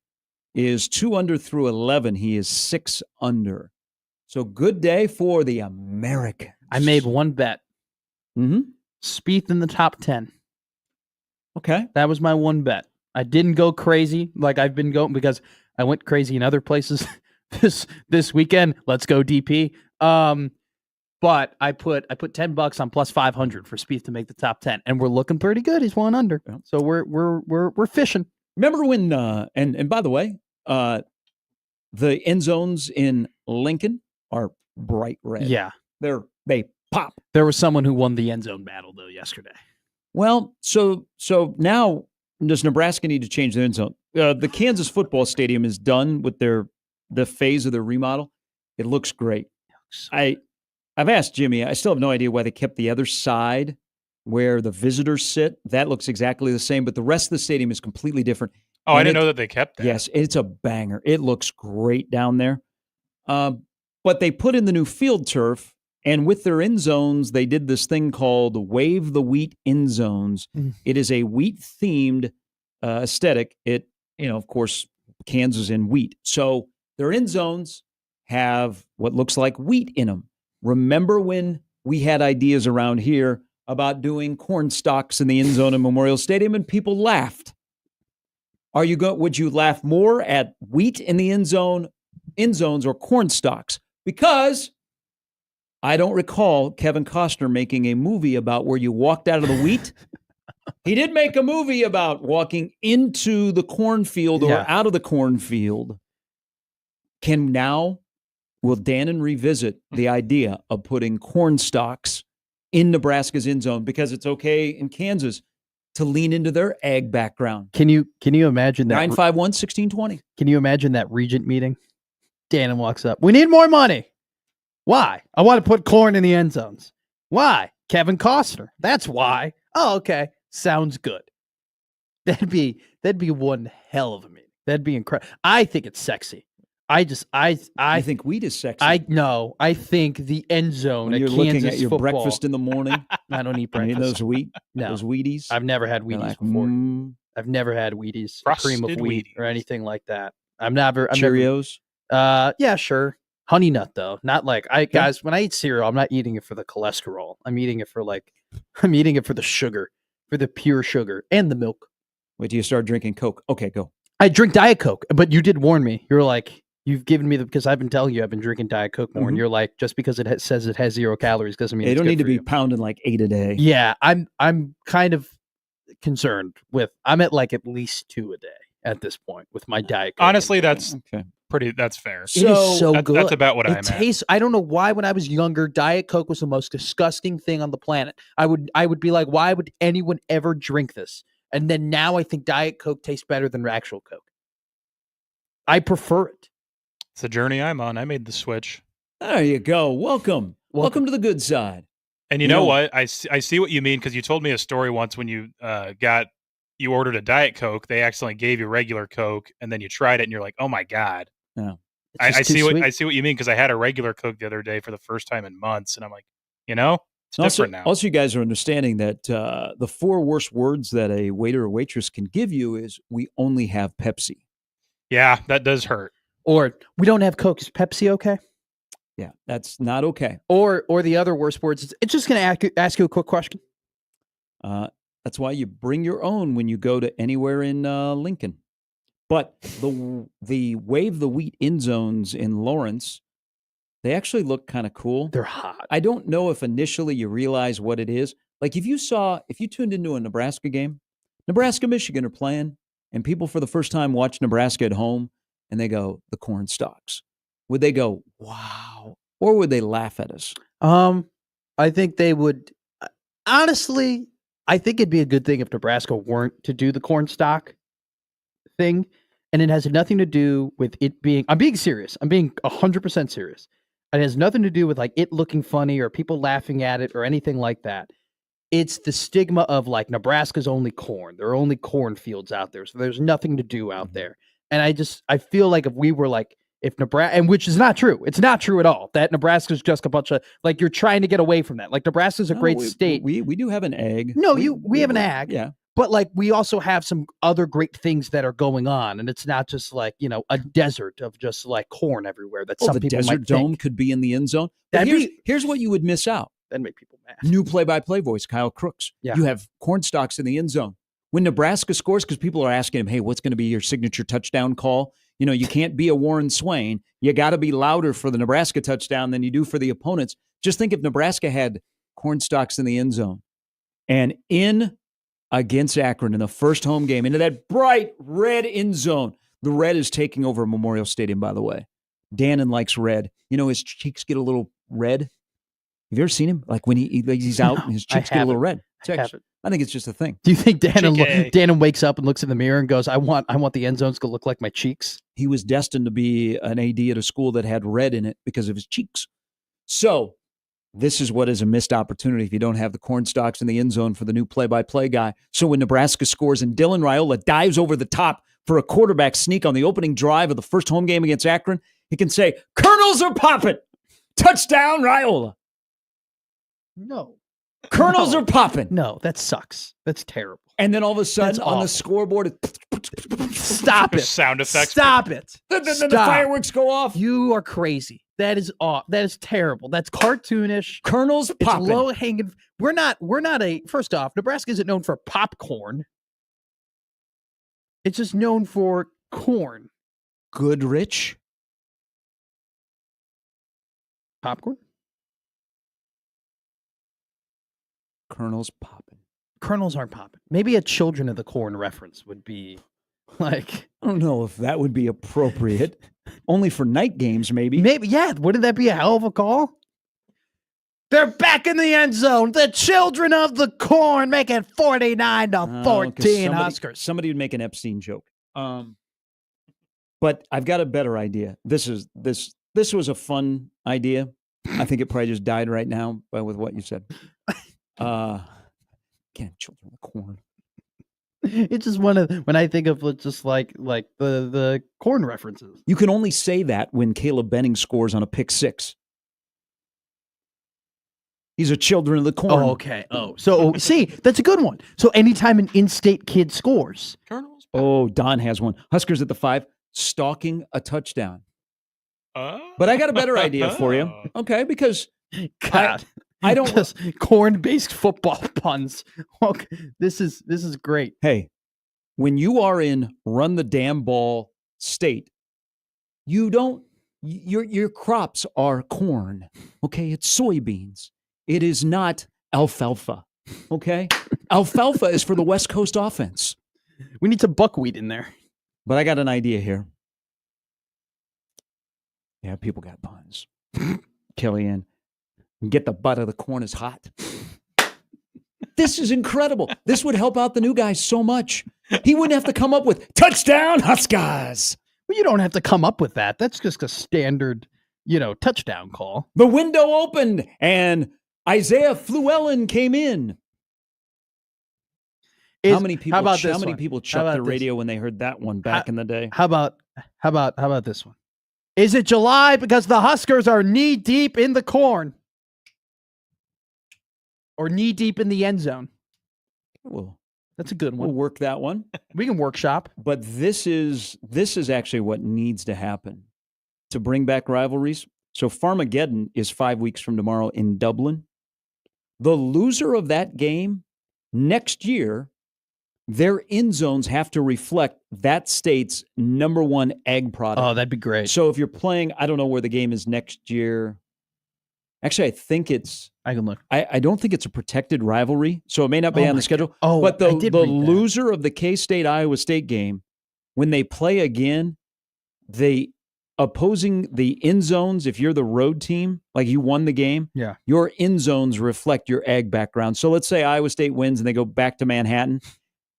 is 2 under through 11. He is 6 under. So good day for the Americans. I made one bet. Mm-hmm. Spieth in the top 10. Okay. That was my one bet. I didn't go crazy like I've been going because I went crazy in other places this weekend. Let's go DP. But I put $10 on plus 500 for Spieth to make the top 10, and we're looking pretty good. He's 1 under, so we're fishing. Remember when? And by the way, the end zones in Lincoln are bright red. Yeah, they pop. There was someone who won the end zone battle though yesterday. Well, so now does Nebraska need to change their end zone? The Kansas football stadium is done with the phase of their remodel. It looks great. I've asked Jimmy. I still have no idea why they kept the other side where the visitors sit. That looks exactly the same, but the rest of the stadium is completely different. Oh, I didn't know that they kept that. Yes, it's a banger. It looks great down there. But they put in the new field turf, and with their end zones, they did this thing called Wave the Wheat end zones. It is a wheat-themed aesthetic. It, of course, Kansas in wheat. So their end zones have what looks like wheat in them. Remember when we had ideas around here about doing corn stalks in the end zone of Memorial Stadium, and people laughed? Would you laugh more at wheat in the end zones, or corn stalks? Because I don't recall Kevin Costner making a movie about where you walked out of the wheat. He did make a movie about walking into the cornfield or out of the cornfield. Will Dannon revisit the idea of putting corn stalks in Nebraska's end zone because it's okay in Kansas to lean into their ag background? Can you imagine that? 951-1620. Can you imagine that regent meeting? Dannon walks up. We need more money. Why? I want to put corn in the end zones. Why? Kevin Costner. That's why. Oh, okay. Sounds good. That'd be one hell of a meeting. That'd be incredible. I think it's sexy. I think wheat is sexy. I think the end zone. When you're Kansas looking at your football, breakfast in the morning. I don't eat breakfast. Those Wheaties. I've never had Wheaties before. I've never had Wheaties, cream of wheat, or anything like that. I'm Cheerios. Yeah, sure. Honey nut though, not like guys. When I eat cereal, I'm not eating it for the cholesterol. I'm eating it for the sugar, for the pure sugar and the milk. Wait till you start drinking Coke. Okay, go. I drink Diet Coke, but you did warn me. You're like, you've given me because I've been telling you I've been drinking Diet Coke more, and you're like, just because it says it has 0 calories doesn't mean they it's don't good need to for be you. pounding like 8 a day. Yeah, I'm kind of concerned with. I'm at like at least 2 a day at this point with my Diet Coke. Honestly, that's that's fair. It is so good. That's about what I'm at. I don't know why when I was younger, Diet Coke was the most disgusting thing on the planet. I would be like, why would anyone ever drink this? And then now I think Diet Coke tastes better than actual Coke. I prefer it. It's a journey I'm on. I made the switch. There you go. Welcome to the good side. And you know what? I see what you mean, because you told me a story once when you you ordered a Diet Coke. They accidentally gave you regular Coke, and then you tried it, and you're like, "Oh my god!" No, I see what you mean, because I had a regular Coke the other day for the first time in months, and I'm like, it's different now. Also, you guys are understanding that the 4 worst words that a waiter or waitress can give you is, "We only have Pepsi." Yeah, that does hurt. Or we don't have Coke. Is Pepsi okay? Yeah, that's not okay. Or the other worst words is, it's just going to ask you a quick question. That's why you bring your own when you go to anywhere in Lincoln. But the Wave the Wheat end zones in Lawrence, they actually look kind of cool. They're hot. I don't know if initially you realize what it is. Like if you tuned into a Nebraska game, Nebraska, Michigan are playing, and people for the first time watch Nebraska at home, and they go, the corn stalks. Would they go, Wow. Or would they laugh at us? I think they would. Honestly, I think it'd be a good thing if Nebraska weren't to do the corn stalk thing. And it has nothing to do with it being, I'm being serious. I'm being 100% serious. It has nothing to do with like it looking funny or people laughing at it or anything like that. It's the stigma of like Nebraska's only corn. There are only cornfields out there. So there's nothing to do out there. And I feel like if we were like, if Nebraska, and which is not true. It's not true at all that Nebraska's just a bunch of, like, you're trying to get away from that. Like Nebraska's a great state. We do have an ag. No, we have an ag. Yeah. But like we also have some other great things that are going on, and it's not just like a desert of just like corn everywhere. That some the people desert might dome think. could be in the end zone. But here's what you would miss out. That'd make people mad. New play-by-play voice, Kyle Crooks. Yeah. You have corn stalks in the end zone. When Nebraska scores, because people are asking him, hey, what's going to be your signature touchdown call? You can't be a Warren Swain. You got to be louder for the Nebraska touchdown than you do for the opponents. Just think if Nebraska had corn stalks in the end zone and in against Akron in the first home game into that bright red end zone. The red is taking over Memorial Stadium, by the way. Dannon likes red. His cheeks get a little red. Have you ever seen him? Like when he's out and his cheeks get a little red. I think it's just a thing. Do you think Dannon wakes up and looks in the mirror and goes, I want the end zones to look like my cheeks? He was destined to be an AD at a school that had red in it because of his cheeks. So this is what is a missed opportunity if you don't have the corn stalks in the end zone for the new play-by-play guy. So when Nebraska scores and Dylan Raiola dives over the top for a quarterback sneak on the opening drive of the first home game against Akron, he can say, Colonels are popping. Touchdown, Raiola. No. Colonels are popping. No, that sucks. That's terrible. And then all of a sudden on the scoreboard, stop it. Sound effects. Stop it. Then the fireworks go off. You are crazy. That is off. That is terrible. That's cartoonish. Colonels popping. It's low hanging. We're not first off, Nebraska isn't known for popcorn. It's just known for corn. Goodrich. Popcorn? Colonels popping. Colonels aren't popping. Maybe a Children of the Corn reference would be like. I don't know if that would be appropriate. Only for night games, maybe. Maybe, yeah. Wouldn't that be a hell of a call? They're back in the end zone. The Children of the Corn make it 49-14 Huskers. Somebody would make an Epstein joke. But I've got a better idea. This was a fun idea. I think it probably just died right now with what you said. Can't Children of the Corn. It's just when I think of just like the corn references. You can only say that when Caleb Benning scores on a pick six. He's a Children of the Corn. Oh, okay. Oh, so see, that's a good one. So anytime an in-state kid scores. Colonels. Oh, Don has one. Huskers at the 5, stalking a touchdown. But I got a better idea for you. Okay, because God. I don't just corn-based football puns. Okay, this is great. Hey, when you are in run the damn ball state, you don't your crops are corn. Okay, it's soybeans. It is not alfalfa. Okay, alfalfa is for the West Coast offense. We need some buckwheat in there. But I got an idea here. Yeah, people got puns. Kellyanne. Get the butt of the corn is hot. This is incredible. This would help out the new guy so much. He wouldn't have to come up with touchdown Huskers. Well, you don't have to come up with that. That's just a standard, touchdown call. The window opened and Isaiah Fluellen came in. How many people shut their radio when they heard that one back in the day? How about this one? Is it July because the Huskers are knee deep in the corn? Or knee deep in the end zone. Well, that's a good one. We'll work that one. We can workshop. But this is actually what needs to happen to bring back rivalries. So Farmageddon is 5 weeks from tomorrow in Dublin. The loser of that game next year, their end zones have to reflect that state's number one egg product. Oh, that'd be great. So if you're playing, I don't know where the game is next year. Actually, I think I can look. I don't think it's a protected rivalry, so it may not be on the schedule. Oh, but the loser of the K-State Iowa State game, when they play again, they opposing the end zones, if you're the road team, like you won the game, your end zones reflect your ag background. So let's say Iowa State wins and they go back to Manhattan.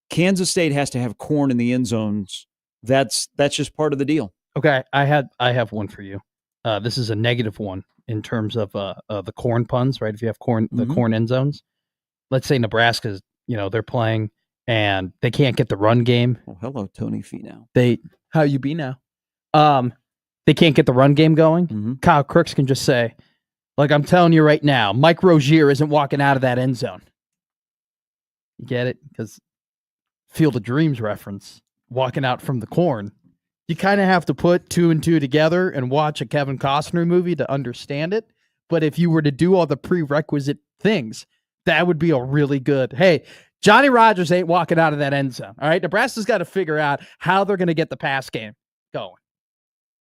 Kansas State has to have corn in the end zones. That's just part of the deal. Okay, I have one for you. This is a negative one in terms of the corn puns, right? If you have corn, the corn end zones. Let's say Nebraska's, they're playing and they can't get the run game. Oh, hello, Tony Finau. How you be now? They can't get the run game going. Kyle Crooks can just say, like, I'm telling you right now, Mike Rozier isn't walking out of that end zone. You get it? Because Field of Dreams reference, walking out from the corn. You kind of have to put 2 and 2 together and watch a Kevin Costner movie to understand it. But if you were to do all the prerequisite things, that would be a really good, hey, Johnny Rodgers ain't walking out of that end zone. All right. Nebraska's got to figure out how they're going to get the pass game going.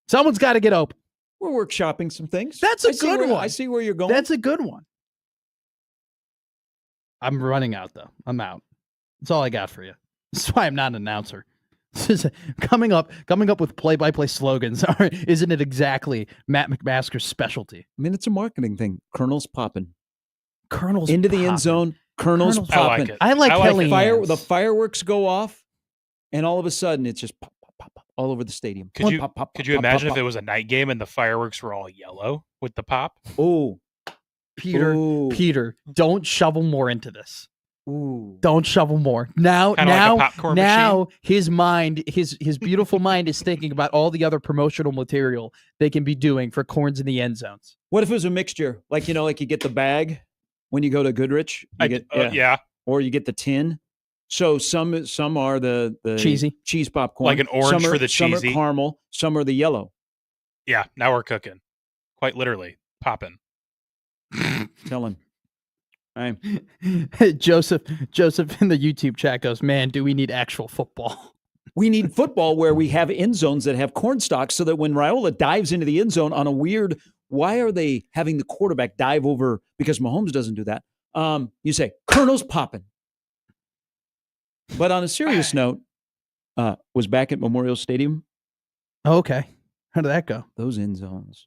Someone's got to get open. We're workshopping some things. That's a good one. I see where you're going. That's a good one. I'm running out, though. I'm out. That's all I got for you. That's why I'm not an announcer. Coming up with play-by-play slogans. Isn't it exactly Matt McMaster's specialty? I mean, it's a marketing thing. Colonel's popping. Colonel's into popping. The end zone. Colonel's popping. I like Kelly. The fireworks go off, and all of a sudden it's just pop, pop, pop, pop, all over the stadium. Could you imagine if it was a night game and the fireworks were all yellow with the pop? Oh, Peter, don't shovel more into this. Ooh. Don't shovel more. Now, like a popcorn machine. His mind, his beautiful mind is thinking about all the other promotional material they can be doing for corns in the end zones. What if it was a mixture? Like, like you get the bag when you go to Goodrich. Or you get the tin. So some are the cheesy cheese popcorn. Like an orange for the cheesy. Some are caramel. Some are the yellow. Yeah, now we're cooking. Quite literally. Popping. Tell him. Joseph in the YouTube chat goes, man, do we need actual football? We need football where we have end zones that have corn stalks so that when Raiola dives into the end zone on a weird, why are they having the quarterback dive over? Because Mahomes doesn't do that. You say, Colonel's popping. But on a serious note, was back at Memorial Stadium. Oh, okay. How did that go? Those end zones.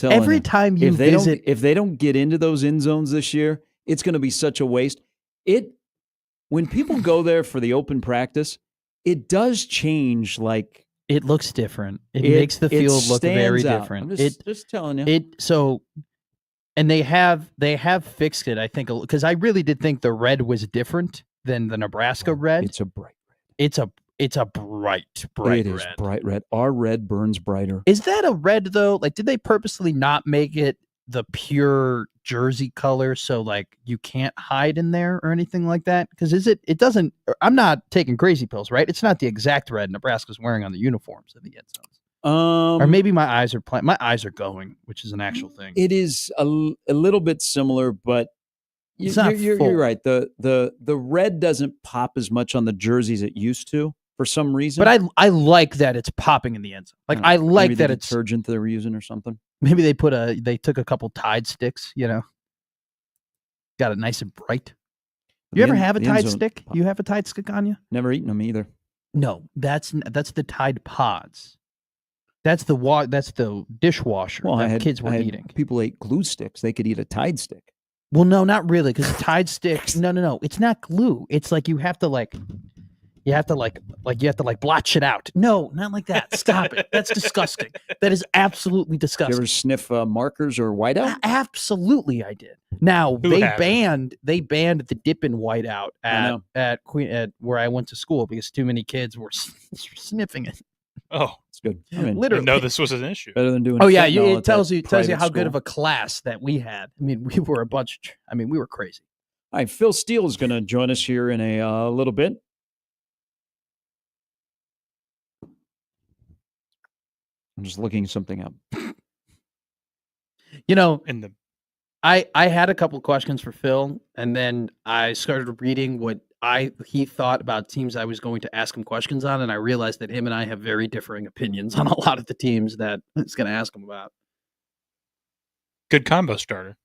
Every time you visit, if they don't get into those end zones this year, it's going to be such a waste. When people go there for the open practice, it does change. Like it looks different. It makes the field look very different. I'm just telling you. And they have fixed it. I think because I really did think the red was different than the Nebraska red. It's a bright red. It's a bright red. It is red. Bright red. Our red burns brighter. Is that a red though? Like, did they purposely not make it the pure jersey color so like you can't hide in there or anything like that? Because it doesn't. I'm not taking crazy pills, right? It's not the exact red Nebraska's wearing on the uniforms in the end zones. Or maybe my eyes are going, which is an actual thing. It is a little bit similar, but you're right. The red doesn't pop as much on the jerseys it used to. For some reason, but I like that it's popping in the end zone. Like I like that it's detergent they were using or something. Maybe they took a couple Tide sticks, got it nice and bright. You ever have a Tide stick? You have a Tide stick on you? Never eaten them either. No, that's the Tide Pods. That's the dishwasher that kids were eating. People ate glue sticks. They could eat a Tide stick. Well, no, not really, because Tide sticks. No, it's not glue. It's like you have to blotch it out. No, not like that. Stop it. That's disgusting. That is absolutely disgusting. You ever sniff markers or whiteout? Absolutely, I did. Now they banned the dip in whiteout at where I went to school because too many kids were sniffing it. Oh, it's good. I mean, literally, no, this was an issue. Better than doing. Oh yeah, it tells you how good of a class that we had. I mean, we were we were crazy. All right, Phil Steele is going to join us here in a little bit. I'm just looking something up. I had a couple questions for Phil, and then I started reading what he thought about teams I was going to ask him questions on, and I realized that him and I have very differing opinions on a lot of the teams that he's going to ask him about. Good combo starter.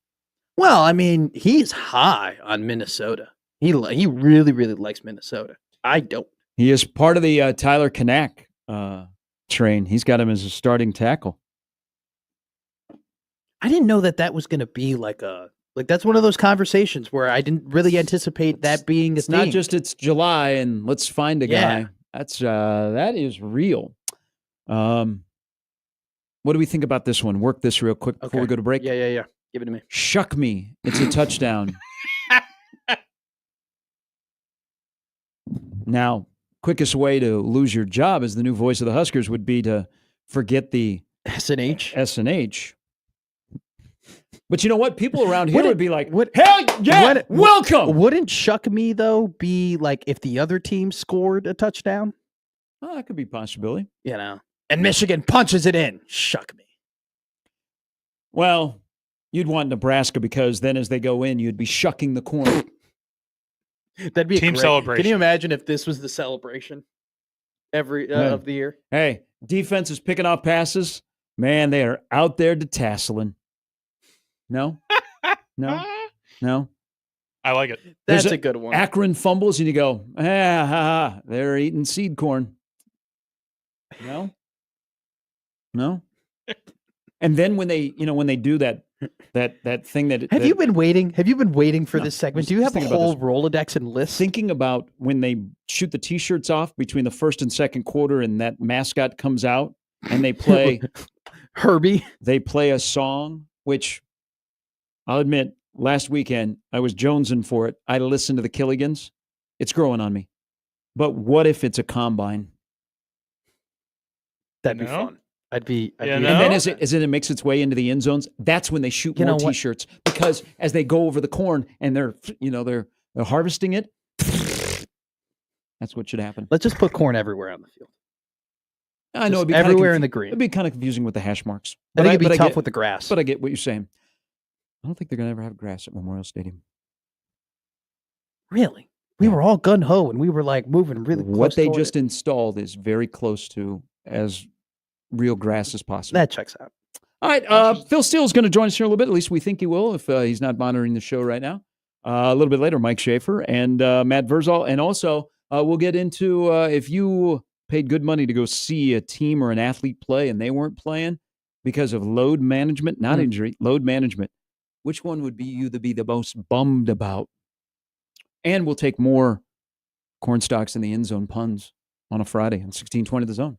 Well, I mean, he's high on Minnesota. He really, really likes Minnesota. I don't. He is part of the Tyler Kanak train. He's got him as a starting tackle. I didn't know that was going to be like that's one of those conversations where I didn't really anticipate that being It's not just it's July and let's find a guy. That's that is real. What do we think about this one? Work this real quick before we go to break. Yeah. Give it to me. Shuck me. It's a touchdown. Now, quickest way to lose your job as the new voice of the Huskers would be to forget the S&H. But you know what? People around here would be like, hell yeah, welcome. Wouldn't shuck me, though, be like if the other team scored a touchdown? Oh, that could be a possibility. You know, and Michigan punches it in. Shuck me. Well, you'd want Nebraska because then as they go in, you'd be shucking the corn. That'd be team celebration. Can you imagine if this was the celebration of the year? Hey, defense is picking off passes. Man, they are out there detasseling. No? I like it. That's a good one. Akron fumbles, and you go, they're eating seed corn. No? And then when they do that thing Have you been waiting for this segment? Do you have a whole Rolodex and list? Thinking about when they shoot the T-shirts off between the first and second quarter and that mascot comes out and they play Herbie. They play a song, which I'll admit, last weekend I was jonesing for it. I listened to the Killigans. It's growing on me. But what if it's a combine? That'd be fun. And then as it makes its way into the end zones, that's when they shoot more T-shirts because as they go over the corn and they're harvesting it, that's what should happen. Let's just put corn everywhere on the field. I know it'd be everywhere in the green. It'd be kind of confusing with the hash marks. I think it'd be tough with the grass. But I get what you're saying. I don't think they're going to ever have grass at Memorial Stadium. Really? We were all gun-ho and we were like moving really close. What they just installed is very close to as real grass as possible. That checks out. All right. Phil Steele is going to join us here in a little bit. At least we think he will if he's not monitoring the show right now. A little bit later, Mike Schaefer and Matt Verzal. And also, we'll get into if you paid good money to go see a team or an athlete play and they weren't playing because of load management, not injury, load management. Which one would be you to be the most bummed about? And we'll take more corn stalks in the end zone puns on a Friday on 1620 The Zone.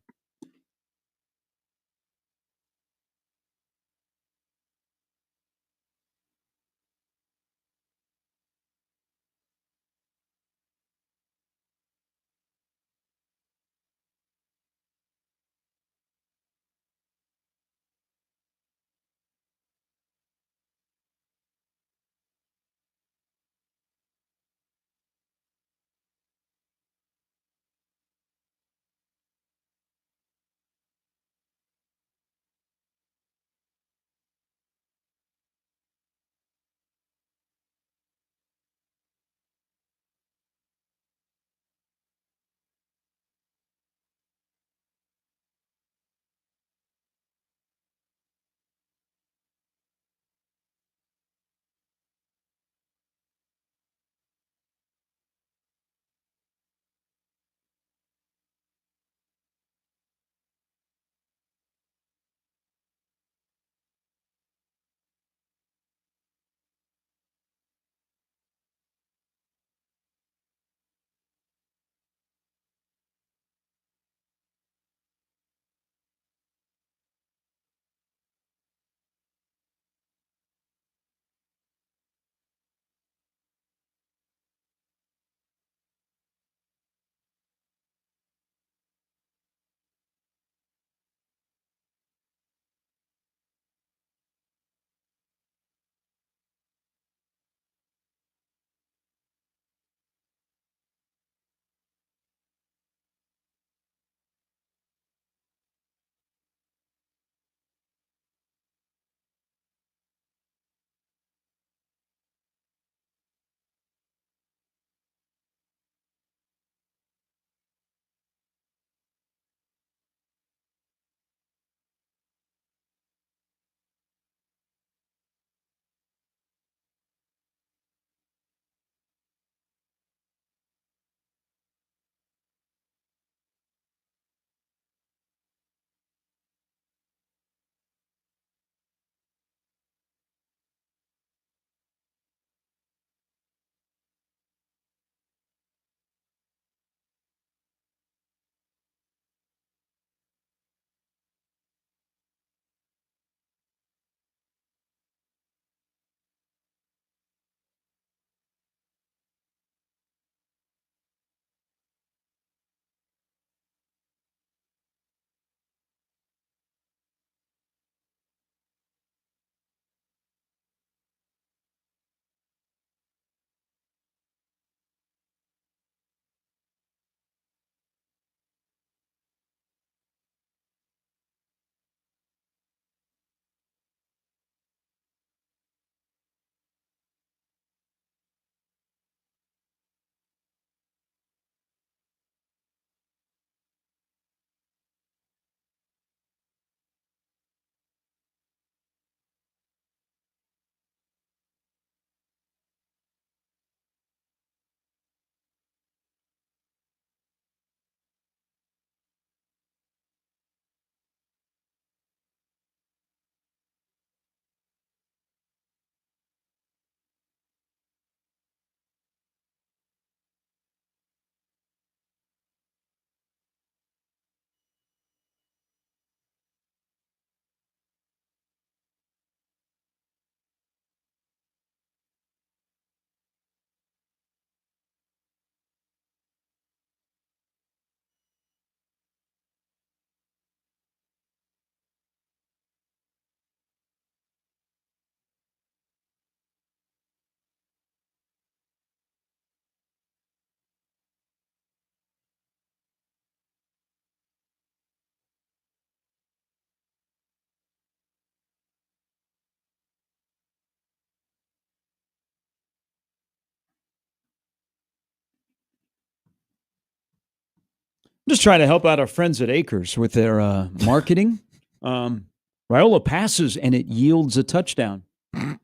just trying to help out our friends at Acres with their marketing. Raiola passes, and it yields a touchdown. I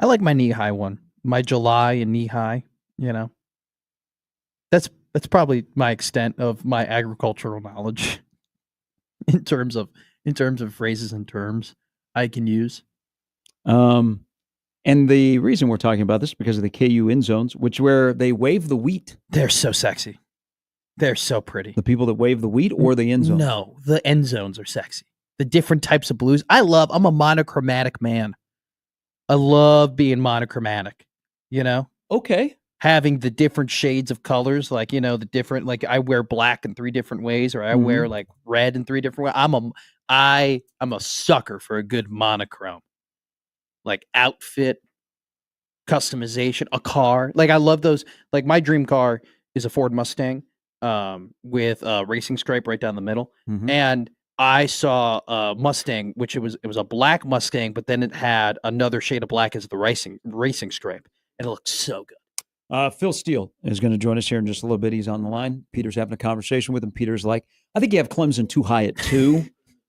like my knee-high one. My July and knee-high, That's probably my extent of my agricultural knowledge in terms of phrases and terms I can use. And the reason we're talking about this is because of the KU end zones, where they wave the wheat. They're so sexy. They're so pretty. The people that wave the wheat or the end zones? No, the end zones are sexy. The different types of blues. I'm a monochromatic man. I love being monochromatic, Okay. Having the different shades of colors, like, the different, like I wear black in 3 different ways, or I wear like red in 3 different ways. I'm a sucker for a good monochrome. Like outfit, customization, a car. Like I love those. Like my dream car is a Ford Mustang with a racing stripe right down the middle. And I saw a Mustang, which it was a black Mustang, but then it had another shade of black as the racing stripe. And it looked so good. Phil Steele is going to join us here in just a little bit. He's on the line. Peter's having a conversation with him. Peter's like, I think you have Clemson too high at 2.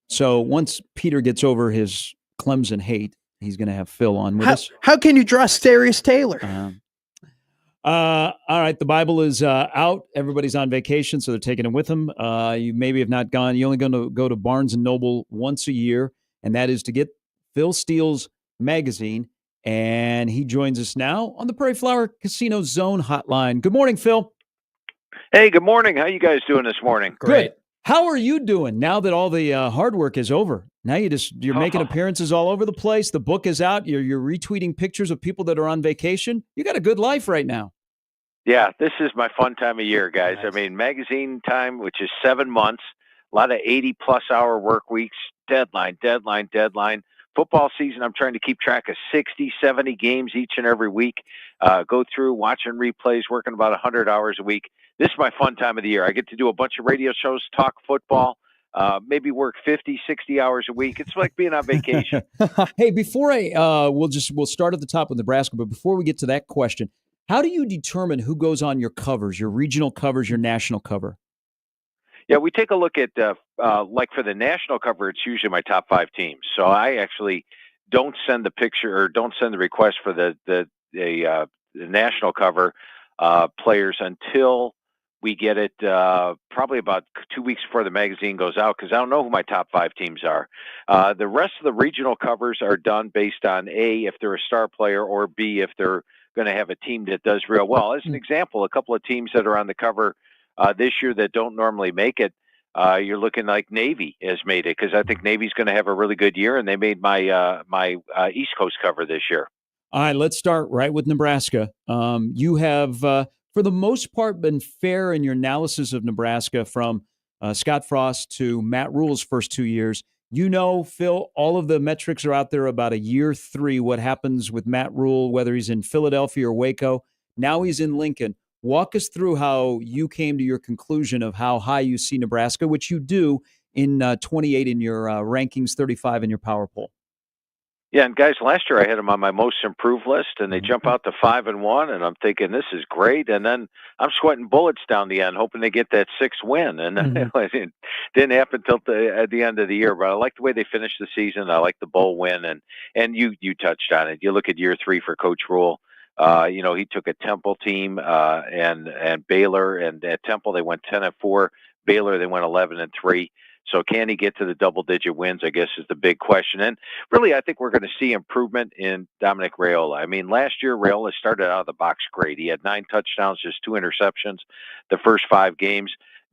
So once Peter gets over his Clemson hate, he's going to have Phil on with us. How can you trust Darius Taylor? All right. The Bible is out. Everybody's on vacation, so they're taking it with them. You maybe have not gone. You're only going to go to Barnes & Noble once a year, and that is to get Phil Steele's magazine. And he joins us now on the Prairie Flower Casino Zone Hotline. Good morning, Phil. Hey, good morning. How you guys doing this morning? Great. How are you doing now that all the hard work is over? Now you're making appearances all over the place. The book is out. You're retweeting pictures of people that are on vacation. You got a good life right now. Yeah, this is my fun time of year, guys. Nice. I mean, magazine time, which is 7 months, a lot of 80-plus hour work weeks, deadline. Football season, I'm trying to keep track of 60, 70 games each and every week, go through watching replays, working about 100 hours a week. This is my fun time of the year. I get to do a bunch of radio shows, talk football, maybe work 50, 60 hours a week. It's like being on vacation. Hey, before we'll start at the top with Nebraska, but before we get to that question, how do you determine who goes on your covers, your regional covers, your national cover? Yeah, we take a look at, like for the national cover, it's usually my top 5 teams. So I actually don't send the picture or don't send the request for the national cover players until we get it probably about 2 weeks before the magazine goes out, because I don't know who my top 5 teams are. The rest of the regional covers are done based on A, if they're a star player, or B, if they're going to have a team that does real well. As an example, a couple of teams that are on the cover this year that don't normally make it, you're looking like Navy has made it, because I think Navy's going to have a really good year, and they made my East Coast cover this year. All right, let's start right with Nebraska. You have, for the most part, been fair in your analysis of Nebraska from Scott Frost to Matt Rule's first 2 years. Phil, all of the metrics are out there about a year 3, what happens with Matt Rule, whether he's in Philadelphia or Waco. Now he's in Lincoln. Walk us through how you came to your conclusion of how high you see Nebraska, which you do in 28 in your rankings, 35 in your power poll. Yeah, and guys, last year I had them on my most improved list, and they jump out to 5-1, and I'm thinking this is great. And then I'm sweating bullets down the end, hoping they get that 6th win, and it didn't happen till at the end of the year. But I like the way they finished the season. I like the bowl win, and you touched on it. You look at year 3 for Coach Rule. He took a Temple team and Baylor, and at Temple they went 10-4. Baylor they went 11-3. So can he get to the double-digit wins, I guess, is the big question. And really, I think we're going to see improvement in Dominic Raiola. I mean, last year, Raiola started out of the box great. He had 9 touchdowns, just 2 interceptions the first 5 games.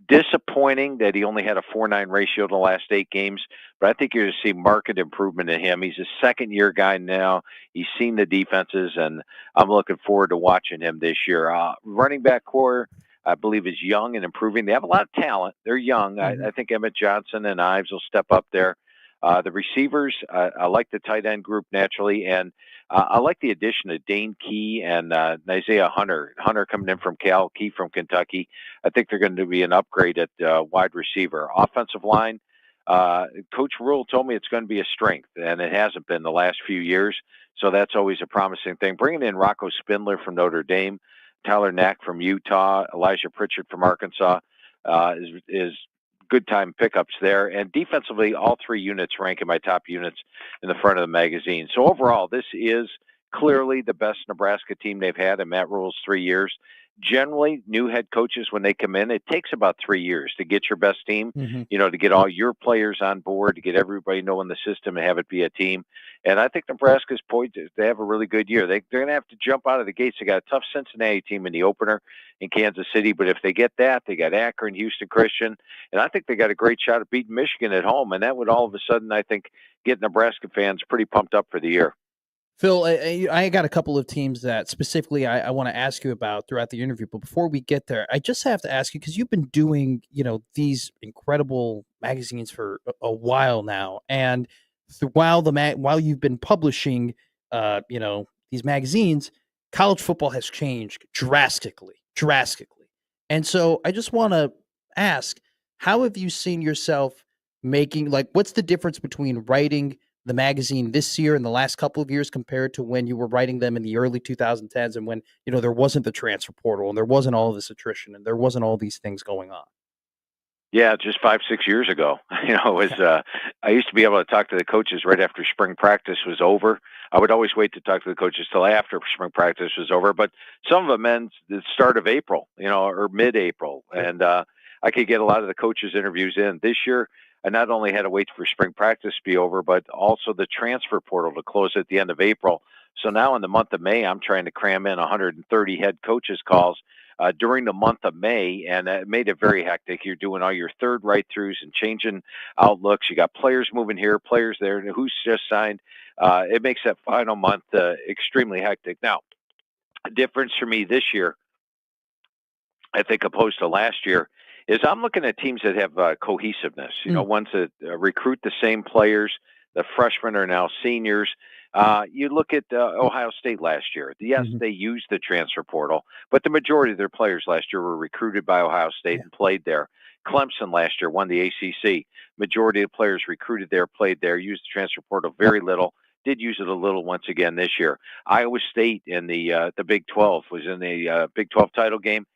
Disappointing that he only had a 4.9 ratio in the last 8 games, but I think you're going to see marked improvement in him. He's a second-year guy now. He's seen the defenses, and I'm looking forward to watching him this year. Running back core, I believe, is young and improving. They have a lot of talent. They're young. I think Emmett Johnson and Ives will step up there. The receivers, I like the tight end group naturally, and I like the addition of Dane Key and Isaiah Hunter. Hunter coming in from Cal, Key from Kentucky. I think they're going to be an upgrade at wide receiver. Offensive line, Coach Rule told me it's going to be a strength, and it hasn't been the last few years, so that's always a promising thing. Bringing in Rocco Spindler from Notre Dame, Tyler Knack from Utah, Elijah Pritchard from Arkansas is good time pickups there. And defensively, all three units rank in my top units in the front of the magazine. So overall, this is clearly the best Nebraska team they've had in Matt Rule's 3 years. Generally, new head coaches, when they come in, it takes about 3 years to get your best team, to get all your players on board, to get everybody knowing the system and have it be a team. And I think Nebraska's poised to have a really good year. They're going to have to jump out of the gates. They got a tough Cincinnati team in the opener in Kansas City, but if they get that, they got Akron, Houston Christian, and I think they got a great shot at beating Michigan at home, and that would all of a sudden, I think, get Nebraska fans pretty pumped up for the year. Phil, I got a couple of teams that specifically I want to ask you about throughout the interview. But before we get there, I just have to ask you, because you've been doing, these incredible magazines for a while now. And while you've been publishing, these magazines, college football has changed drastically. And so I just want to ask, how have you seen yourself making, what's the difference between writing the magazine this year and the last couple of years compared to when you were writing them in the early 2010s and when, there wasn't the transfer portal and there wasn't all of this attrition and there wasn't all these things going on? Yeah, just 5-6 years ago, I used to be able to talk to the coaches right after spring practice was over. I would always wait to talk to the coaches till after spring practice was over, but some of them ends the start of April, or mid-April. And I could get a lot of the coaches' interviews in. This year, I not only had to wait for spring practice to be over, but also the transfer portal to close at the end of April. So now in the month of May, I'm trying to cram in 130 head coaches calls during the month of May, and it made it very hectic. You're doing all your third write-throughs and changing outlooks. You got players moving here, players there, and who's just signed. It makes that final month extremely hectic. Now, a difference for me this year, I think, opposed to last year, is I'm looking at teams that have cohesiveness, ones that recruit the same players. The freshmen are now seniors. You look at Ohio State last year. Yes, they used the transfer portal, but the majority of their players last year were recruited by Ohio State and played there. Clemson last year won the ACC. Majority of players recruited there, played there, used the transfer portal very little. Did use it a little once again this year. Iowa State in the Big 12 was in the Big 12 title game.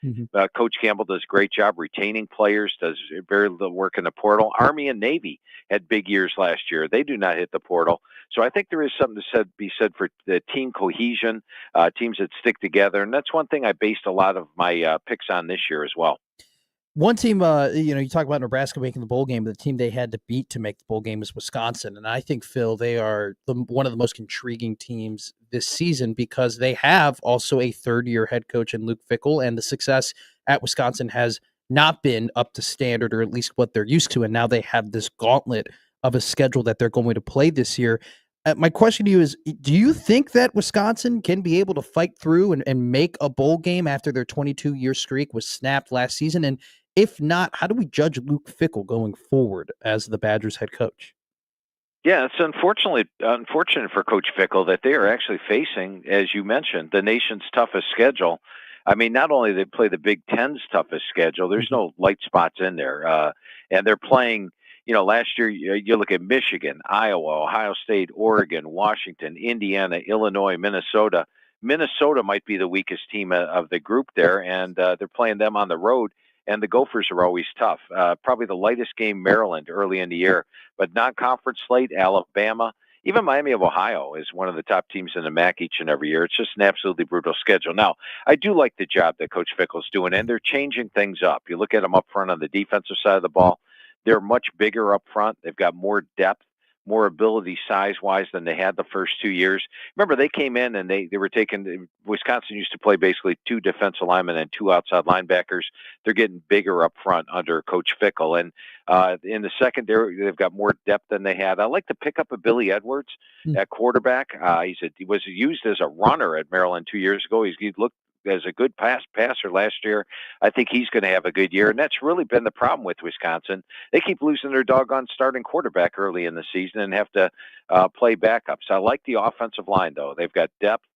Coach Campbell does a great job retaining players, does very little work in the portal. Army and Navy had big years last year. They do not hit the portal. So I think there is something to be said for the team cohesion, teams that stick together. And that's one thing I based a lot of my picks on this year as well. One team, you talk about Nebraska making the bowl game, but the team they had to beat to make the bowl game is Wisconsin. And I think, Phil, they are one of the most intriguing teams this season because they have also a third-year head coach in Luke Fickell, and the success at Wisconsin has not been up to standard, or at least what they're used to. And now they have this gauntlet of a schedule that they're going to play this year. My question to you is, do you think that Wisconsin can be able to fight through and make a bowl game after their 22-year streak was snapped last season? And if not, how do we judge Luke Fickell going forward as the Badgers head coach? Yeah, it's unfortunate for Coach Fickell that they are actually facing, as you mentioned, the nation's toughest schedule. I mean, not only they play the Big Ten's toughest schedule, there's no light spots in there. And they're playing, last year, you look at Michigan, Iowa, Ohio State, Oregon, Washington, Indiana, Illinois, Minnesota. Minnesota might be the weakest team of the group there, and they're playing them on the road. And the Gophers are always tough. Probably the lightest game, Maryland, early in the year. But non-conference slate, Alabama, even Miami of Ohio is one of the top teams in the MAC each and every year. It's just an absolutely brutal schedule. Now, I do like the job that Coach Fickell's doing, and they're changing things up. You look at them up front on the defensive side of the ball. They're much bigger up front. They've got more depth, more ability size-wise than they had the first 2 years. Remember, they came in and they were taking – Wisconsin used to play basically 2 defensive linemen and 2 outside linebackers. They're getting bigger up front under Coach Fickell. And in the secondary, they've got more depth than they had. I like to pick up a Billy Edwards at quarterback. He was used as a runner at Maryland 2 years ago. He looked as a good passer last year. I think he's going to have a good year, and that's really been the problem with Wisconsin. They keep losing their doggone starting quarterback early in the season and have to play backups. I like the offensive line, though. They've got depth,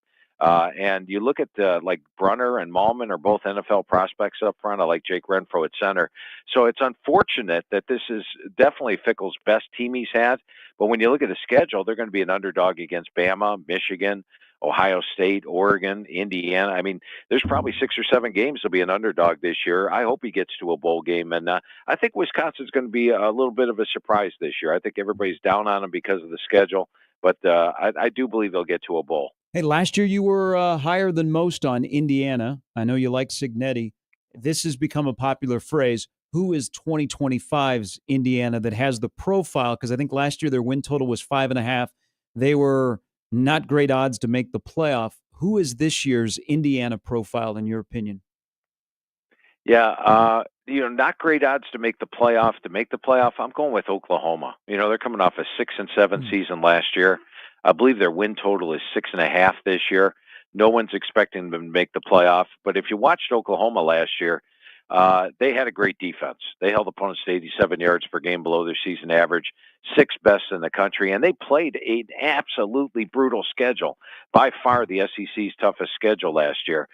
and you look at like Brunner and Malman are both NFL prospects up front. I like Jake Renfro at center. So it's unfortunate that this is definitely Fickell's best team he's had, but when you look at the schedule, they're going to be an underdog against Bama, Michigan, Ohio State, Oregon, Indiana. I mean, there's probably 6 or 7 games that'll be an underdog this year. I hope he gets to a bowl game. And I think Wisconsin's going to be a little bit of a surprise this year. I think everybody's down on them because of the schedule, but I do believe they'll get to a bowl. Hey, last year you were higher than most on Indiana. I know you like Cignetti. This has become a popular phrase. Who is 2025's Indiana that has the profile? Because I think last year their win total was 5.5. They were not great odds to make the playoff. Who is this year's Indiana profile, in your opinion? Yeah, not great odds to make the playoff. I'm going with Oklahoma. They're coming off a 6-7 season last year. I believe their win total is 6.5 this year. No one's expecting them to make the playoff. But if you watched Oklahoma last year, they had a great defense. They held opponents to 87 yards per game below their season average, 6th best in the country, and they played an absolutely brutal schedule, by far the SEC's toughest schedule last year.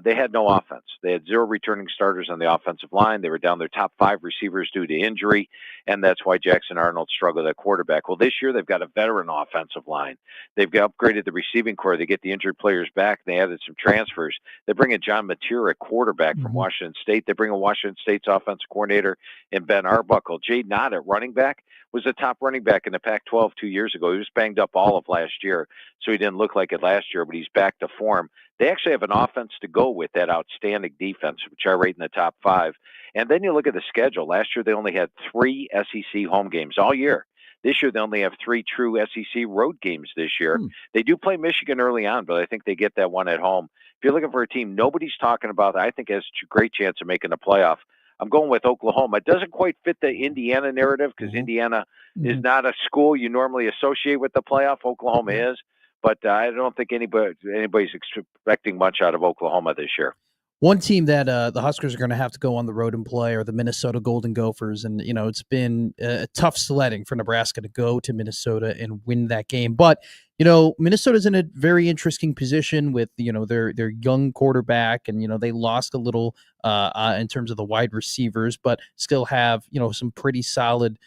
They had no offense. They had 0 returning starters on the offensive line. They were down their top 5 receivers due to injury, and that's why Jackson Arnold struggled at quarterback. Well, this year they've got a veteran offensive line. They've upgraded the receiving core. They get the injured players back. They added some transfers. They bring in John Mateer at quarterback from Washington State. They bring in Washington State's offensive coordinator in Ben Arbuckle. Jay Nott at running back was the top running back in the Pac-12 2 years ago. He was banged up all of last year, so he didn't look like it last year, but he's back to form. They actually have an offense to go with that outstanding defense, which I rate in the top 5. And then you look at the schedule. Last year, they only had 3 SEC home games all year. This year, they only have 3 true SEC road games this year. They do play Michigan early on, but I think they get that one at home. If you're looking for a team nobody's talking about, I think has a great chance of making the playoff, I'm going with Oklahoma. It doesn't quite fit the Indiana narrative because Indiana is not a school you normally associate with the playoff. Oklahoma is. But I don't think anybody's expecting much out of Oklahoma this year. One team that the Huskers are going to have to go on the road and play are the Minnesota Golden Gophers. And, it's been tough sledding for Nebraska to go to Minnesota and win that game. But, Minnesota's in a very interesting position with, their young quarterback. And, they lost a little in terms of the wide receivers, but still have, some pretty solid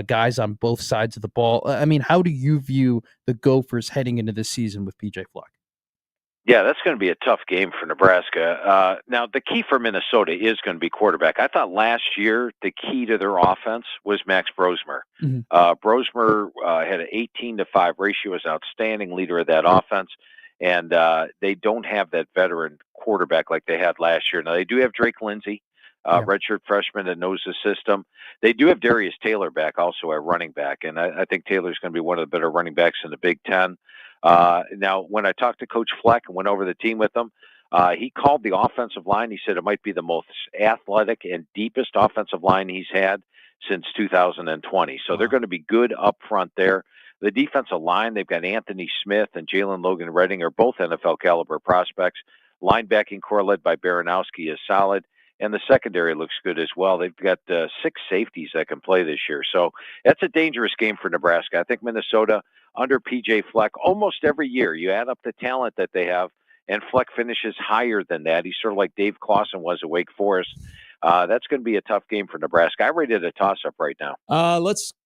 guys on both sides of the ball. I mean, how do you view the Gophers heading into this season with PJ Fleck? Yeah, that's going to be a tough game for Nebraska. Now, the key for Minnesota is going to be quarterback. I thought last year the key to their offense was Max Brosmer. Brosmer had an 18-5 ratio, was an outstanding leader of that offense, and they don't have that veteran quarterback like they had last year. Now, they do have Drake Lindsey, redshirt freshman that knows the system. They do have Darius Taylor back also at running back, and I think Taylor's going to be one of the better running backs in the Big Ten. Now, when I talked to Coach Fleck and went over the team with him, he called the offensive line. He said it might be the most athletic and deepest offensive line he's had since 2020. So they're going to be good up front there. The defensive line, they've got Anthony Smith and Jalen Logan Redding are both NFL caliber prospects. Linebacking core led by Baranowski is solid. And the secondary looks good as well. They've got 6 safeties that can play this year. So that's a dangerous game for Nebraska. I think Minnesota, under P.J. Fleck, almost every year, you add up the talent that they have, and Fleck finishes higher than that. He's sort of like Dave Clawson was at Wake Forest. That's going to be a tough game for Nebraska. I rated a toss-up right now.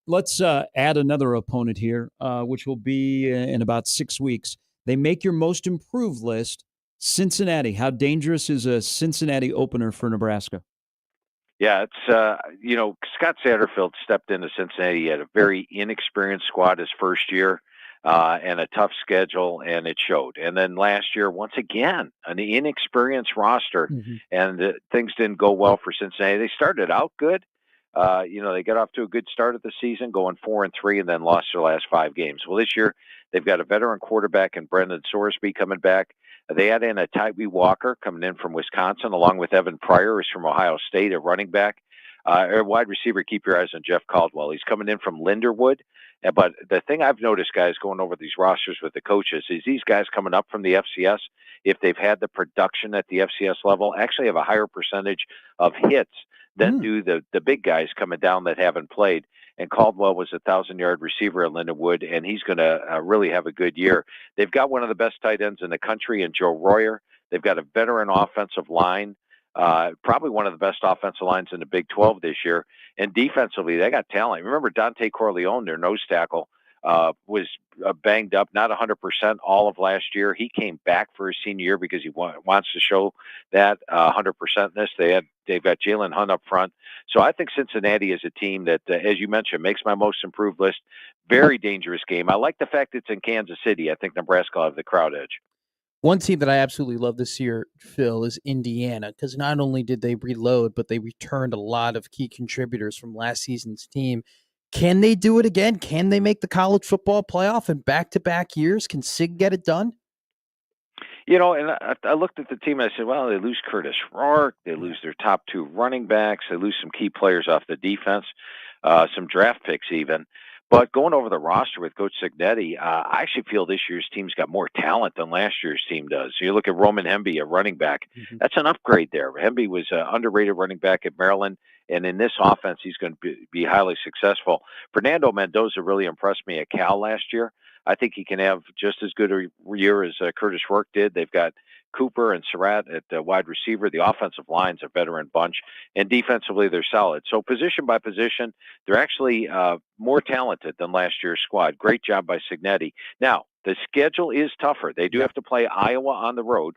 Let's add another opponent here, which will be in about 6 weeks. They make your most improved list. Cincinnati. How dangerous is a Cincinnati opener for Nebraska? Yeah, it's, Scott Satterfield stepped into Cincinnati. He had a very inexperienced squad his first year and a tough schedule, and it showed. And then last year, once again, an inexperienced roster, and things didn't go well for Cincinnati. They started out good. They got off to a good start of the season, going 4-3, and then lost their last 5 games. Well, this year, they've got a veteran quarterback in Brendan Sorsby coming back. They add in a Tyree Walker coming in from Wisconsin, along with Evan Pryor, who's from Ohio State, a running back. A wide receiver, keep your eyes on Jeff Caldwell. He's coming in from Linderwood. But the thing I've noticed, guys, going over these rosters with the coaches, is these guys coming up from the FCS, if they've had the production at the FCS level, actually have a higher percentage of hits than do the big guys coming down that haven't played. And Caldwell was a 1,000-yard receiver at Lindenwood, and he's going to really have a good year. They've got one of the best tight ends in the country in Joe Royer. They've got a veteran offensive line, probably one of the best offensive lines in the Big 12 this year. And defensively, they got talent. Remember Dante Corleone, their nose tackle, was banged up, not 100% all of last year. He came back for his senior year because he wants to show that 100%ness. They've got Jalen Hunt up front. So I think Cincinnati is a team that, as you mentioned, makes my most improved list. Very dangerous game. I like the fact it's in Kansas City. I think Nebraska will have the crowd edge. One team that I absolutely love this year, Phil, is Indiana, because not only did they reload, but they returned a lot of key contributors from last season's team. Can they do it again? Can they make the college football playoff in back-to-back years? Can Sig get it done? You know, and I looked at the team and I said, well, they lose Curtis Rourke. They lose their top 2 running backs. They lose some key players off the defense, some draft picks even. But going over the roster with Coach Cignetti, I actually feel this year's team's got more talent than last year's team does. You look at Roman Hemby, a running back. That's an upgrade there. Hemby was an underrated running back at Maryland, and in this offense, he's going to be highly successful. Fernando Mendoza really impressed me at Cal last year. I think he can have just as good a year as Curtis Rourke did. They've got Cooper and Surratt at wide receiver. The offensive line's a veteran bunch, and defensively they're solid. So position by position, they're actually more talented than last year's squad. Great job by Cignetti. Now, the schedule is tougher. They do have to play Iowa on the road,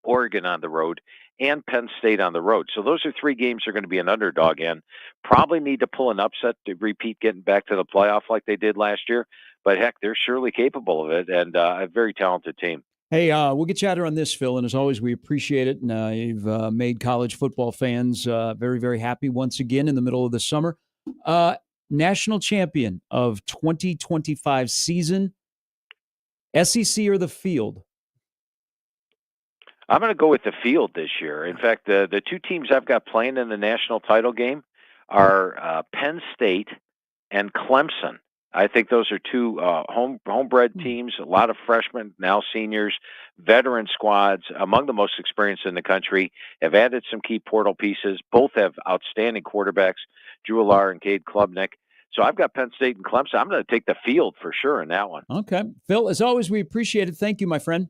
Oregon on the road, and Penn State on the road. So those are 3 games they're going to be an underdog in. Probably need to pull an upset to repeat getting back to the playoff like they did last year. But, heck, they're surely capable of it, and a very talented team. Hey, we'll get you out here on this, Phil, and as always, we appreciate it. And you've made college football fans very, very happy once again in the middle of the summer. National champion of 2025 season, SEC or the field? I'm going to go with the field this year. In fact, the 2 teams I've got playing in the national title game are Penn State and Clemson. I think those are 2 homebred teams, a lot of freshmen, now seniors, veteran squads, among the most experienced in the country, have added some key portal pieces. Both have outstanding quarterbacks, Drew Allar and Cade Klubnik. So I've got Penn State and Clemson. I'm going to take the field for sure in that one. Okay. Phil, as always, we appreciate it. Thank you, my friend.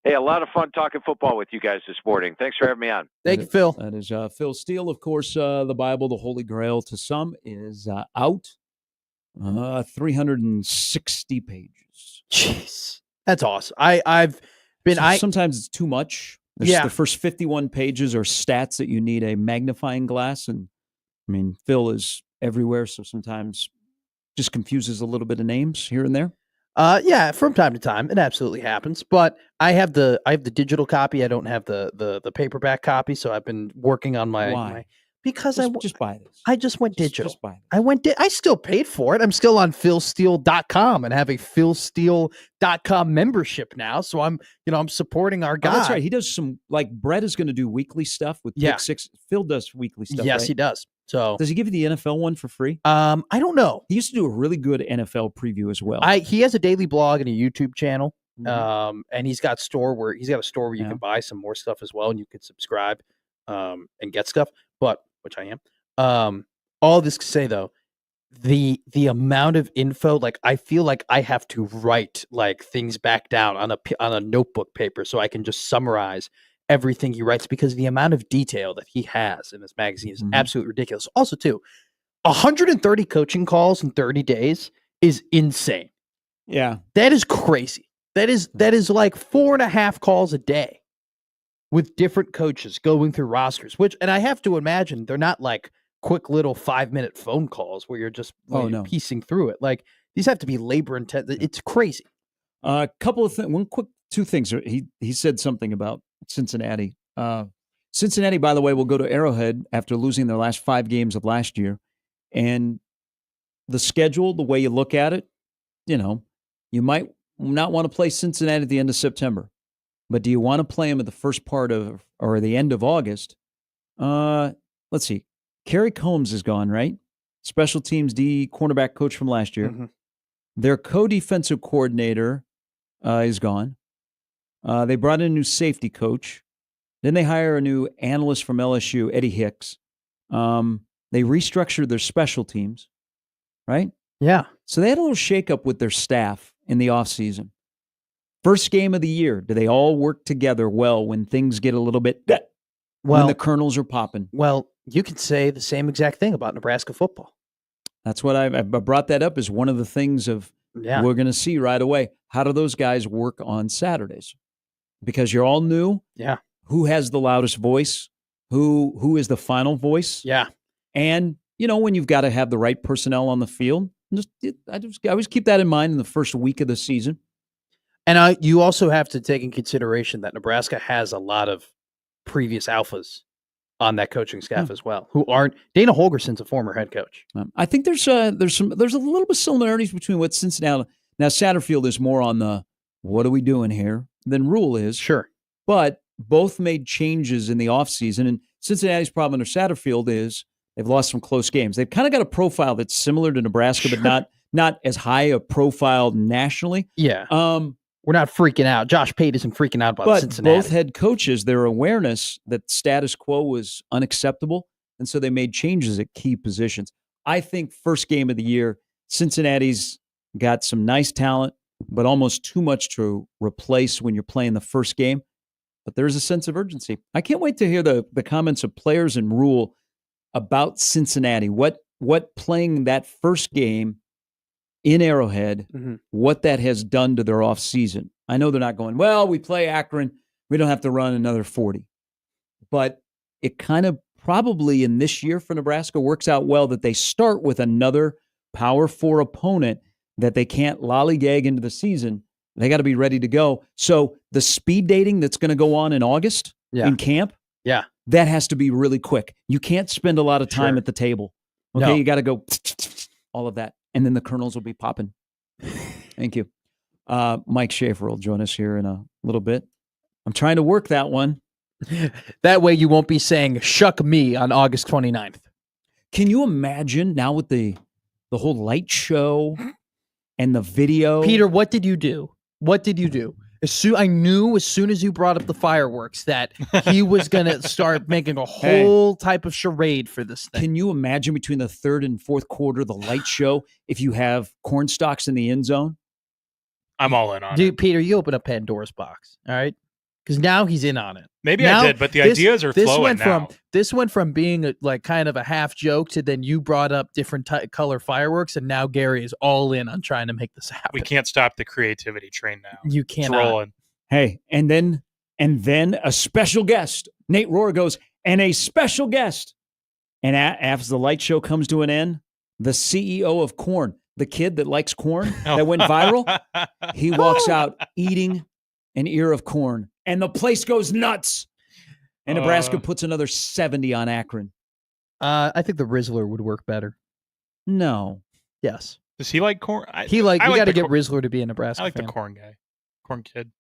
Hey, a lot of fun talking football with you guys this morning. Thanks for having me on. Thank you, Phil. That is Phil Steele. Of course, the Bible, the Holy Grail to some, is out. 360 pages. Jeez, that's awesome. I've been. Sometimes it's too much. The first 51 pages are stats that you need a magnifying glass, and I mean, Phil is everywhere, so sometimes just confuses a little bit of names here and there. Yeah, from time to time, it absolutely happens. But I have the digital copy. I don't have the paperback copy, so I've been working on my. Because just buy this. I just went digital. Just buy this. I still paid for it. I'm still on philsteele.com and have a philsteele.com membership now. So I'm supporting our guy. Oh, that's right. He does some, like, Brett is going to do weekly stuff with Pick Six. Phil does weekly stuff. Yes, right? He does. So does he give you the NFL one for free? I don't know. He used to do a really good NFL preview as well. He has a daily blog and a YouTube channel. And he's got a store where you can buy some more stuff as well, and you can subscribe and get stuff. But which I am. All this to say though, the amount of info, like I feel like I have to write like things back down on a notebook paper so I can just summarize everything he writes, because the amount of detail that he has in this magazine is absolutely ridiculous. Also, too, 130 coaching calls in 30 days is insane. Yeah, that is crazy. That is like 4.5 calls a day with different coaches going through rosters, and I have to imagine they're not like quick little 5-minute phone calls where you're just piecing through it. Like, these have to be labor intensive. It's crazy. A couple of things. 2 things. He said something about Cincinnati. Cincinnati, by the way, will go to Arrowhead after losing their last 5 games of last year. And the schedule, the way you look at it, you might not want to play Cincinnati at the end of September. But do you want to play them at the first part of or the end of August? Let's see. Kerry Combs is gone, right? Special teams D cornerback coach from last year. Mm-hmm. Their co-defensive coordinator is gone. They brought in a new safety coach. Then they hire a new analyst from LSU, Eddie Hicks. They restructured their special teams, right? Yeah. So they had a little shakeup with their staff in the offseason. First game of the year, do they all work together well when things get a little bit when the kernels are popping? Well, you could say the same exact thing about Nebraska football. That's what I brought that up as one of the things of we're going to see right away. How do those guys work on Saturdays? Because you're all new. Yeah. Who has the loudest voice? Who is the final voice? Yeah. And, when you've got to have the right personnel on the field, I always keep that in mind in the first week of the season. And you also have to take in consideration that Nebraska has a lot of previous alphas on that coaching staff as well, who aren't. Dana Holgerson's a former head coach. I think there's a little bit of similarities between what Cincinnati. Now Satterfield is more on the what are we doing here than Rule is. Sure. But both made changes in the offseason. And Cincinnati's problem under Satterfield is they've lost some close games. They've kind of got a profile that's similar to Nebraska, but not as high a profile nationally. Yeah. We're not freaking out. Josh Pate isn't freaking out about Cincinnati. Both head coaches, their awareness that status quo was unacceptable, and so they made changes at key positions. I think first game of the year, Cincinnati's got some nice talent, but almost too much to replace when you're playing the first game. But there's a sense of urgency. I can't wait to hear the comments of players and Rule about Cincinnati. What playing that first game in Arrowhead, what that has done to their offseason. I know they're not going, well, we play Akron, we don't have to run another 40. But it kind of probably in this year for Nebraska works out well that they start with another Power 4 opponent that they can't lollygag into the season. They got to be ready to go. So the speed dating that's going to go on in August in camp, that has to be really quick. You can't spend a lot of time at the table. Okay, you got to go all of that. And then the kernels will be popping. Thank you. Mike Schaefer will join us here in a little bit. I'm trying to work that one. That way you won't be saying, shuck me on August 29th. Can you imagine now with the whole light show and the video? Peter, what did you do? I knew as soon as you brought up the fireworks that he was going to start making a whole type of charade for this thing. Can you imagine between the third and fourth quarter, the light show, if you have corn stalks in the end zone? I'm all in on it. Peter, you open up Pandora's box, all right? Because now he's in on it. Maybe I did, but the ideas are flowing now. This went from being kind of a half joke to then you brought up different color fireworks, and now Gary is all in on trying to make this happen. We can't stop the creativity train now. You can't. Rolling. Hey, and then a special guest. Nate Rohr goes, and a special guest. And after the light show comes to an end, the CEO of corn, the kid that likes corn that went viral, he walks out eating an ear of corn. And the place goes nuts. And Nebraska puts another 70 on Akron. I think the Rizzler would work better. No. Yes. Does he like corn? We got to get Rizzler to be a Nebraska I like fan. the corn guy. Corn kid.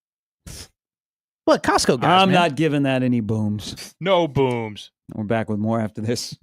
What, Costco guys, I'm man. not giving that any booms. No booms. We're back with more after this.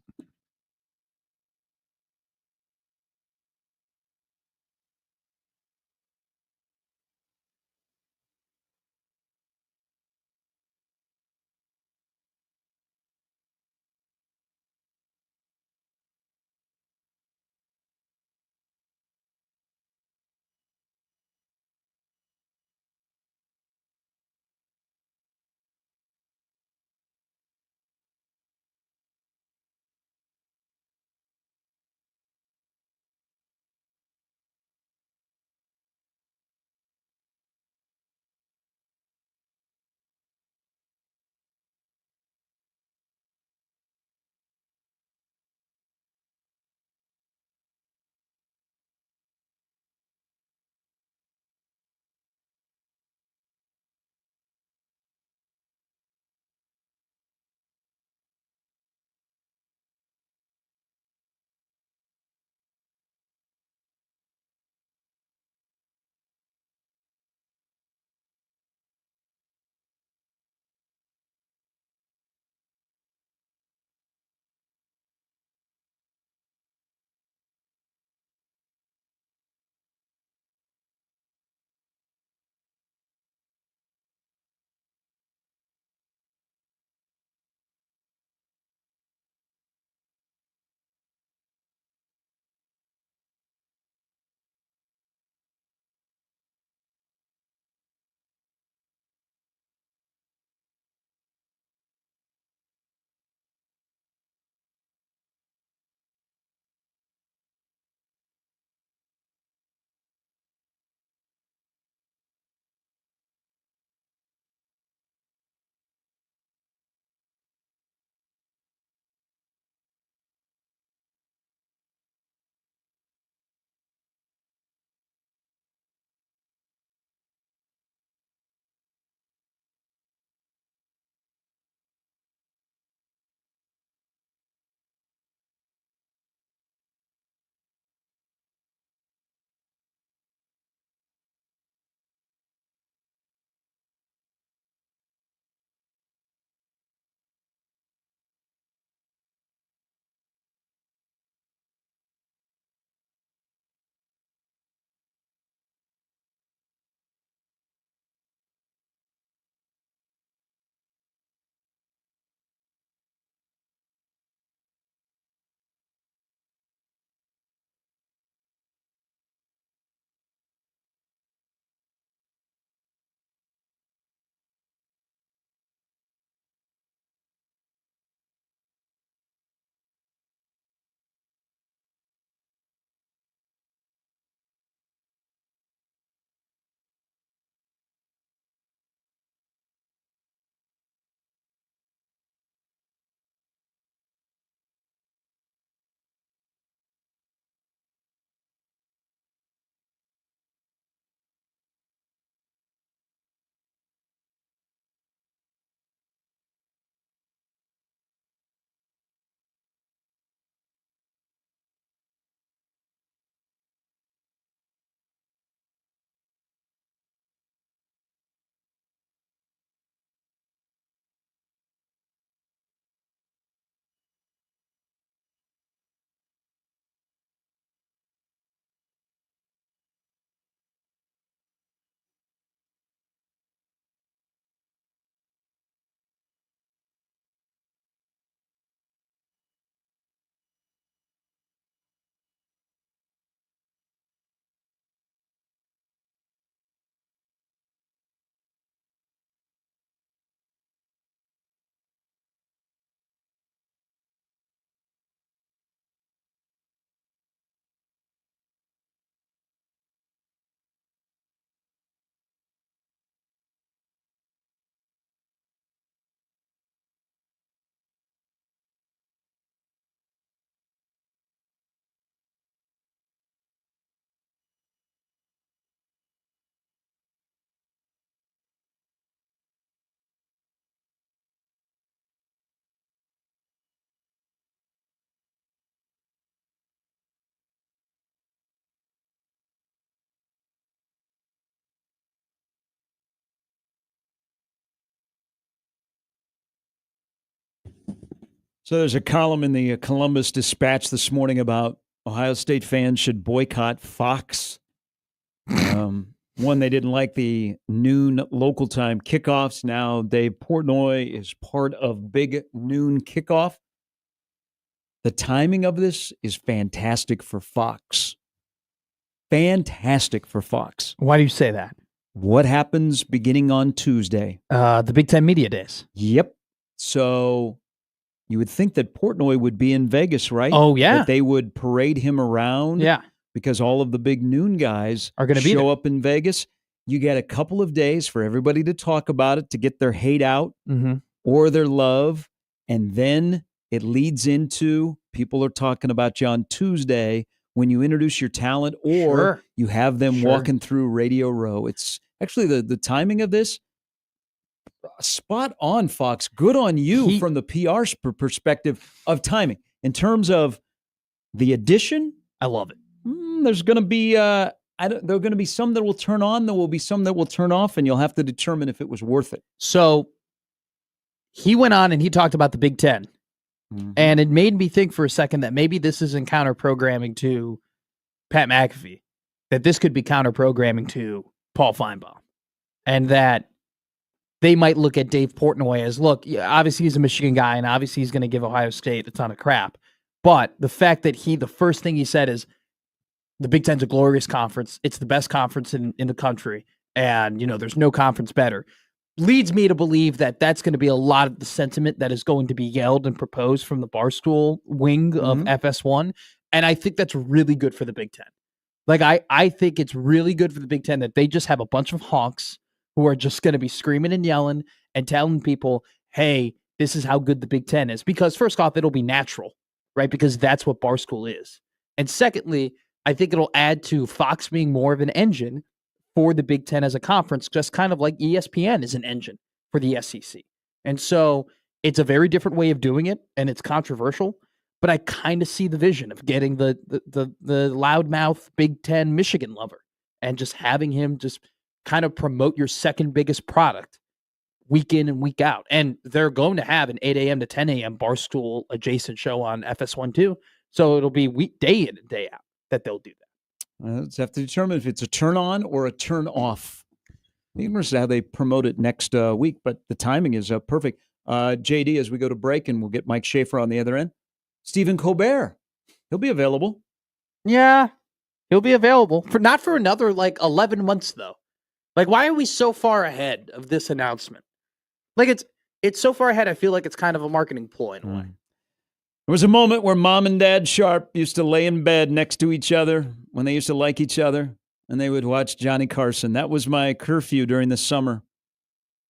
So there's a column in the Columbus Dispatch this morning about Ohio State fans should boycott Fox. One, they didn't like the noon local time kickoffs. Now Dave Portnoy is part of big noon kickoff. The timing of this is fantastic for Fox. Fantastic for Fox. Why do you say that? What happens beginning on Tuesday? The Big Ten Media Days. Yep. So you would think that Portnoy would be in Vegas, right? Oh, yeah. That they would parade him around. Yeah. Because all of the big noon guys are going to show up in Vegas. You get a couple of days for everybody to talk about it, to get their hate out or their love. And then it leads into people are talking about you on Tuesday when you introduce your talent or you have them walking through Radio Row. It's actually the timing of this, spot on, Fox. Good on you from the PR perspective of timing. In terms of the addition, I love it. There's going to be there are going to be some that will turn on. There will be some that will turn off, and you'll have to determine if it was worth it. So he went on and he talked about the Big Ten, and it made me think for a second that maybe this isn't counter-programming to Pat McAfee, that this could be counter-programming to Paul Feinbaum, and that they might look at Dave Portnoy as, look, obviously he's a Michigan guy, and obviously he's going to give Ohio State a ton of crap, but the fact that the first thing he said is, the Big Ten's a glorious conference. It's the best conference in the country. And, there's no conference better. Leads me to believe that that's going to be a lot of the sentiment that is going to be yelled and proposed from the Barstool wing of FS1. And I think that's really good for the Big Ten. Like, I think it's really good for the Big Ten that they just have a bunch of honks who are just going to be screaming and yelling and telling people, hey, this is how good the Big Ten is. Because first off, it'll be natural, right? Because that's what Barstool is. And secondly, I think it'll add to Fox being more of an engine for the Big Ten as a conference, just kind of like ESPN is an engine for the SEC. And so it's a very different way of doing it, and it's controversial, but I kind of see the vision of getting the loudmouth Big Ten Michigan lover and just having him just kind of promote your second biggest product week in and week out. And they're going to have an 8 a.m. to 10 a.m. Barstool adjacent show on FS1 too. So it'll be day in and day out that they'll do that. Let's have to determine if it's a turn on or a turn off. I'm interested how they promote it next week, but the timing is perfect. JD, as we go to break, and we'll get Mike Schaefer on the other end. Stephen Colbert, he'll be available. Yeah, he'll be available not for another 11 months though. Like, why are we so far ahead of this announcement? Like, it's so far ahead. I feel like it's kind of a marketing ploy in a way. There was a moment where Mom and Dad Sharp used to lay in bed next to each other when they used to like each other, and they would watch Johnny Carson. That was my curfew during the summer.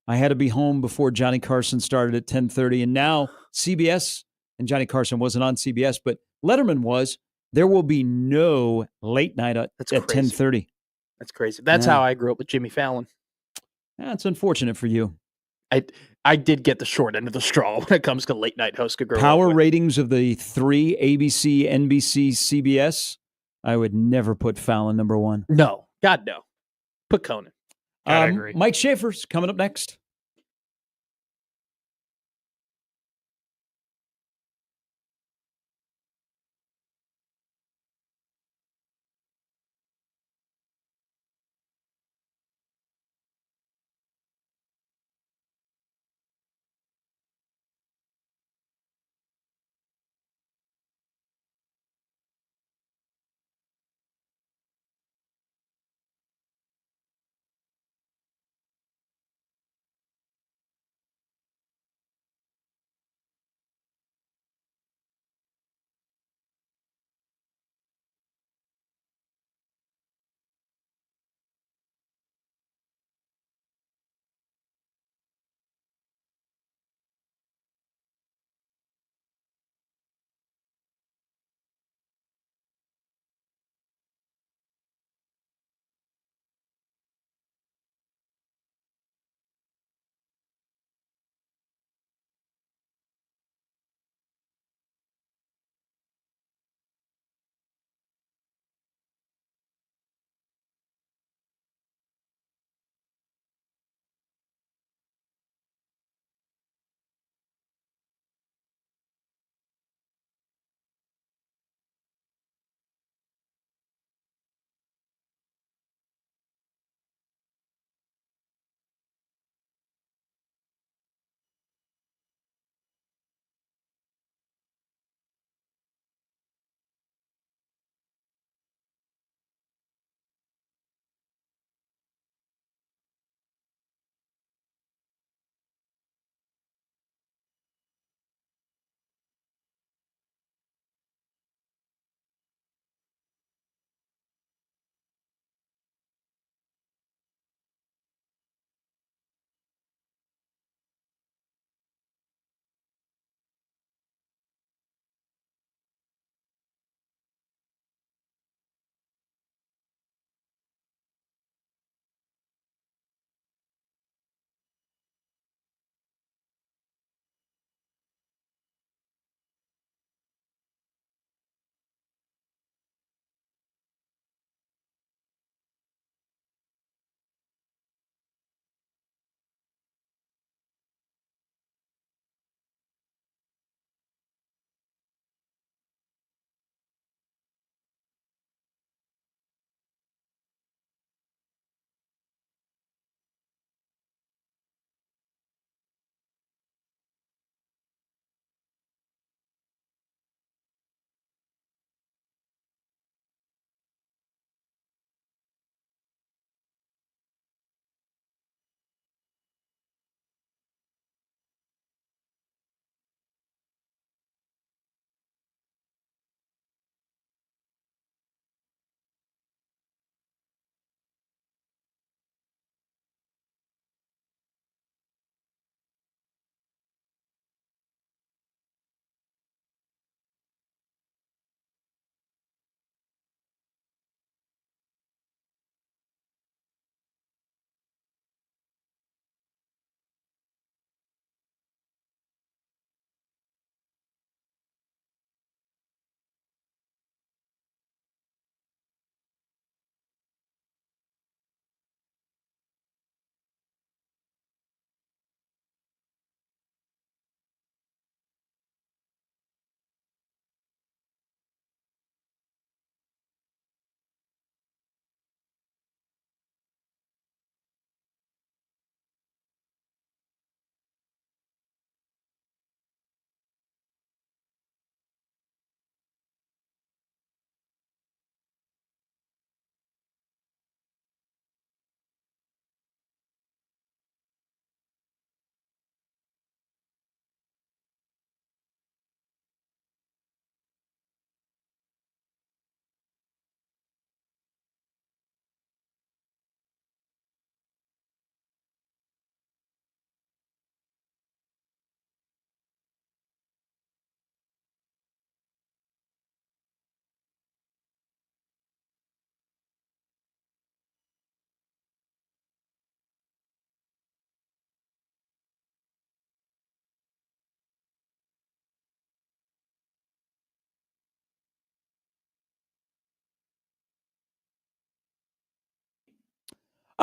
I had to be home before Johnny Carson started at 10:30, and now CBS, and Johnny Carson wasn't on CBS, but Letterman was. There will be no late night at 10:30. That's crazy. That's how I grew up with Jimmy Fallon. That's unfortunate for you. I did get the short end of the straw when it comes to late night hosts. Power ratings of the three, ABC, NBC, CBS, I would never put Fallon number one. No. God, no. Put Conan. I agree. Mike Schaefer's coming up next.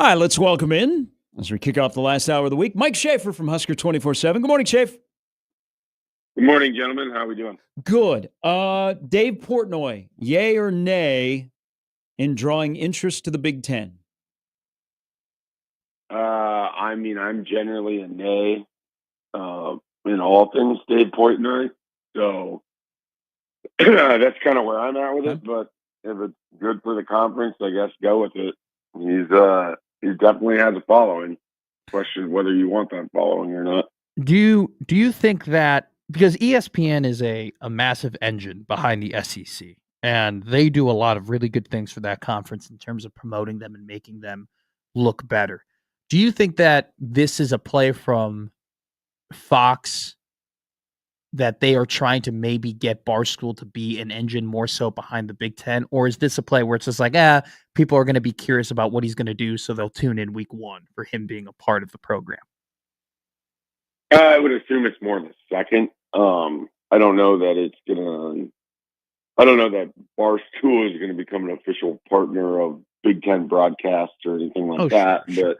All right, let's welcome in, as we kick off the last hour of the week, Mike Schaefer from Husker 24/7. Good morning, Schaefer. Good morning, gentlemen. How are we doing? Good. Dave Portnoy, yay or nay in drawing interest to the Big Ten? I'm generally a nay in all things Dave Portnoy, so that's kind of where I'm at with it. But if it's good for the conference, I guess go with it. He definitely has a following. Question whether you want that following or not. Do you think that, because ESPN is a massive engine behind the SEC, and they do a lot of really good things for that conference in terms of promoting them and making them look better. Do you think that this is a play from Fox that they are trying to maybe get Barstool to be an engine more so behind the Big Ten? Or is this a play where it's just like, people are going to be curious about what he's going to do, so they'll tune in week one for him being a part of the program? I would assume it's more the second. I don't know that Barstool is going to become an official partner of Big Ten broadcasts or anything like that. Sure.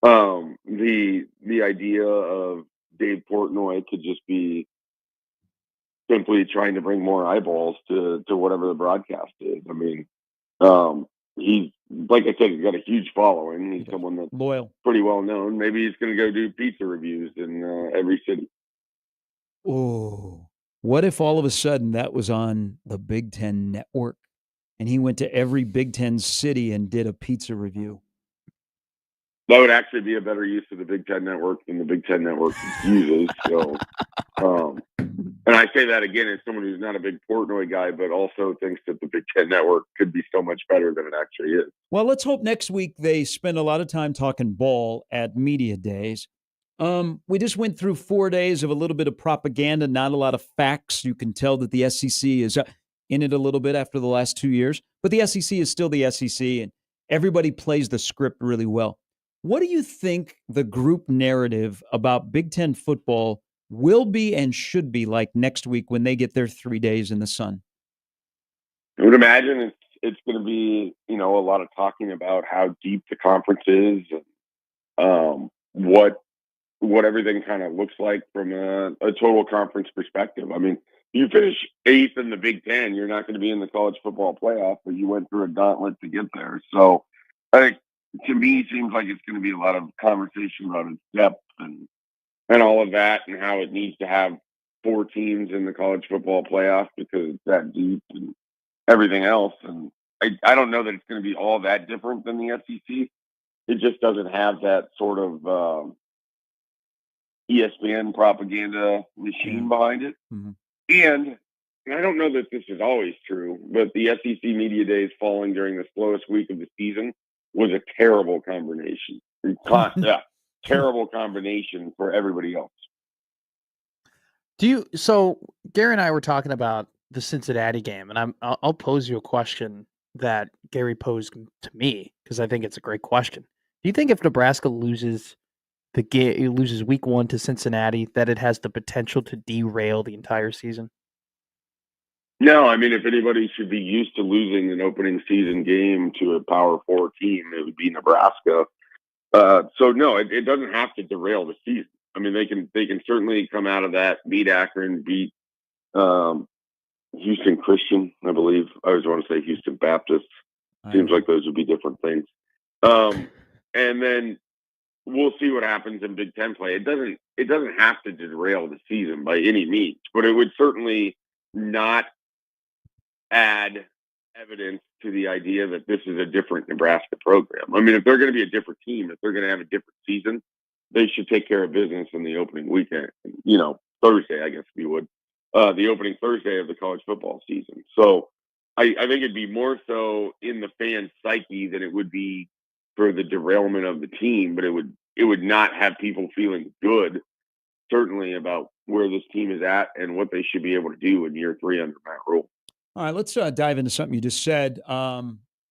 But the idea of Dave Portnoy could just be simply trying to bring more eyeballs to whatever the broadcast is. I mean, he's, like I said, he's got a huge following. He's someone that's loyal, pretty well known. Maybe he's going to go do pizza reviews in every city. Oh, what if all of a sudden that was on the Big Ten network and he went to every Big Ten city and did a pizza review? That would actually be a better use of the Big Ten network than the Big Ten network uses. So, and I say that again as someone who's not a big Portnoy guy, but also thinks that the Big Ten network could be so much better than it actually is. Well, let's hope next week they spend a lot of time talking ball at media days. We just went through 4 days of a little bit of propaganda, not a lot of facts. You can tell that the SEC is in it a little bit after the last 2 years, but the SEC is still the SEC, and everybody plays the script really well. What do you think the group narrative about Big Ten football will be and should be like next week when they get their 3 days in the sun? I would imagine it's going to be, a lot of talking about how deep the conference is, and what everything kind of looks like from a total conference perspective. I mean, you finish 8th in the Big Ten, you're not going to be in the college football playoff, but you went through a gauntlet to get there. So I think, to me, it seems like it's going to be a lot of conversation about its depth and all of that, and how it needs to have 4 teams in the college football playoff because it's that deep and everything else. And I don't know that it's going to be all that different than the SEC. It just doesn't have that sort of ESPN propaganda machine behind it. Mm-hmm. And I don't know that this is always true, but the SEC media days falling during the slowest week of the season was a terrible combination. Terrible combination for everybody else. So Gary and I were talking about the Cincinnati game, and I'll pose you a question that Gary posed to me because I think it's a great question. Do you think if Nebraska loses week 1 to Cincinnati, that it has the potential to derail the entire season? No, I mean, if anybody should be used to losing an opening season game to a Power 4 team, it would be Nebraska. So no, it doesn't have to derail the season. I mean, they can certainly come out of that, beat Akron, beat Houston Christian, I believe. I always want to say Houston Baptist. Seems like those would be different things. And then we'll see what happens in Big Ten play. It doesn't have to derail the season by any means, but it would certainly not add evidence to the idea that this is a different Nebraska program. I mean, if they're going to be a different team, if they're going to have a different season, they should take care of business in the opening weekend. Thursday, I guess we would. The opening Thursday of the college football season. So I think it'd be more so in the fan psyche than it would be for the derailment of the team, but it would not have people feeling good, certainly, about where this team is at and what they should be able to do in year 3 under Matt Rule. All right, let's dive into something you just said,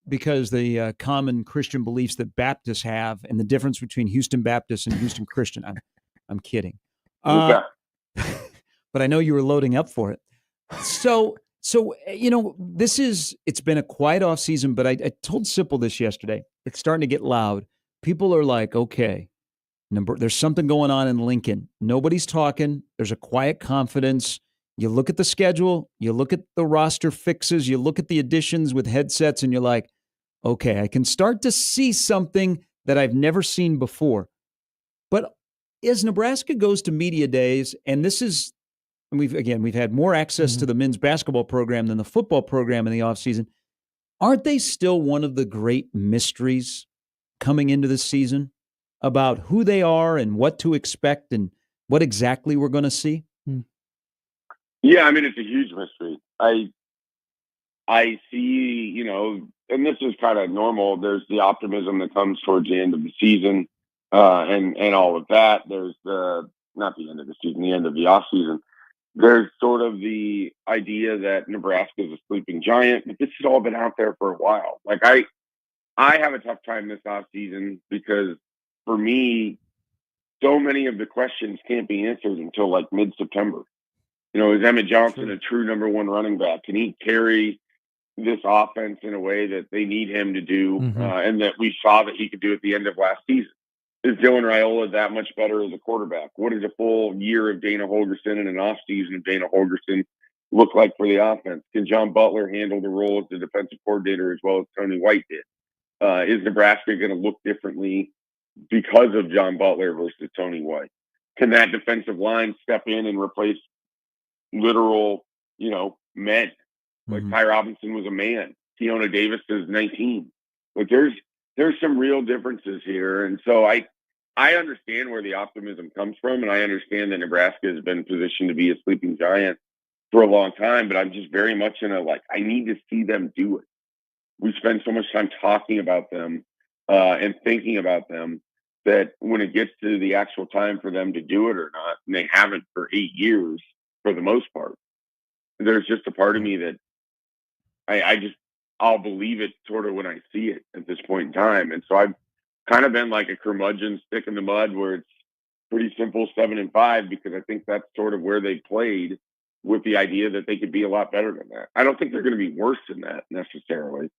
because the common Christian beliefs that Baptists have and the difference between Houston Baptist and Houston Christian. I'm kidding. But I know you were loading up for it. So it's been a quiet off season, but I told Sipple this yesterday. It's starting to get loud. people are like, okay, there's something going on in Lincoln. Nobody's talking. There's a quiet confidence. You look at the schedule, you look at the roster fixes, you look at the additions with headsets, and you're like, okay, I can start to see something that I've never seen before. But as Nebraska goes to media days, and this is, and we've had more access to the men's basketball program than the football program in the offseason. Aren't they still one of the great mysteries coming into the season about who they are and what to expect and what exactly we're going to see? Yeah, I mean, it's a huge mystery. I see, and this is kind of normal. There's the optimism that comes towards the end of the season, and all of that. There's not the end of the season, the end of the off season. There's sort of the idea that Nebraska is a sleeping giant, but this has all been out there for a while. Like I have a tough time this off season because for me, so many of the questions can't be answered until like mid-September. Is Emmett Johnson a true number one running back? Can he carry this offense in a way that they need him to do, and that we saw that he could do at the end of last season? Is Dylan Raiola that much better as a quarterback? What does a full year of Dana Holgorsen and an off season of Dana Holgorsen look like for the offense? Can John Butler handle the role as the defensive coordinator as well as Tony White did? Is Nebraska going to look differently because of John Butler versus Tony White? Can that defensive line step in and replace literal, men? Like Ty Robinson was a man. Keona Davis is 19. Like there's some real differences here. And so I understand where the optimism comes from, and I understand that Nebraska has been positioned to be a sleeping giant for a long time, but I'm just very much in I need to see them do it. We spend so much time talking about them and thinking about them that when it gets to the actual time for them to do it or not, and they haven't for 8 years for the most part, there's just a part of me that I'll believe it sort of when I see it at this point in time. And so I've kind of been like a curmudgeon stick in the mud where it's pretty simple 7-5, because I think that's sort of where they played with the idea that they could be a lot better than that. I don't think they're going to be worse than that necessarily,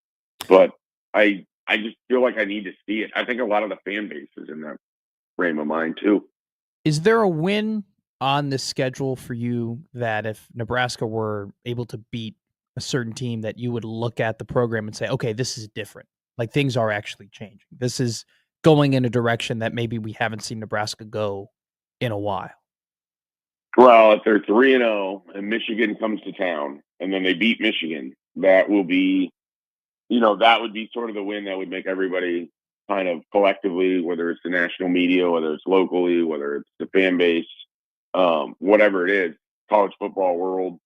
but I just feel like I need to see it. I think a lot of the fan base is in that frame of mind too. Is there a win on this schedule for you that if Nebraska were able to beat a certain team that you would look at the program and say, okay, this is different. Like things are actually changing. This is going in a direction that maybe we haven't seen Nebraska go in a while? Well, if they're 3-0 and Michigan comes to town and then they beat Michigan, that will be, that would be sort of the win that would make everybody kind of collectively, whether it's the national media, whether it's locally, whether it's the fan base, whatever it is, college football world,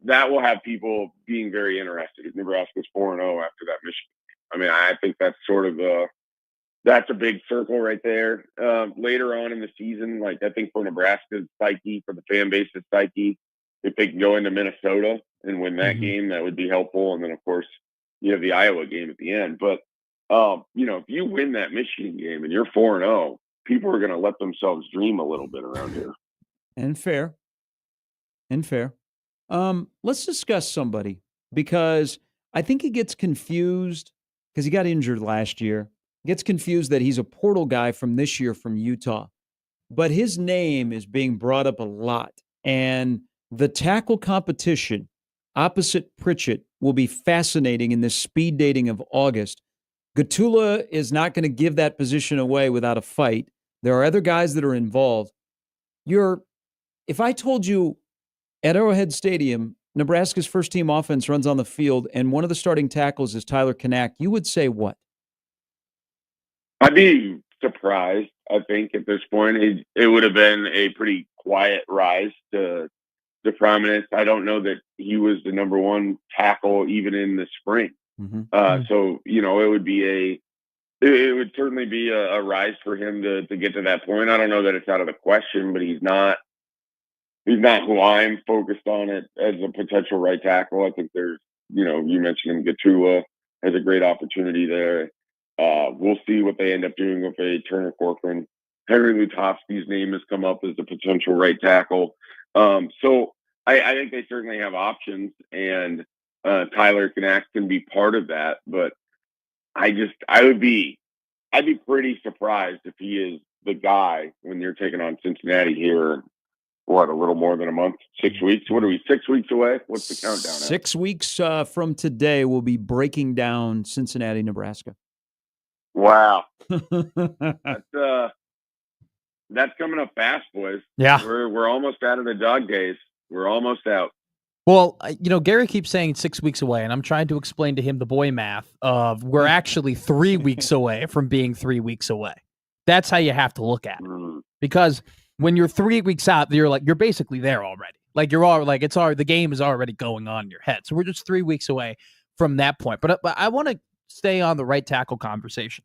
that will have people being very interested. Nebraska's 4-0 after that Michigan. I mean, I think that's sort of that's a big circle right there. Later on in the season, like I think for Nebraska's psyche, for the fan base's psyche, if they can go into Minnesota and win that game, that would be helpful. And then, of course, you have the Iowa game at the end. But, if you win that Michigan game and you're 4-0, people are going to let themselves dream a little bit around here. And fair. Let's discuss somebody, because I think he gets confused because he got injured last year. Gets confused that he's a portal guy from this year from Utah. But his name is being brought up a lot. And the tackle competition opposite Pritchett will be fascinating in this speed dating of August. Gatula is not going to give that position away without a fight. There are other guys that are involved. If I told you at Arrowhead Stadium, Nebraska's first-team offense runs on the field and one of the starting tackles is Tyler Knack, you would say what? I'd be surprised. I think at this point, it would have been a pretty quiet rise to prominence. I don't know that he was the number one tackle even in the spring. So, it would certainly be a rise for him to get to that point. I don't know that it's out of the question, but he's not who I'm focused on it as a potential right tackle. I think there's, you mentioned him, Gatula has a great opportunity there. We'll see what they end up doing with a Turner Corcoran. Henry Lutovsky's name has come up as a potential right tackle. So I think they certainly have options, and Tyler Knack can be part of that. But I would be I'd be pretty surprised if he is the guy when you're taking on Cincinnati here. What, a little more than a month? 6 weeks? What are we, 6 weeks away? What's the countdown? 6 weeks from today, we'll be breaking down Cincinnati, Nebraska. Wow. That's coming up fast, boys. Yeah. We're almost out of the dog days. We're almost out. Well, Gary keeps saying 6 weeks away, and I'm trying to explain to him the boy math of we're actually 3 weeks away from being 3 weeks away. That's how you have to look at it. Because when you're 3 weeks out, you're basically there already. Like the game is already going on in your head. So we're just 3 weeks away from that point. But I want to stay on the right tackle conversation.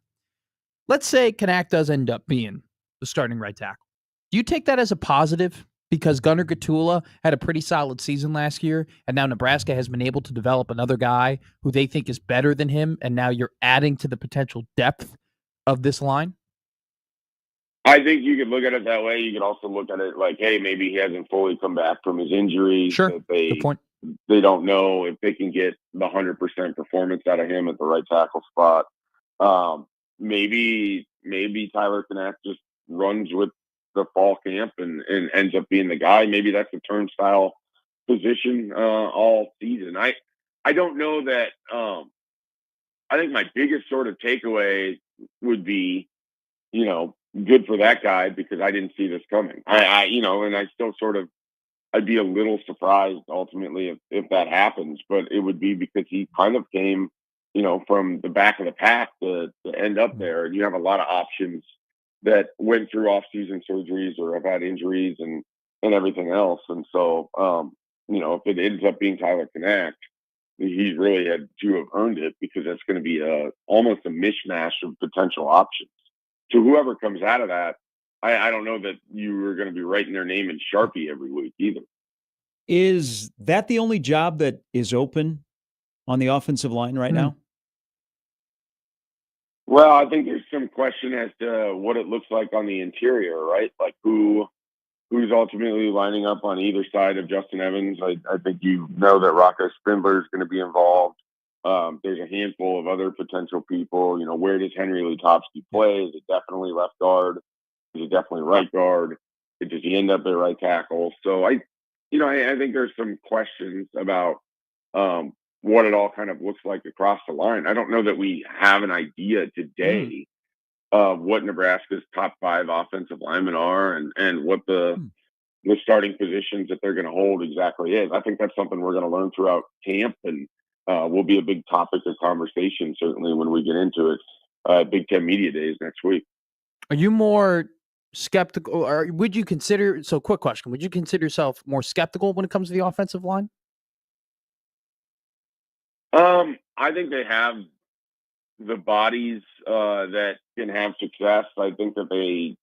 Let's say Knack does end up being the starting right tackle. Do you take that as a positive? Because Gunnar Gatula had a pretty solid season last year, and now Nebraska has been able to develop another guy who they think is better than him, and now you're adding to the potential depth of this line? I think you could look at it that way. You could also look at it like, hey, maybe he hasn't fully come back from his injury. Sure, good point. They don't know if they can get the 100% performance out of him at the right tackle spot. Maybe Tyler Knack just runs with the fall camp and ends up being the guy. Maybe that's a turnstile position all season. I don't know that. I think my biggest sort of takeaway would be, good for that guy because I didn't see this coming. And I still I'd be a little surprised ultimately if that happens, but it would be because he kind of came, from the back of the pack to end up there. And you have a lot of options that went through off-season surgeries or have had injuries and everything else. And so, if it ends up being Tyler Knack, he really had to have earned it because that's going to be almost a mishmash of potential options. To whoever comes out of that, I don't know that you are going to be writing their name in Sharpie every week either. Is that the only job that is open on the offensive line right now? Well, I think there's some question as to what it looks like on the interior, right? Like who's ultimately lining up on either side of Justin Evans. I think that Rocco Spindler is going to be involved. There's a handful of other potential people. Where does Henry Lutovsky play? Is it definitely left guard? Is it definitely right guard? Does he end up at right tackle? So I think there's some questions about what it all kind of looks like across the line. I don't know that we have an idea today of what Nebraska's top 5 offensive linemen are and what the starting positions that they're going to hold exactly is. I think that's something we're going to learn throughout camp and will be a big topic of conversation, certainly when we get into it. Big Ten Media Days next week. Are you more skeptical, or would you consider, so quick question, would you consider yourself more skeptical when it comes to the offensive line? I think they have the bodies that can have success. I think that they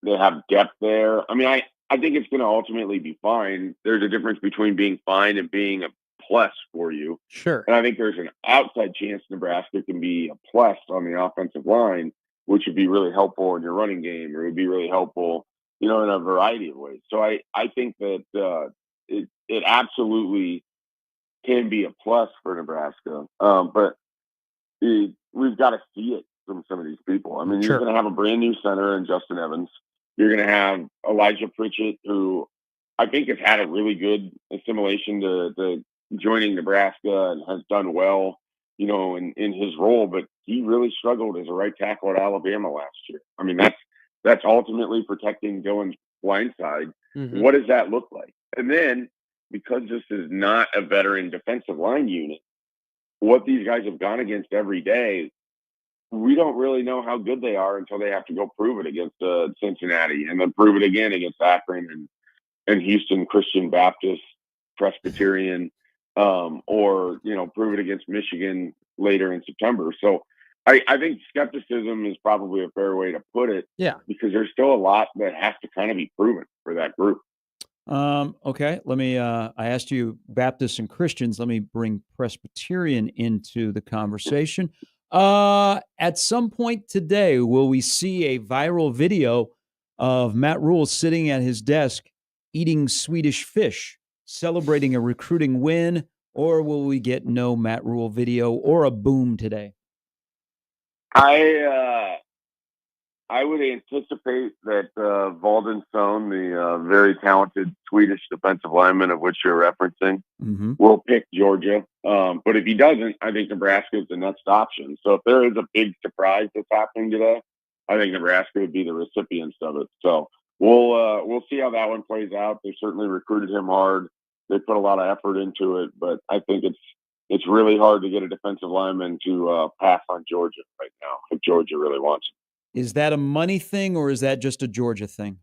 have depth there. I mean, I think it's going to ultimately be fine. There's a difference between being fine and being a plus for you. Sure. And I think there's an outside chance Nebraska can be a plus on the offensive line, which would be really helpful in your running game, or it would be really helpful, in a variety of ways. So I think that it absolutely can be a plus for Nebraska. But we've got to see it from some of these people. I mean, You're going to have a brand new center in Justin Evans. You're going to have Elijah Pritchett, who I think has had a really good assimilation to joining Nebraska and has done well, in his role. But he really struggled as a right tackle at Alabama last year. I mean, that's ultimately protecting Dylan's blind side. Mm-hmm. What does that look like? And then, because this is not a veteran defensive line unit, what these guys have gone against every day, we don't really know how good they are until they have to go prove it against Cincinnati, and then prove it again against Akron and Houston Christian Baptist Presbyterian, or prove it against Michigan later in September. So I think skepticism is probably a fair way to put it. Yeah, because there's still a lot that has to kind of be proven for that group. Okay, let me, I asked you Baptists and Christians. Let me bring Presbyterian into the conversation. At some point today, will we see a viral video of Matt Rule sitting at his desk eating Swedish fish, celebrating a recruiting win, or will we get no Matt Rule video or a boom today? I I would anticipate that Valden Sohn, the very talented Swedish defensive lineman of which you're referencing, will pick Georgia. But if he doesn't, I think Nebraska is the next option. So if there is a big surprise that's happening today, I think Nebraska would be the recipients of it. So we'll see how that one plays out. They certainly recruited him hard. They put a lot of effort into it, but I think it's really hard to get a defensive lineman to pass on Georgia right now if Georgia really wants him. Is that a money thing or is that just a Georgia thing?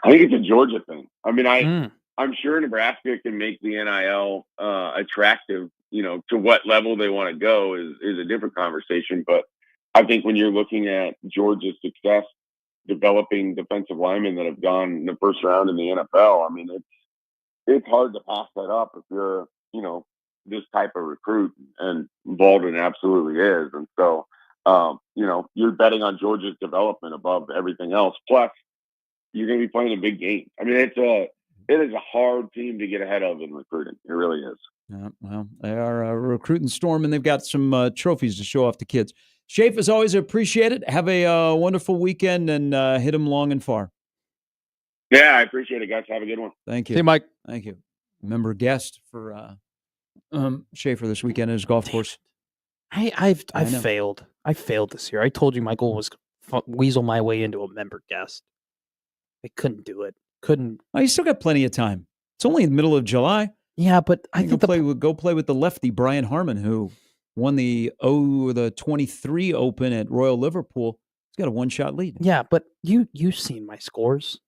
I think it's a Georgia thing. I mean, I'm sure Nebraska can make the NIL attractive, to what level they want to go is a different conversation. But I think when you're looking at Georgia's success developing defensive linemen that have gone in the first round in the NFL, I mean, it's hard to pass that up if you're, this type of recruit, and Valden absolutely is. And so, you're betting on Georgia's development above everything else. Plus, you're going to be playing a big game. I mean, it is a hard team to get ahead of in recruiting. It really is. Well, they are a recruiting storm, and they've got some trophies to show off to kids. Schaefer, as always, appreciate it. Have a wonderful weekend and hit them long and far. Yeah, I appreciate it, guys. Have a good one. Thank you. Hey, Mike. Thank you. Member guest for Schaefer this weekend at his golf course. I've failed. I failed this year. I told you my goal was weasel my way into a member guest. I couldn't do it. Couldn't. Oh, you still got plenty of time. It's only in the middle of July. Yeah, but I think go play with the lefty Brian Harmon, who won the 23 Open at Royal Liverpool. He's got a one-shot lead. Yeah, but you've seen my scores.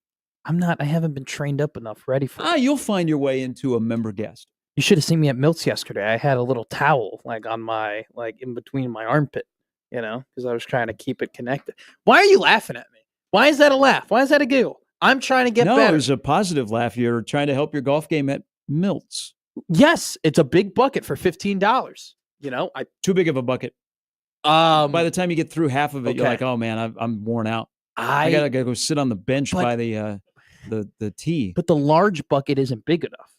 I haven't been trained up enough, ready for it. You'll find your way into a member guest. You should have seen me at Milt's yesterday. I had a little towel on my in between my armpit, because I was trying to keep it connected. Why are you laughing at me? Why is that a laugh? Why is that a giggle? I'm trying to get better. No, it was a positive laugh. You're trying to help your golf game at Milt's. Yes, it's a big bucket for $15. Too big of a bucket. By the time you get through half of it, you're like, oh man, I'm worn out. I gotta go sit on the bench by the tee. But the large bucket isn't big enough.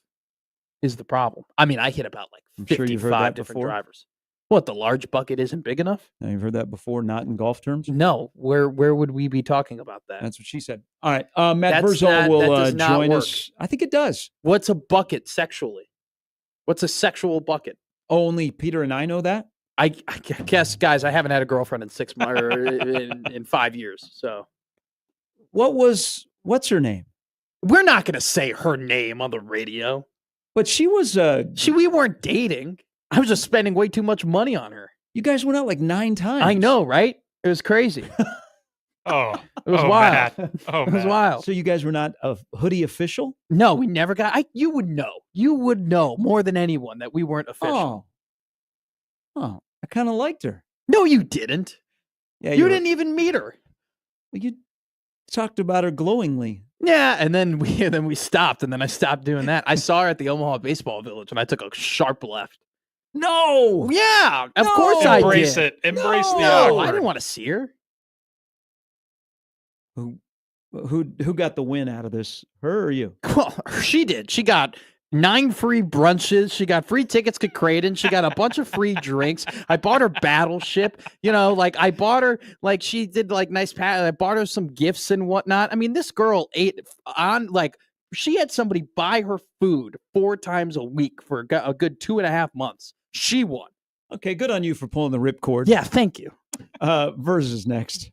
Is the problem? I mean, I hit about 55 different drivers. What, the large bucket isn't big enough? Now, you've heard that before, not in golf terms? No. Where would we be talking about that? That's what she said. All right. Matt Verzal will join us. I think it does. What's a bucket sexually? What's a sexual bucket? Only Peter and I know that? I guess, guys, I haven't had a girlfriend in 6 months or in 5 years. So, what's her name? We're not going to say her name on the radio. But she was we weren't dating. I was just spending way too much money on her. You guys went out 9 times. I know, right? It was crazy. It was wild. Matt. It was wild. So you guys were not a hoodie official? No, we never got. You would know. You would know more than anyone that we weren't official. Oh, I kind of liked her. No, you didn't. Yeah, you didn't even meet her. Well, you talked about her glowingly. Yeah, and then we stopped, and then I stopped doing that. I saw her at the Omaha Baseball Village, and I took a sharp left. No. Yeah, of course I did. Embrace it. Embrace the No, awkward. I didn't want to see her. Who got the win out of this? Her or you? Well, she did. She got 9 free brunches. She got free tickets to Creighton. She got a bunch of free drinks. I bought her Battleship. I bought her, she did nice I bought her some gifts and whatnot. I mean, this girl ate on, she had somebody buy her food 4 times a week for a good 2.5 months. She won. Okay, good on you for pulling the ripcord. Yeah, thank you. Verse is next.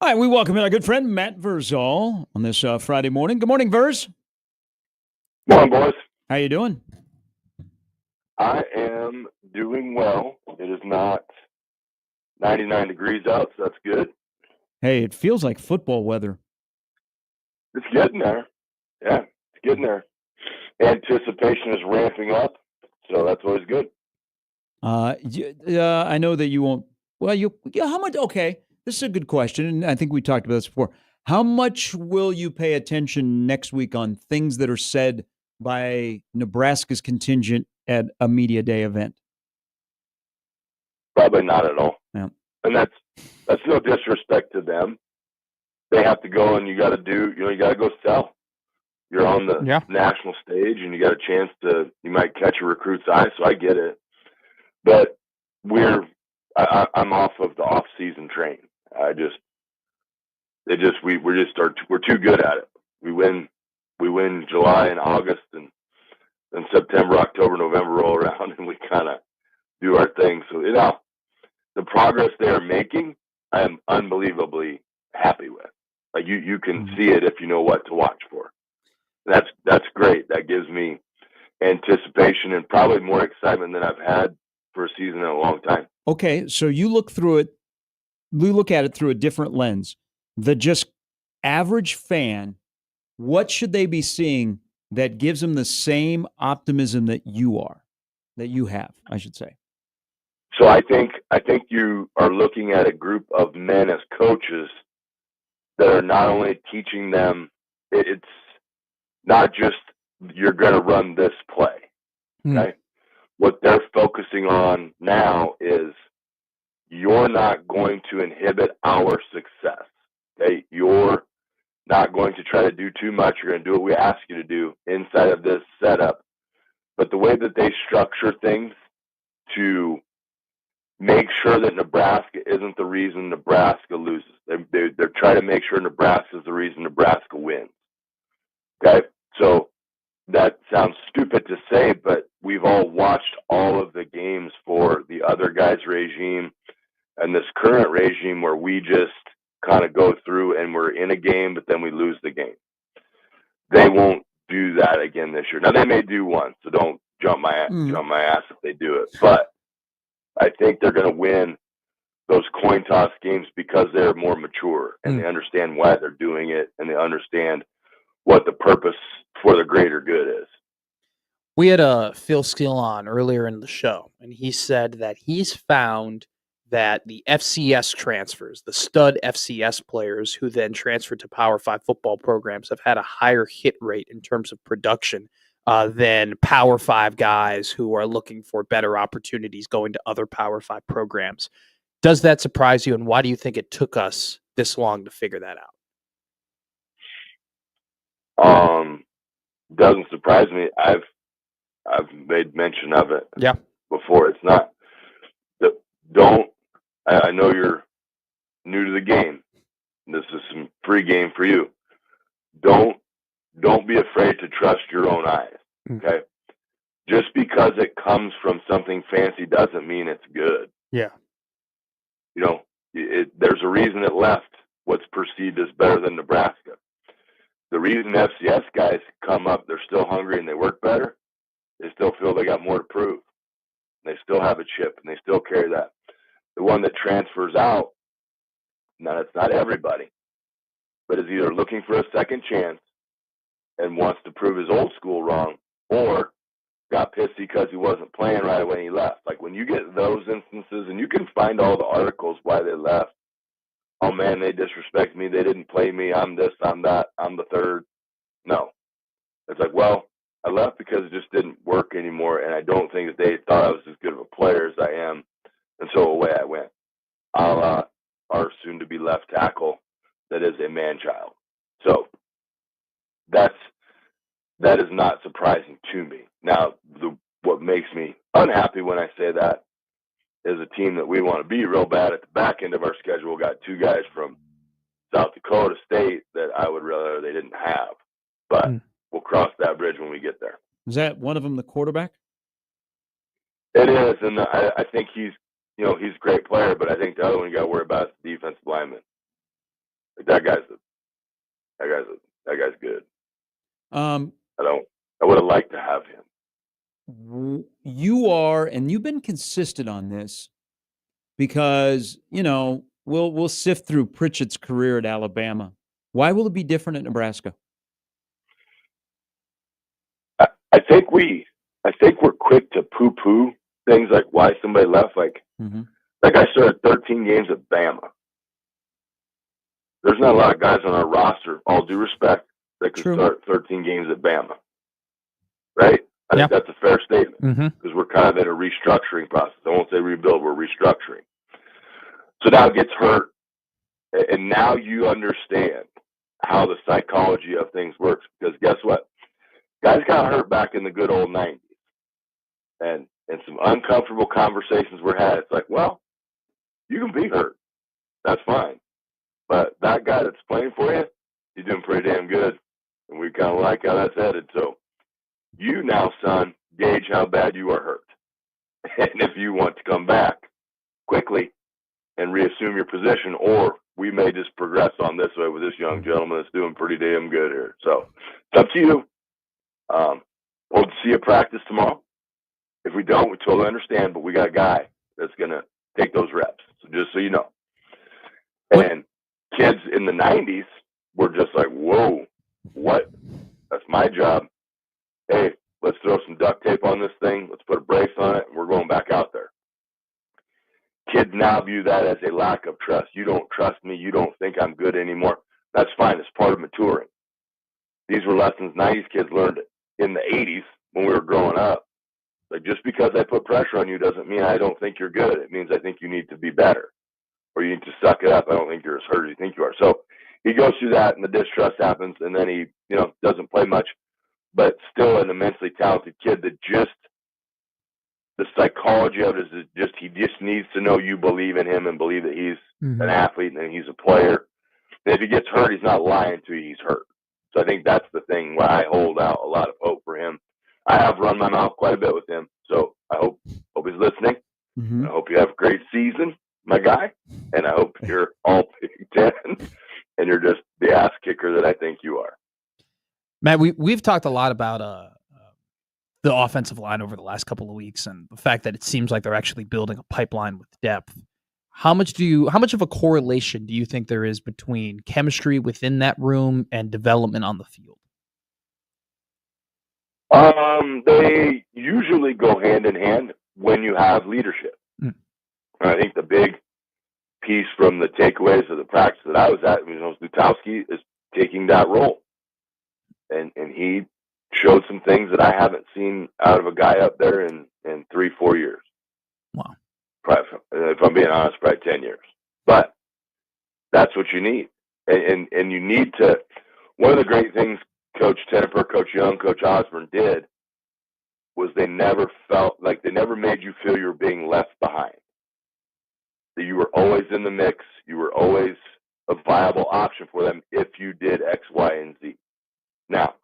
All right, we welcome in our good friend Matt Verzal on this Friday morning. Good morning, Verz. Come on, boys. How you doing? I am doing well. It is not 99 degrees out, so that's good. Hey, it feels like football weather. It's getting there. Yeah, it's getting there. Anticipation is ramping up, so that's always good. I know that you won't. Well, how much? Okay, this is a good question, and I think we talked about this before. How much will you pay attention next week on things that are said by Nebraska's contingent at a media day event? Probably not at all. Yeah. And that's no disrespect to them. They have to go, and you got to go sell. You're on the national stage, and you got a chance you might catch a recruit's eye, so I get it. But I'm off of the off-season train. We're too good at it. We win July and August, and then September, October, November roll around, and we kind of do our thing. So the progress they are making, I am unbelievably happy with. Like you can see it if you know what to watch for. That's great. That gives me anticipation and probably more excitement than I've had for a season in a long time. Okay, so you look at it through a different lens. The just average fan, what should they be seeing that gives them the same optimism that you have, I should say? So I think you are looking at a group of men as coaches that are not only teaching them, it's not just you're going to run this play. Okay? What they're focusing on now is you're not going to inhibit our success. Okay? You're not going to try to do too much. You're going to do what we ask you to do inside of this setup. But the way that they structure things to make sure that Nebraska isn't the reason Nebraska loses. They're trying to make sure Nebraska is the reason Nebraska wins. Okay? So that sounds stupid to say, but we've all watched all of the games for the other guy's regime and this current regime where we just kind of go through and we're in a game, but then we lose the game. They won't do that again this year. Now, they may do one, so don't jump my ass if they do it. But I think they're going to win those coin toss games because they're more mature and they understand why they're doing it and they understand what the purpose for the greater good is. We had Phil Steele on earlier in the show, and he said that he's found that the FCS transfers, the stud FCS players who then transferred to Power 5 football programs, have had a higher hit rate in terms of production than Power 5 guys who are looking for better opportunities going to other Power 5 programs. Does that surprise you, and why do you think it took us this long to figure that out? Doesn't surprise me. I've made mention of it before. It's not I know you're new to the game. This is some free game for you. Don't be afraid to trust your own eyes. Okay? Just because it comes from something fancy doesn't mean it's good. Yeah. There's a reason it left what's perceived as better than Nebraska. The reason FCS guys come up, they're still hungry and they work better. They still feel they got more to prove. They still have a chip and they still carry that. The one that transfers out, now it's not everybody, but is either looking for a second chance and wants to prove his old school wrong, or got pissed because he wasn't playing right when he left. Like when you get those instances, and you can find all the articles why they left. Oh man, they disrespect me. They didn't play me. I'm this, I'm that, I'm the third. No. It's like, well, I left because it just didn't work anymore, and I don't think that they thought I was as good of a player as I am. And so away I went. Our soon-to-be left tackle that is a man-child. So that is not surprising to me. Now, what makes me unhappy when I say that is a team that we want to be real bad at the back end of our schedule got two guys from South Dakota State that I would rather they didn't have. But we'll cross that bridge when we get there. Is that one of them the quarterback? It is, and I think he's a great player, but I think the other one you got to worry about is the defensive lineman. That guy's good. I would have liked to have him. You are, and you've been consistent on this because, we'll sift through Pritchett's career at Alabama. Why will it be different at Nebraska? I think we're quick to poo-poo things like why somebody left. Like, that guy started 13 games at Bama. There's not a lot of guys on our roster, all due respect, that could start 13 games at Bama. Right? I think that's a fair statement because we're kind of in a restructuring process. I won't say rebuild, we're restructuring. So now it gets hurt, and now you understand how the psychology of things works. Because guess what? Guys got hurt back in the good old 90s. And some uncomfortable conversations were had. It's like, well, you can be hurt. That's fine. But that guy that's playing for you, he's doing pretty damn good. And we kind of like how that's headed. So you now, son, gauge how bad you are hurt. And if you want to come back quickly and reassume your position, or we may just progress on this way with this young gentleman that's doing pretty damn good here. So it's up to you. Hope to see you practice tomorrow. If we don't, we totally understand, but we got a guy that's going to take those reps. So just so you know. And kids in the 90s were just like, whoa, what? That's my job. Hey, let's throw some duct tape on this thing. Let's put a brace on it, and we're going back out there. Kids now view that as a lack of trust. You don't trust me. You don't think I'm good anymore. That's fine. It's part of maturing. These were lessons 90s kids learned it. In the 80s, when we were growing up, like, just because I put pressure on you doesn't mean I don't think you're good. It means I think you need to be better, or you need to suck it up. I don't think you're as hurt as you think you are. So he goes through that, and the distrust happens, and then he, doesn't play much, but still an immensely talented kid that just, the psychology of it is just, he just needs to know you believe in him and believe that he's an athlete and he's a player. And if he gets hurt, he's not lying to you, he's hurt. So I think that's the thing where I hold out a lot of hope for him. I have run my mouth quite a bit with him, so I hope he's listening. I hope you have a great season, my guy, and I hope you're all Big Ten, and you're just the ass kicker that I think you are. Matt, we've talked a lot about the offensive line over the last couple of weeks, and the fact that it seems like they're actually building a pipeline with depth. How much of a correlation do you think there is between chemistry within that room and development on the field? They usually go hand in hand when you have leadership. I think the big piece from the takeaways of the practice that I was at, Lutowski is taking that role. And he showed some things that I haven't seen out of a guy up there in 3-4 years. Wow. Probably, if I'm being honest, probably 10 years. But that's what you need. And you need to, one of the great things Coach Tenneper, Coach Young, Coach Osborne did was they never made you feel you were being left behind. That you were always in the mix. You were always a viable option for them if you did X, Y, and Z. Now,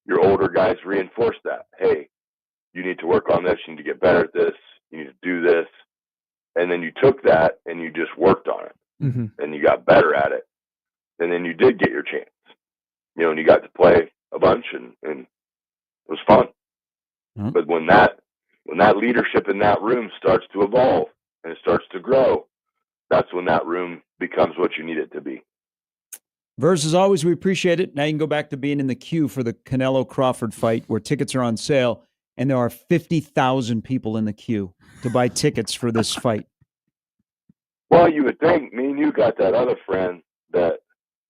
your older guys reinforce that. Hey, you need to work on this. You need to get better at this. You need to do this. And then you took that and you just worked on it. And you got better at it. And then you did get your chance. And you got to play a bunch, and it was fun. But when that leadership in that room starts to evolve and it starts to grow, that's when that room becomes what you need it to be. Verse, as always, we appreciate it. Now you can go back to being in the queue for the Canelo-Crawford fight, where tickets are on sale, and there are 50,000 people in the queue to buy tickets for this fight. Well, you would think me and you got that other friend that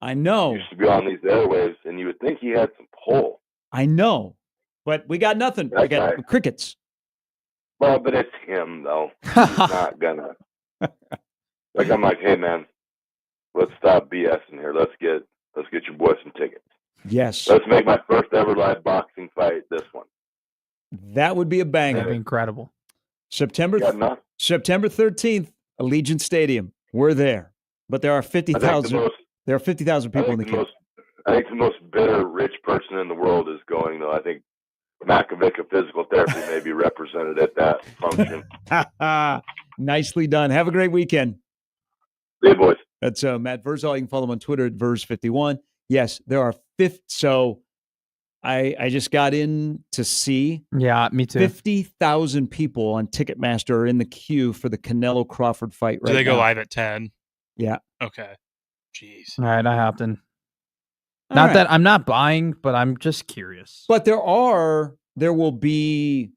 I know used to be on these airwaves, and you would think he had some pull. I know, but we got nothing. We got crickets. Well, but it's him, though. He's not gonna. Like, I'm like, hey, man, let's stop BSing here. Let's get your boy some tickets. Yes. Let's make my first ever live boxing fight this one. That would be a banger. That'd be incredible. September 13th, Allegiant Stadium. We're there, but there are 50,000. There are 50,000 people in the queue. I think the most bitter, rich person in the world is going, though. I think Makovic of physical therapy may be represented at that function. Nicely done. Have a great weekend. See you, boys. That's Matt Verzal. You can follow him on Twitter at Verz51. Yes, there are so I just got in to see. Yeah, me too. 50,000 people on Ticketmaster are in the queue for the Canelo Crawford fight right now. Do they go live at 10? Yeah. Okay. Jeez. All right, I hopped in. Not that I'm not buying, but I'm just curious. But there will be,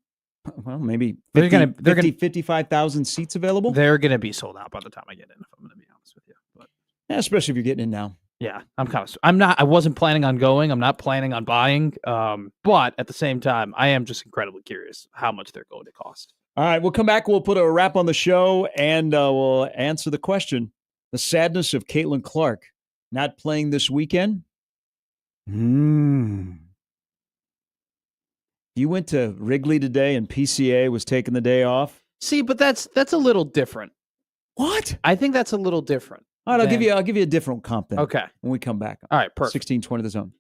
well, maybe 55,000 seats available. They're going to be sold out by the time I get in, if I'm going to be honest with you. But especially if you're getting in now. Yeah, I wasn't planning on going. I'm not planning on buying. But at the same time, I am just incredibly curious how much they're going to cost. All right, we'll come back. We'll put a wrap on the show, and we'll answer the question: the sadness of Caitlin Clark not playing this weekend. You went to Wrigley today, and PCA was taking the day off. See, but that's a little different. What? I think that's a little different. All right, I'll give you a different comp then. Okay. When we come back. All right, perfect. 1620 The Zone.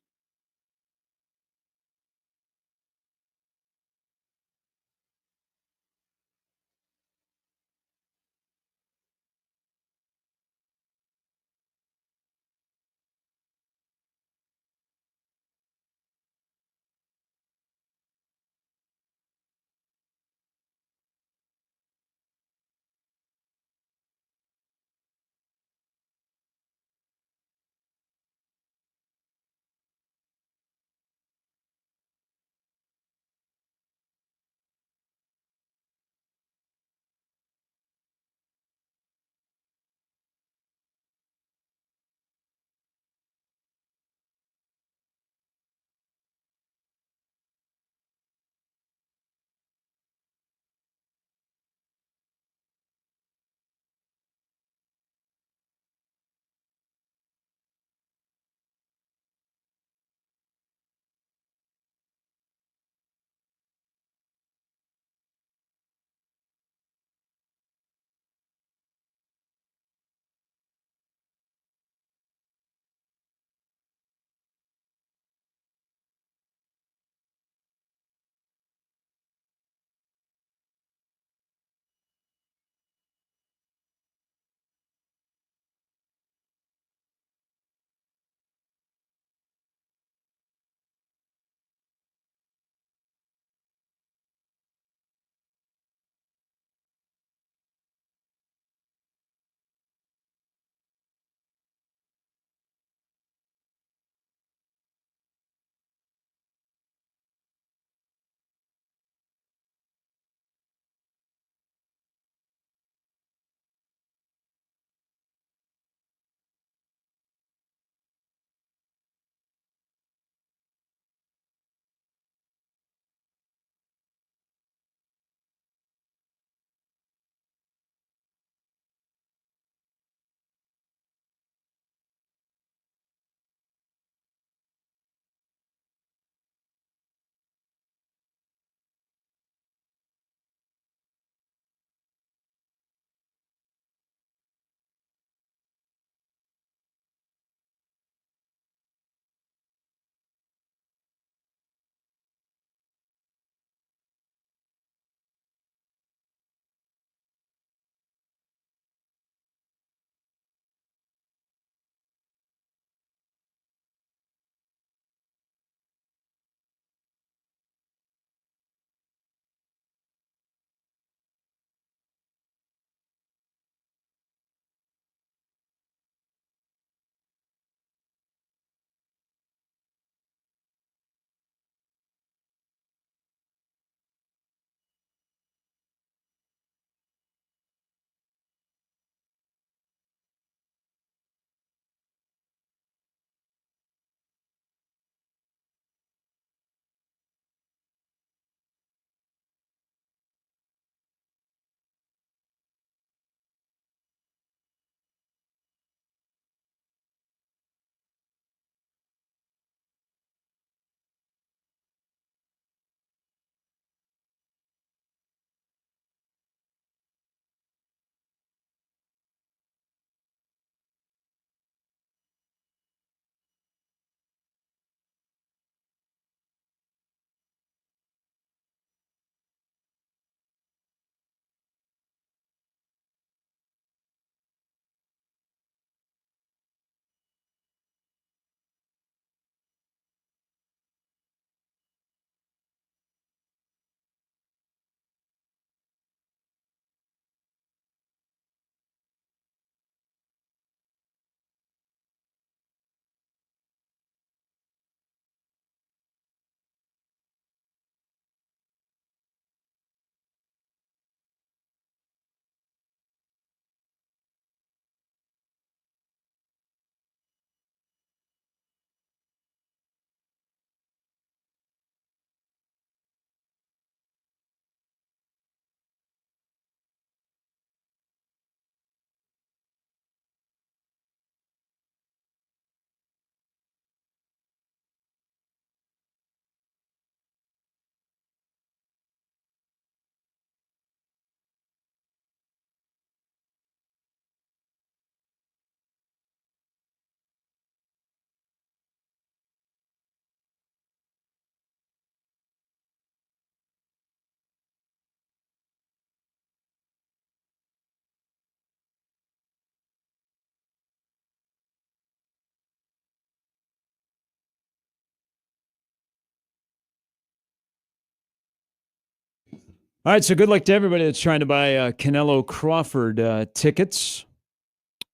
All right, so good luck to everybody that's trying to buy Canelo Crawford tickets.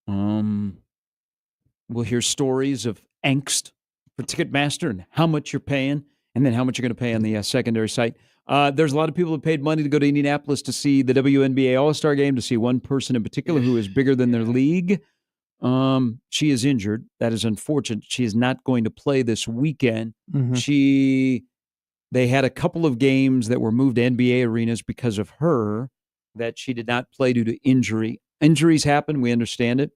We'll hear stories of angst for Ticketmaster and how much you're paying, and then how much you're going to pay on the secondary site. There's a lot of people who paid money to go to Indianapolis to see the WNBA All-Star Game, to see one person in particular who is bigger than their league. She is injured. That is unfortunate. She is not going to play this weekend. Mm-hmm. They had a couple of games that were moved to NBA arenas because of her that she did not play due to injury. Injuries happen. We understand it.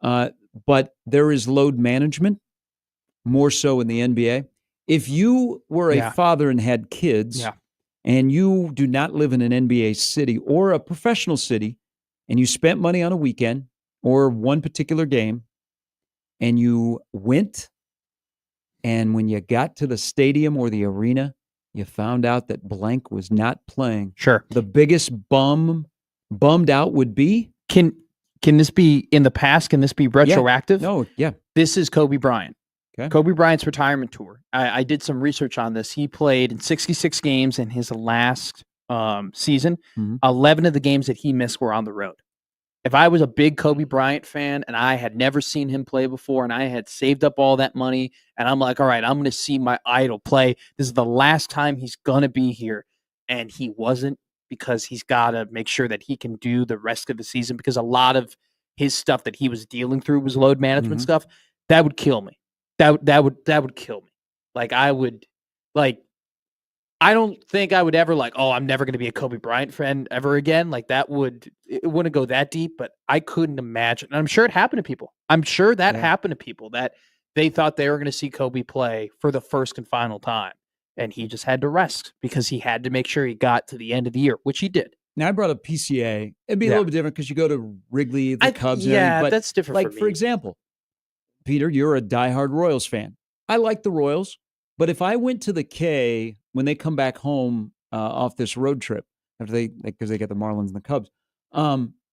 But there is load management, more so in the NBA. If you were a father and had kids and you do not live in an NBA city or a professional city, and you spent money on a weekend or one particular game, and you went, and when you got to the stadium or the arena, you found out that blank was not playing. Sure. The biggest bummed out would be? Can this be in the past? Can this be retroactive? No, yeah. This is Kobe Bryant. Okay. Kobe Bryant's retirement tour. I did some research on this. He played in 66 games in his last season. 11 of the games that he missed were on the road. If I was a big Kobe Bryant fan and I had never seen him play before and I had saved up all that money and I'm like, all right, I'm going to see my idol play. This is the last time he's going to be here. And he wasn't, because he's got to make sure that he can do the rest of the season, because a lot of his stuff that he was dealing through was load management stuff. That would kill me. That would kill me. I don't think I would ever I'm never going to be a Kobe Bryant fan ever again. It wouldn't go that deep, but I couldn't imagine. And I'm sure it happened to people. I'm sure that happened to people, that they thought they were going to see Kobe play for the first and final time. And he just had to rest because he had to make sure he got to the end of the year, which he did. Now, I brought up PCA. It'd be a little bit different because you go to Wrigley, the Cubs. And everything, but that's different for example, Peter, you're a diehard Royals fan. I like the Royals, but if I went to the K when they come back home off this road trip, because they get the Marlins and the Cubs,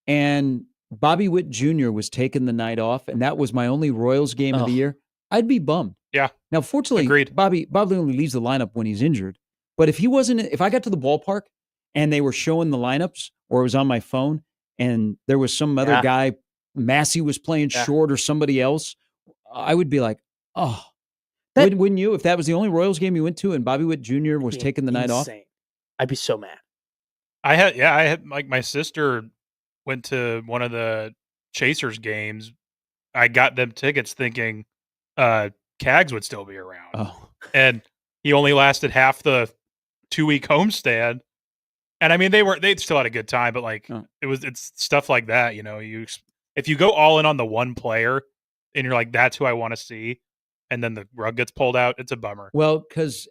and Bobby Witt Jr. was taking the night off, and that was my only Royals game of the year, I'd be bummed. Yeah. Now, fortunately, agreed. Bobby only leaves the lineup when he's injured. But if I got to the ballpark and they were showing the lineups, or it was on my phone and there was some other guy, Massey was playing short or somebody else, I would be like, oh. Wouldn't you? If that was the only Royals game you went to and Bobby Witt Jr. was taking the night off? I'd be so mad. I had my sister went to one of the Chasers games. I got them tickets thinking Cags would still be around. Oh. And he only lasted half the 2-week homestand. And I mean, they still had a good time, but it's stuff like that, if you go all in on the one player and you're like, that's who I want to see, and then the rug gets pulled out, it's a bummer. Well,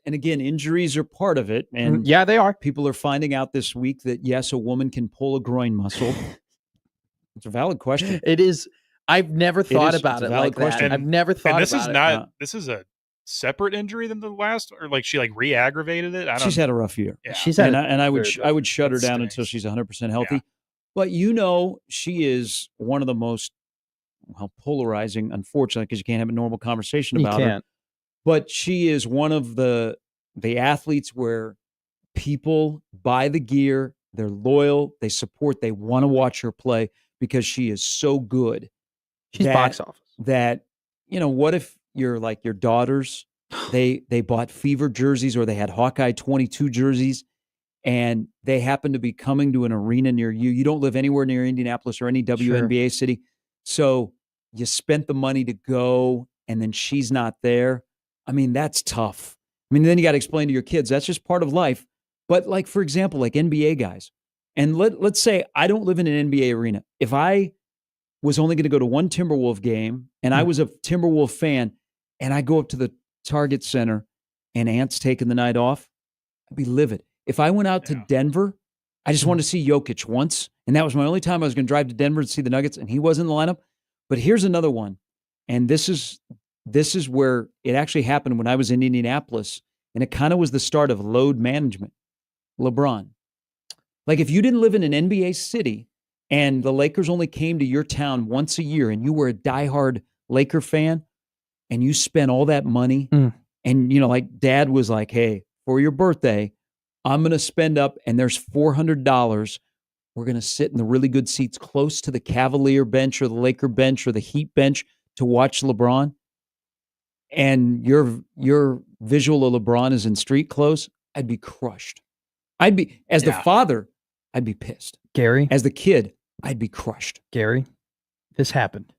and again, injuries are part of it. And yeah, they are. People are finding out this week that, yes, a woman can pull a groin muscle. It's a valid question. It is. I've never thought about it like that. I've never thought about it. And this is not, this is a separate injury than the last, or she re-aggravated it? She's had a rough year. Yeah. She's had I would shut her down until she's 100% healthy. Yeah. But she is one of the most polarizing, unfortunately, because you can't have a normal conversation about her. But she is one of the athletes where people buy the gear, they're loyal, they support, they want to watch her play because she is so good. She's box office. That, what if your daughters, they bought Fever jerseys or they had Hawkeye 22 jerseys, and they happen to be coming to an arena near you. You don't live anywhere near Indianapolis or any WNBA city. So you spent the money to go, and then she's not there. I mean, that's tough. I mean, then you got to explain to your kids, that's just part of life. But for example, NBA guys, and let's say I don't live in an NBA arena. If I was only going to go to one Timberwolf game, and I was a Timberwolf fan, and I go up to the Target Center, and Ant's taking the night off, I'd be livid. If I went out to Denver, I just wanted to see Jokic once, and that was my only time I was going to drive to Denver to see the Nuggets, and he wasn't in the lineup. But here's another one, and this is where it actually happened when I was in Indianapolis, and it kind of was the start of load management. LeBron. If you didn't live in an NBA city and the Lakers only came to your town once a year and you were a diehard Laker fan and you spent all that money and, Dad was like, hey, for your birthday, I'm going to spend up, and there's $400. We're going to sit in the really good seats close to the Cavalier bench or the Laker bench or the Heat bench to watch LeBron, and your visual of LeBron is in street clothes, I'd be crushed. The father, I'd be pissed. Gary. As the kid, I'd be crushed. Gary, this happened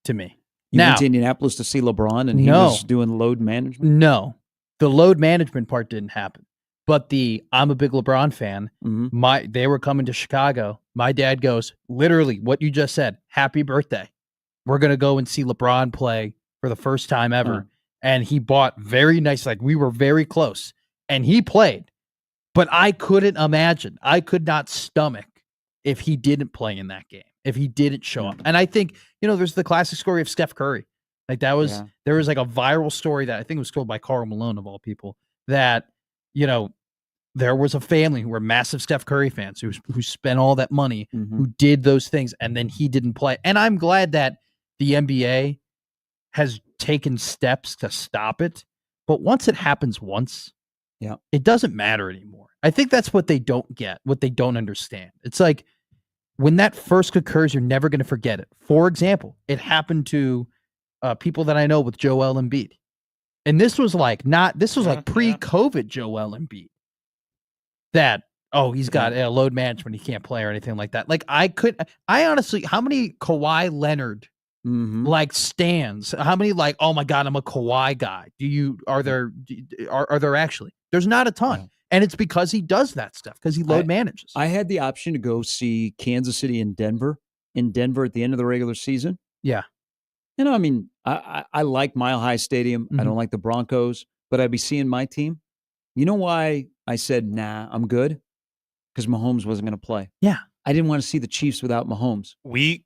to me. You went to Indianapolis to see LeBron, and he was doing load management? No. The load management part didn't happen. But I'm a big LeBron fan. Mm-hmm. They were coming to Chicago. My dad goes, literally what you just said, happy birthday. We're going to go and see LeBron play for the first time ever. And he bought very nice, like we were very close. And he played. But I couldn't imagine. I could not stomach if he didn't play in that game, if he didn't show up. And I think, there's the classic story of Steph Curry. Like there was like a viral story that I think was told by Karl Malone of all people that, there was a family who were massive Steph Curry fans who spent all that money, who did those things, and then he didn't play. And I'm glad that the NBA has taken steps to stop it. But once it happens once, it doesn't matter anymore. I think that's what they don't get, what they don't understand. It's like when that first occurs, you're never going to forget it. For example, it happened to people that I know with Joel Embiid. And this was like pre-COVID Joel Embiid. That, he's got load management, he can't play or anything like that. Like I honestly, how many Kawhi Leonard like stands? How many like, oh my God, I'm a Kawhi guy? Are there actually? There's not a ton. And it's because he does that stuff, because he load manages. I had the option to go see Kansas City and Denver at the end of the regular season. Yeah. I mean, I like Mile High Stadium. I don't like the Broncos, but I'd be seeing my team. You know why I said, nah, I'm good? Because Mahomes wasn't going to play. Yeah. I didn't want to see the Chiefs without Mahomes.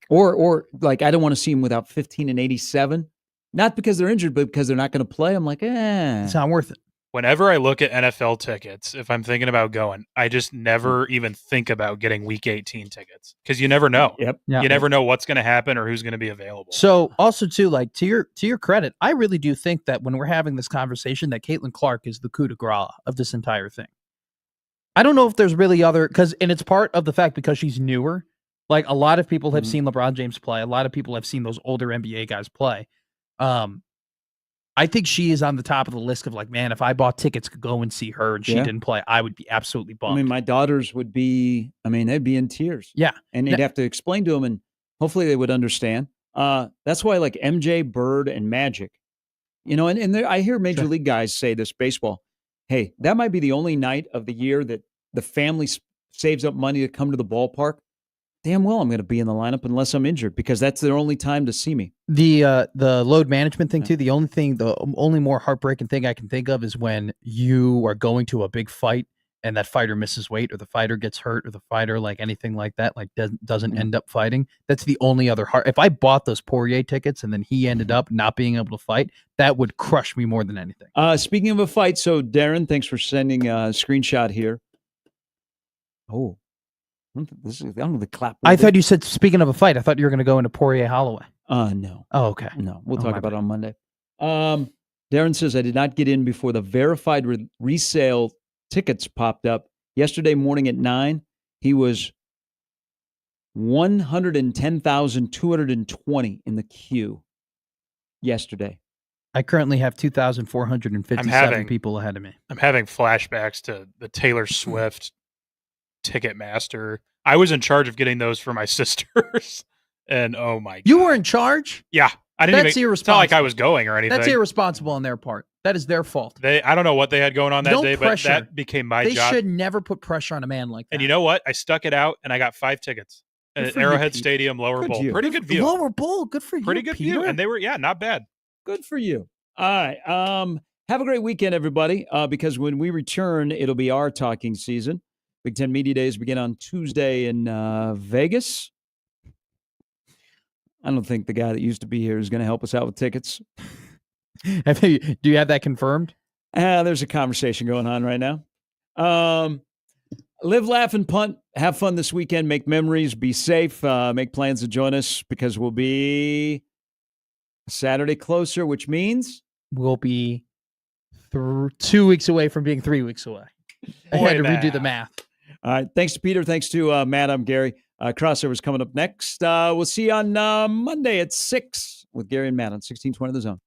Or like, I don't want to see him without 15 and 87. Not because they're injured, but because they're not going to play. I'm like, it's not worth it. Whenever I look at NFL tickets, if I'm thinking about going, I just never even think about getting Week 18 tickets because you never know. Yep. You never know what's going to happen or who's going to be available. So also too, like to your credit, I really do think that when we're having this conversation, that Caitlin Clark is the coup de grace of this entire thing. I don't know if there's really and it's part of the fact because she's newer. Like a lot of people have seen LeBron James play. A lot of people have seen those older NBA guys play. I think she is on the top of the list of like, man, if I bought tickets to go and see her and she didn't play, I would be absolutely bummed. I mean, my daughters would be, they'd be in tears. Yeah. And they'd have to explain to them, and hopefully they would understand. That's why like MJ, Bird, and Magic, and I hear Major League guys say this, baseball, hey, that might be the only night of the year that the family saves up money to come to the ballpark. Damn well I'm going to be in the lineup unless I'm injured, because that's their only time to see me. The load management thing too. The only more heartbreaking thing I can think of is when you are going to a big fight and that fighter misses weight, or the fighter gets hurt, or the fighter like anything like that like doesn't end up fighting. That's the only other If I bought those Poirier tickets and then he ended up not being able to fight, that would crush me more than anything. Speaking of a fight, so Darren, thanks for sending a screenshot here. Oh. This is the clap. I thought you said, speaking of a fight, I thought you were going to go into Poirier Holloway. No. Oh, okay. No, we'll talk about it on Monday. Darren says, I did not get in before the verified resale tickets popped up. Yesterday morning at 9, he was 110,220 in the queue yesterday. I currently have 2,457 people ahead of me. I'm having flashbacks to the Taylor Swift Ticketmaster. I was in charge of getting those for my sisters, and oh my God. You were in charge? Yeah, I didn't. That's irresponsible. It's not like I was going or anything. That's irresponsible on their part. That is their fault. I don't know what they had going on that day, but that became my job. They should never put pressure on a man like that. And you know what? I stuck it out, and I got 5 tickets at Arrowhead Stadium, Lower Bowl. Pretty good view. Lower Bowl, good for you. Pretty good view, and they were not bad. Good for you. All right. Have a great weekend, everybody. Because when we return, it'll be our talking season. Big Ten Media Days begin on Tuesday in Vegas. I don't think the guy that used to be here is going to help us out with tickets. Do you have that confirmed? There's a conversation going on right now. Live, laugh, and punt. Have fun this weekend. Make memories. Be safe. Make plans to join us, because we'll be Saturday closer, which means we'll be 2 weeks away from being 3 weeks away. I had to redo the math. All right. Thanks to Peter. Thanks to Matt. I'm Gary. Crossover's coming up next. We'll see you on Monday at 6 with Gary and Matt on 1620 The Zone.